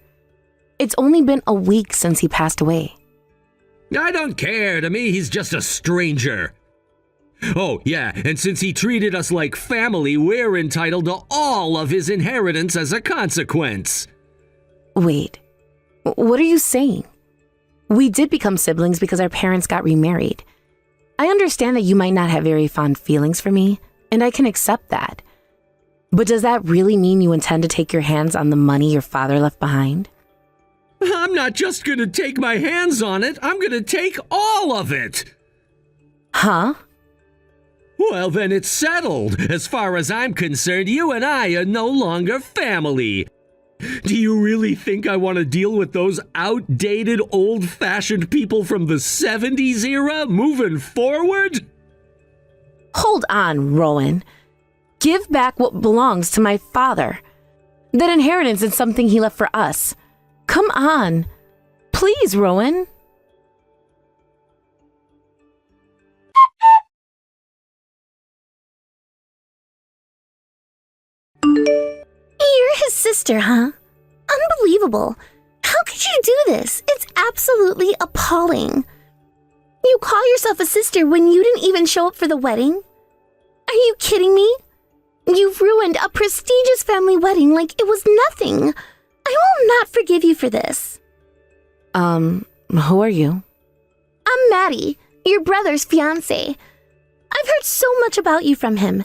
It's only been a week since he passed away. I don't care. To me, he's just a stranger. Oh, yeah, and since he treated us like family, we're entitled to all of his inheritance as a consequence. Wait, what are you saying? We did become siblings because our parents got remarried. I understand that you might not have very fond feelings for me, and I can accept that. But does that really mean you intend to take your hands on the money your father left behind? I'm not just gonna take my hands on it, I'm gonna take all of it! Huh? Well, then it's settled. As far as I'm concerned, you and I are no longer family. Do you really think I want to deal with those outdated, old-fashioned people from the 70s era moving forward? Hold on, Rowan. Give back what belongs to my father. That inheritance is something he left for us. Come on. Please, Rowan. You're his sister, huh? Unbelievable. How could you do this? It's absolutely appalling. You call yourself a sister when you didn't even show up for the wedding? Are you kidding me? You've ruined a prestigious family wedding like it was nothing. I will not forgive you for this. Who are you? I'm Maddie, your brother's fiancé. I've heard so much about you from him. And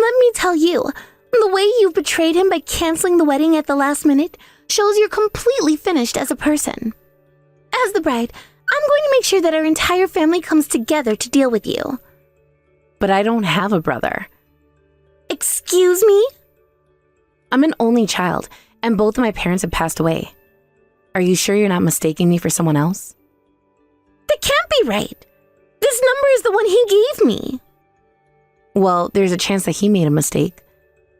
let me tell you, the way you've betrayed him by canceling the wedding at the last minute shows you're completely finished as a person. As the bride, I'm going to make sure that our entire family comes together to deal with you. But I don't have a brother. Excuse me? I'm an only child, and both of my parents have passed away. Are you sure you're not mistaking me for someone else? That can't be right. This number is the one he gave me. Well, there's a chance that he made a mistake.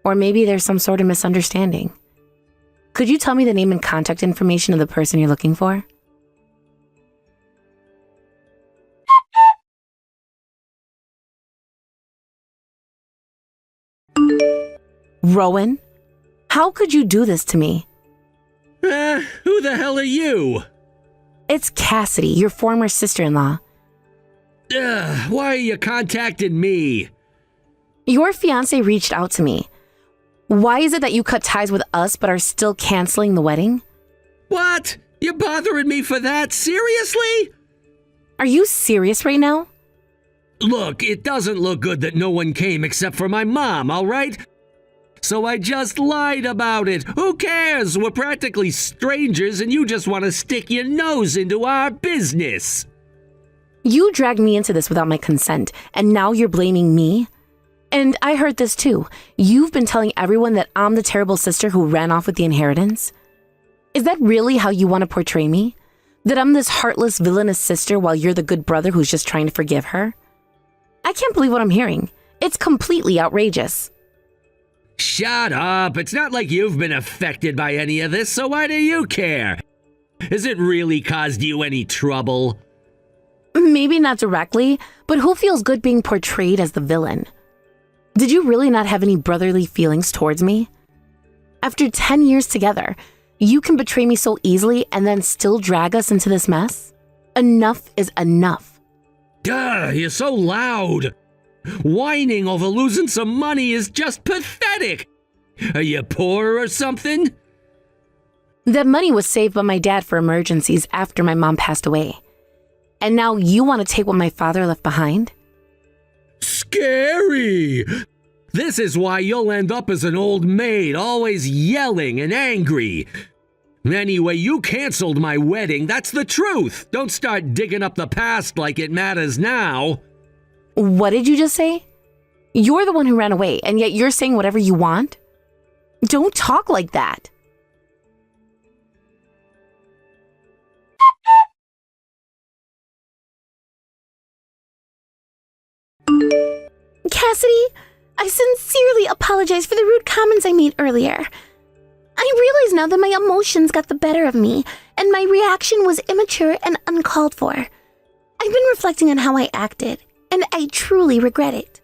Or maybe there's some sort of misunderstanding. Could you tell me the name and contact information of the person you're looking for? Rowan, how could you do this to me? Who the hell are you? It's Cassidy, your former sister-in-law. Why are you contacting me? Your fiancé reached out to me. Why is it that you cut ties with us but are still canceling the wedding? What? You bothering me for that? Seriously? Are you serious right now? Look, it doesn't look good that no one came except for my mom, all right? So I just lied about it. Who cares? We're practically strangers and you just want to stick your nose into our business. You dragged me into this without my consent, and now you're blaming me? And I heard this too. You've been telling everyone that I'm the terrible sister who ran off with the inheritance? Is that really how you want to portray me? That I'm this heartless, villainous sister while you're the good brother who's just trying to forgive her? I can't believe what I'm hearing. It's completely outrageous. Shut up. It's not like you've been affected by any of this, so why do you care? Has it really caused you any trouble? Maybe not directly, but who feels good being portrayed as the villain? Did you really not have any brotherly feelings towards me? After 10 years together, you can betray me so easily and then still drag us into this mess? Enough is enough. Duh, you're so loud. Whining over losing some money is just pathetic. Are you poor or something? That money was saved by my dad for emergencies after my mom passed away. And now you want to take what my father left behind? Scary! This is why you'll end up as an old maid, always yelling and angry. Anyway, you canceled my wedding, that's the truth. Don't start digging up the past like it matters now. What did you just say? You're the one who ran away, and yet you're saying whatever you want? Don't talk like that. Cassidy, I sincerely apologize for the rude comments I made earlier. I realize now that my emotions got the better of me, and my reaction was immature and uncalled for. I've been reflecting on how I acted, and I truly regret it.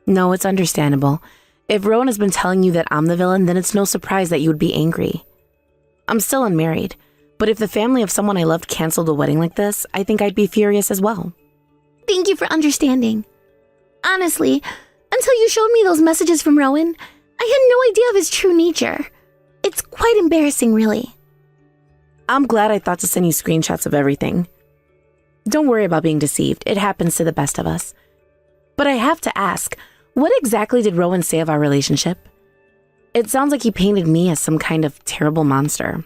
No, it's understandable. If Rowan has been telling you that I'm the villain, then it's no surprise that you would be angry. I'm still unmarried, but if the family of someone I loved canceled a wedding like this, I think I'd be furious as well. Thank you for understanding. Honestly, until you showed me those messages from Rowan, I had no idea of his true nature. It's quite embarrassing, really. I'm glad I thought to send you screenshots of everything. Don't worry about being deceived. It happens to the best of us. But I have to ask, what exactly did Rowan say of our relationship? It sounds like he painted me as some kind of terrible monster.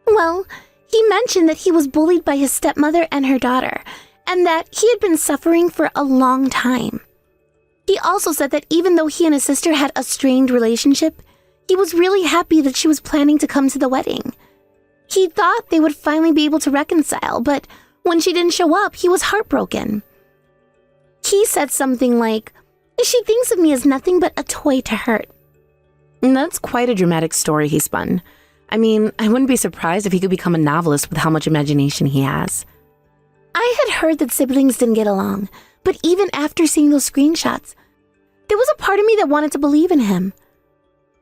Well, he mentioned that he was bullied by his stepmother and her daughter, and that he had been suffering for a long time. He also said that even though he and his sister had a strained relationship, he was really happy that she was planning to come to the wedding. He thought they would finally be able to reconcile, but when she didn't show up, he was heartbroken. He said something like, "She thinks of me as nothing but a toy to hurt." And that's quite a dramatic story he spun. I mean, I wouldn't be surprised if he could become a novelist with how much imagination he has. I had heard that siblings didn't get along, but even after seeing those screenshots, there was a part of me that wanted to believe in him.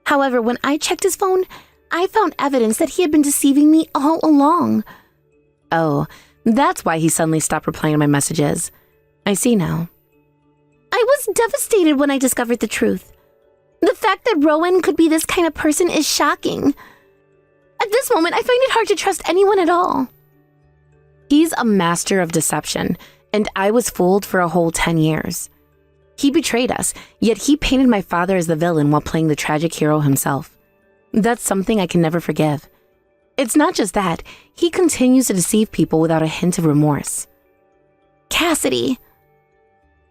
However, when I checked his phone, I found evidence that he had been deceiving me all along. Oh, that's why he suddenly stopped replying to my messages. I see now. I was devastated when I discovered the truth. The fact that Rowan could be this kind of person is shocking. At this moment, I find it hard to trust anyone at all. He's a master of deception, and I was fooled for a whole 10 years. He betrayed us, yet he painted my father as the villain while playing the tragic hero himself. That's something I can never forgive. It's not just that, he continues to deceive people without a hint of remorse. Cassidy.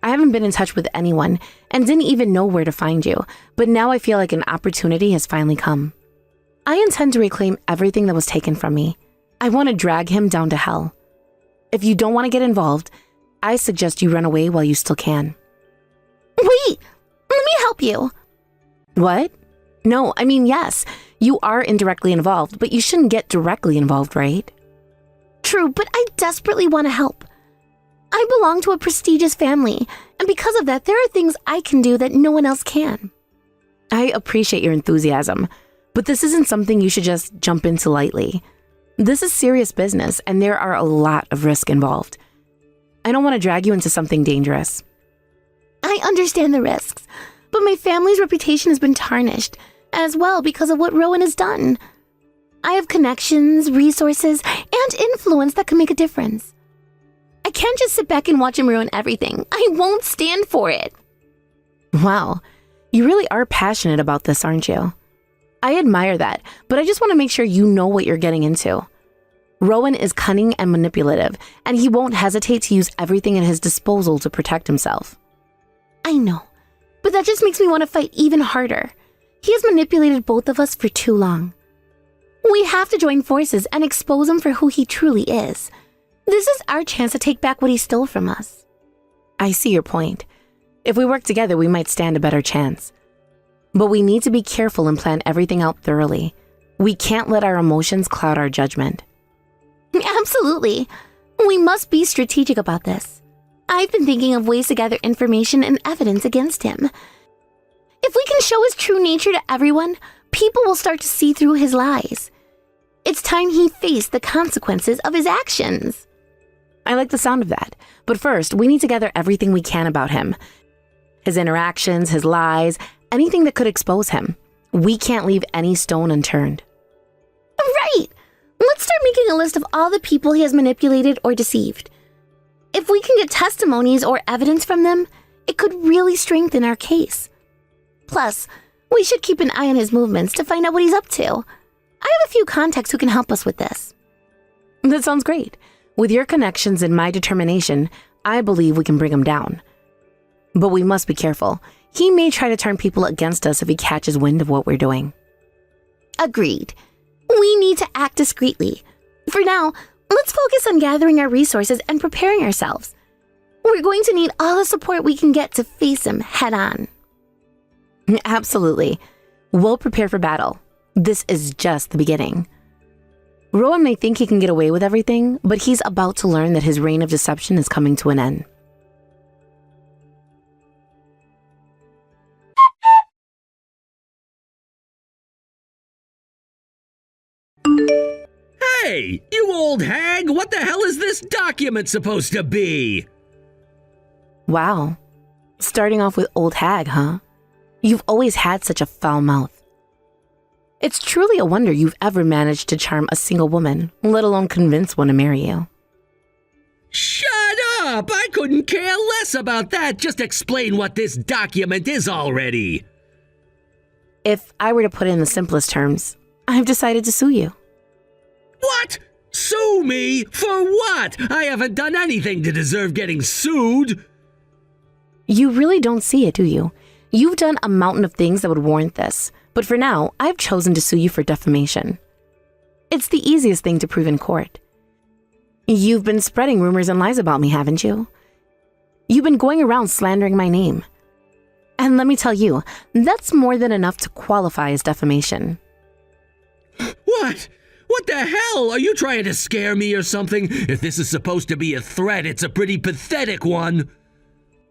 I haven't been in touch with anyone and didn't even know where to find you, but now I feel like an opportunity has finally come. I intend to reclaim everything that was taken from me. I want to drag him down to hell. If you don't want to get involved, I suggest you run away while you still can. Wait! Let me help you. What? No, I mean, yes, you are indirectly involved, but you shouldn't get directly involved, right? True, but I desperately want to help. I belong to a prestigious family, and because of that, there are things I can do that no one else can. I appreciate your enthusiasm, but this isn't something you should just jump into lightly. This is serious business, and there are a lot of risk involved. I don't want to drag you into something dangerous. I understand the risks, but my family's reputation has been tarnished, as well because of what Rowan has done. I have connections, resources, and influence that can make a difference. I can't just sit back and watch him ruin everything. I won't stand for it. Wow, you really are passionate about this, aren't you? I admire that, but I just want to make sure you know what you're getting into. Rowan is cunning and manipulative, and he won't hesitate to use everything at his disposal to protect himself. I know. But that just makes me want to fight even harder. He has manipulated both of us for too long. We have to join forces and expose him for who he truly is. This is our chance to take back what he stole from us. I see your point. If we work together, we might stand a better chance. But we need to be careful and plan everything out thoroughly. We can't let our emotions cloud our judgment. Absolutely. We must be strategic about this. I've been thinking of ways to gather information and evidence against him. If we can show his true nature to everyone, people will start to see through his lies. It's time he faced the consequences of his actions. I like the sound of that. But first, we need to gather everything we can about him. His interactions, his lies, anything that could expose him. We can't leave any stone unturned. Right! Let's start making a list of all the people he has manipulated or deceived. If we can get testimonies or evidence from them, it could really strengthen our case. Plus, we should keep an eye on his movements to find out what he's up to. I have a few contacts who can help us with this. That sounds great. With your connections and my determination, I believe we can bring him down. But we must be careful. He may try to turn people against us if he catches wind of what we're doing. Agreed. We need to act discreetly. For now, let's focus on gathering our resources and preparing ourselves. We're going to need all the support we can get to face him head on. Absolutely. We'll prepare for battle. This is just the beginning. Rowan may think he can get away with everything, but he's about to learn that his reign of deception is coming to an end. Hey, you old hag, what the hell is this document supposed to be? Wow. Starting off with old hag, huh? You've always had such a foul mouth. It's truly a wonder you've ever managed to charm a single woman, let alone convince one to marry you. Shut up! I couldn't care less about that. Just explain what this document is already. If I were to put it in the simplest terms, I've decided to sue you. What? Sue me? For what? I haven't done anything to deserve getting sued. You really don't see it, do you? You've done a mountain of things that would warrant this, but for now, I've chosen to sue you for defamation. It's the easiest thing to prove in court. You've been spreading rumors and lies about me, haven't you? You've been going around slandering my name. And let me tell you, that's more than enough to qualify as defamation. What? What the hell? Are you trying to scare me or something? If this is supposed to be a threat, it's a pretty pathetic one.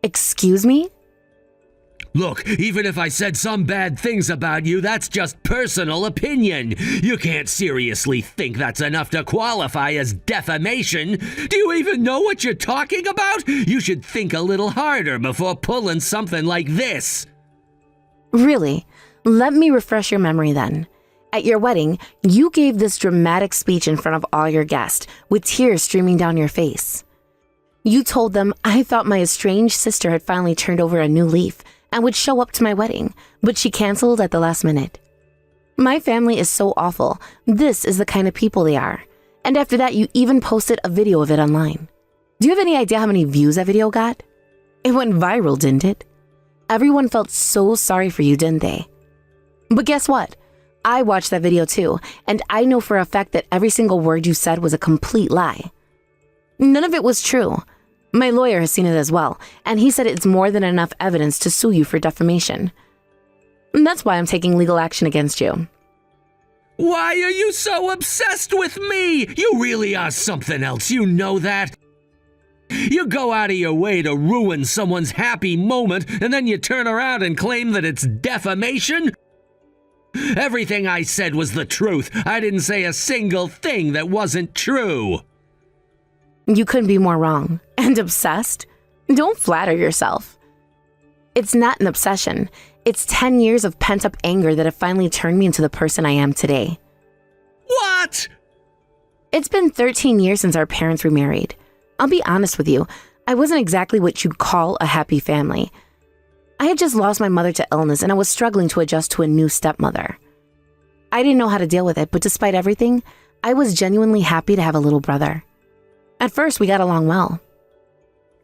Excuse me? Look, even if I said some bad things about you, that's just personal opinion. You can't seriously think that's enough to qualify as defamation. Do you even know what you're talking about? You should think a little harder before pulling something like this. Really? Let me refresh your memory then. At your wedding, you gave this dramatic speech in front of all your guests, with tears streaming down your face. You told them I thought my estranged sister had finally turned over a new leaf and would show up to my wedding, but she canceled at the last minute. My family is so awful. This is the kind of people they are. And after that, you even posted a video of it online. Do you have any idea how many views that video got? It went viral, didn't it? Everyone felt so sorry for you, didn't they? But guess what? I watched that video too, and I know for a fact that every single word you said was a complete lie. None of it was true. My lawyer has seen it as well, and he said it's more than enough evidence to sue you for defamation. And that's why I'm taking legal action against you. Why are you so obsessed with me? You really are something else, you know that? You go out of your way to ruin someone's happy moment, and then you turn around and claim that it's defamation? Everything I said was the truth. I didn't say a single thing that wasn't true. You couldn't be more wrong. And obsessed? Don't flatter yourself. It's not an obsession. It's 10 years of pent-up anger that have finally turned me into the person I am today. What? It's been 13 years since our parents remarried. I'll be honest with you, I wasn't exactly what you'd call a happy family. I had just lost my mother to illness and I was struggling to adjust to a new stepmother. I didn't know how to deal with it, but despite everything, I was genuinely happy to have a little brother. At first, we got along well.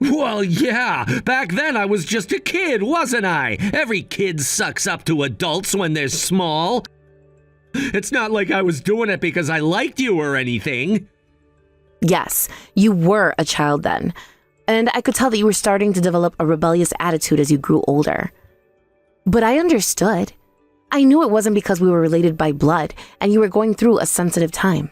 Well, yeah, back then I was just a kid, wasn't I? Every kid sucks up to adults when they're small. It's not like I was doing it because I liked you or anything. Yes, you were a child then, and I could tell that you were starting to develop a rebellious attitude as you grew older. But I understood. I knew it wasn't because we were related by blood and you were going through a sensitive time.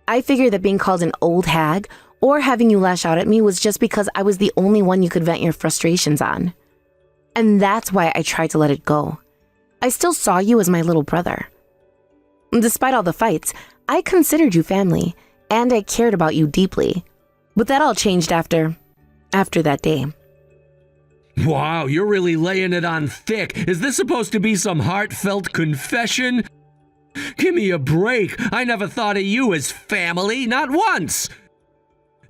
I figured that being called an old hag or having you lash out at me was just because I was the only one you could vent your frustrations on. And that's why I tried to let it go. I still saw you as my little brother. Despite all the fights, I considered you family, and I cared about you deeply. But that all changed after that day. Wow, you're really laying it on thick. Is this supposed to be some heartfelt confession? Give me a break. I never thought of you as family, not once.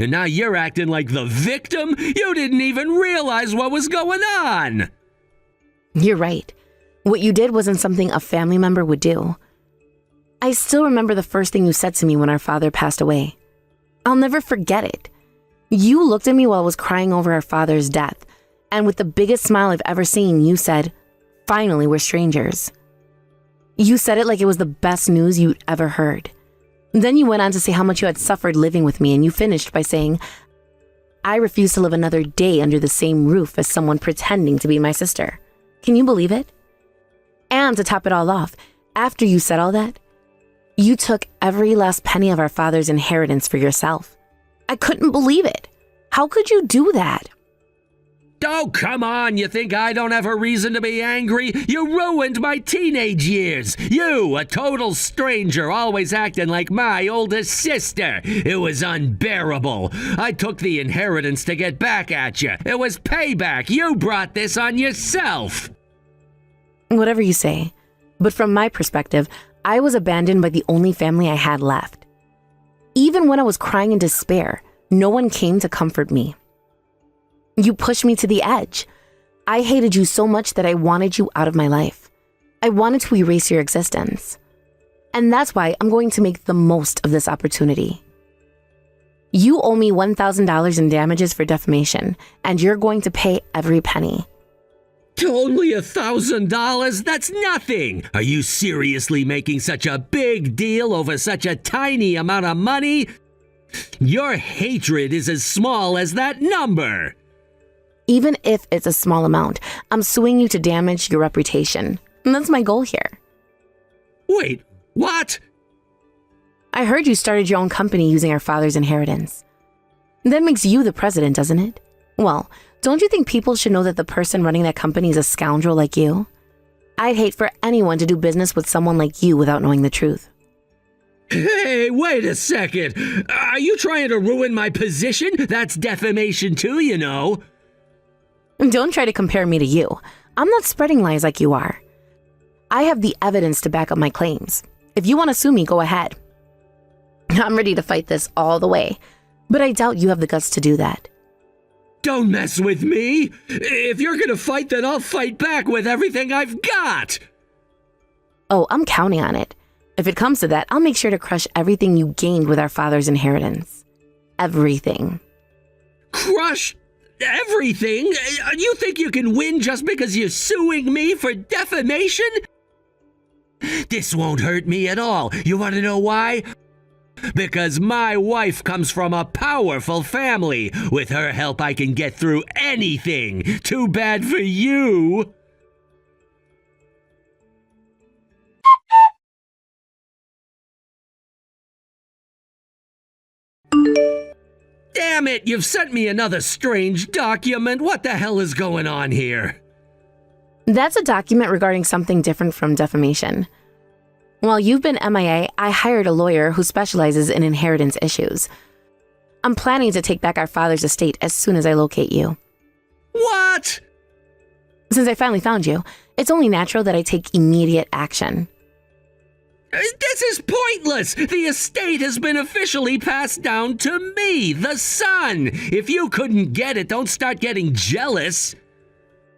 And now you're acting like the victim? You didn't even realize what was going on. You're right. What you did wasn't something a family member would do. I still remember the first thing you said to me when our father passed away. I'll never forget it. You looked at me while I was crying over our father's death, and with the biggest smile I've ever seen, you said, "Finally, we're strangers." You said it like it was the best news you'd ever heard. Then you went on to say how much you had suffered living with me, and you finished by saying, "I refuse to live another day under the same roof as someone pretending to be my sister." Can you believe it? And to top it all off, after you said all that, you took every last penny of our father's inheritance for yourself. I couldn't believe it. How could you do that? Oh, come on. You think I don't have a reason to be angry? You ruined my teenage years. You, a total stranger, always acting like my older sister. It was unbearable. I took the inheritance to get back at you. It was payback. You brought this on yourself. Whatever you say. But from my perspective, I was abandoned by the only family I had left. Even when I was crying in despair, no one came to comfort me. You pushed me to the edge. I hated you so much that I wanted you out of my life. I wanted to erase your existence. And that's why I'm going to make the most of this opportunity. You owe me $1,000 in damages for defamation, and you're going to pay every penny. Only $1,000? That's nothing! Are you seriously making such a big deal over such a tiny amount of money? Your hatred is as small as that number! Even if it's a small amount, I'm suing you to damage your reputation. And that's my goal here. Wait, what? I heard you started your own company using our father's inheritance. That makes you the president, doesn't it? Well, don't you think people should know that the person running that company is a scoundrel like you? I'd hate for anyone to do business with someone like you without knowing the truth. Hey, wait a second. Are you trying to ruin my position? That's defamation too, you know. Don't try to compare me to you. I'm not spreading lies like you are. I have the evidence to back up my claims. If you want to sue me, go ahead. I'm ready to fight this all the way, but I doubt you have the guts to do that. Don't mess with me. If you're gonna fight, then I'll fight back with everything I've got. Oh, I'm counting on it. If it comes to that, I'll make sure to crush everything you gained with our father's inheritance. Everything. Crush everything? You think you can win just because you're suing me for defamation? This won't hurt me at all. You want to know why? Because my wife comes from a powerful family. With her help, I can get through anything. Too bad for you. Damn it, you've sent me another strange document. What the hell is going on here? That's a document regarding something different from defamation. While you've been MIA, I hired a lawyer who specializes in inheritance issues. I'm planning to take back our father's estate as soon as I locate you. What? Since I finally found you, it's only natural that I take immediate action. This is pointless! The estate has been officially passed down to me, the son! If you couldn't get it, don't start getting jealous.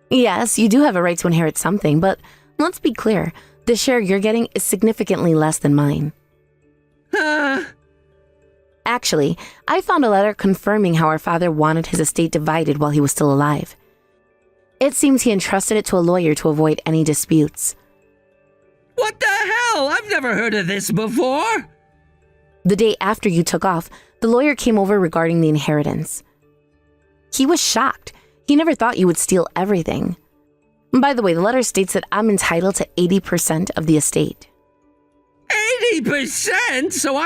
Yes, you do have a right to inherit something, but let's be clear. The share you're getting is significantly less than mine. Actually, I found a letter confirming how our father wanted his estate divided while he was still alive. It seems he entrusted it to a lawyer to avoid any disputes. What the hell? I've never heard of this before. The day after you took off, the lawyer came over regarding the inheritance. He was shocked. He never thought you would steal everything. By the way, the letter states that I'm entitled to 80% of the estate. 80%? So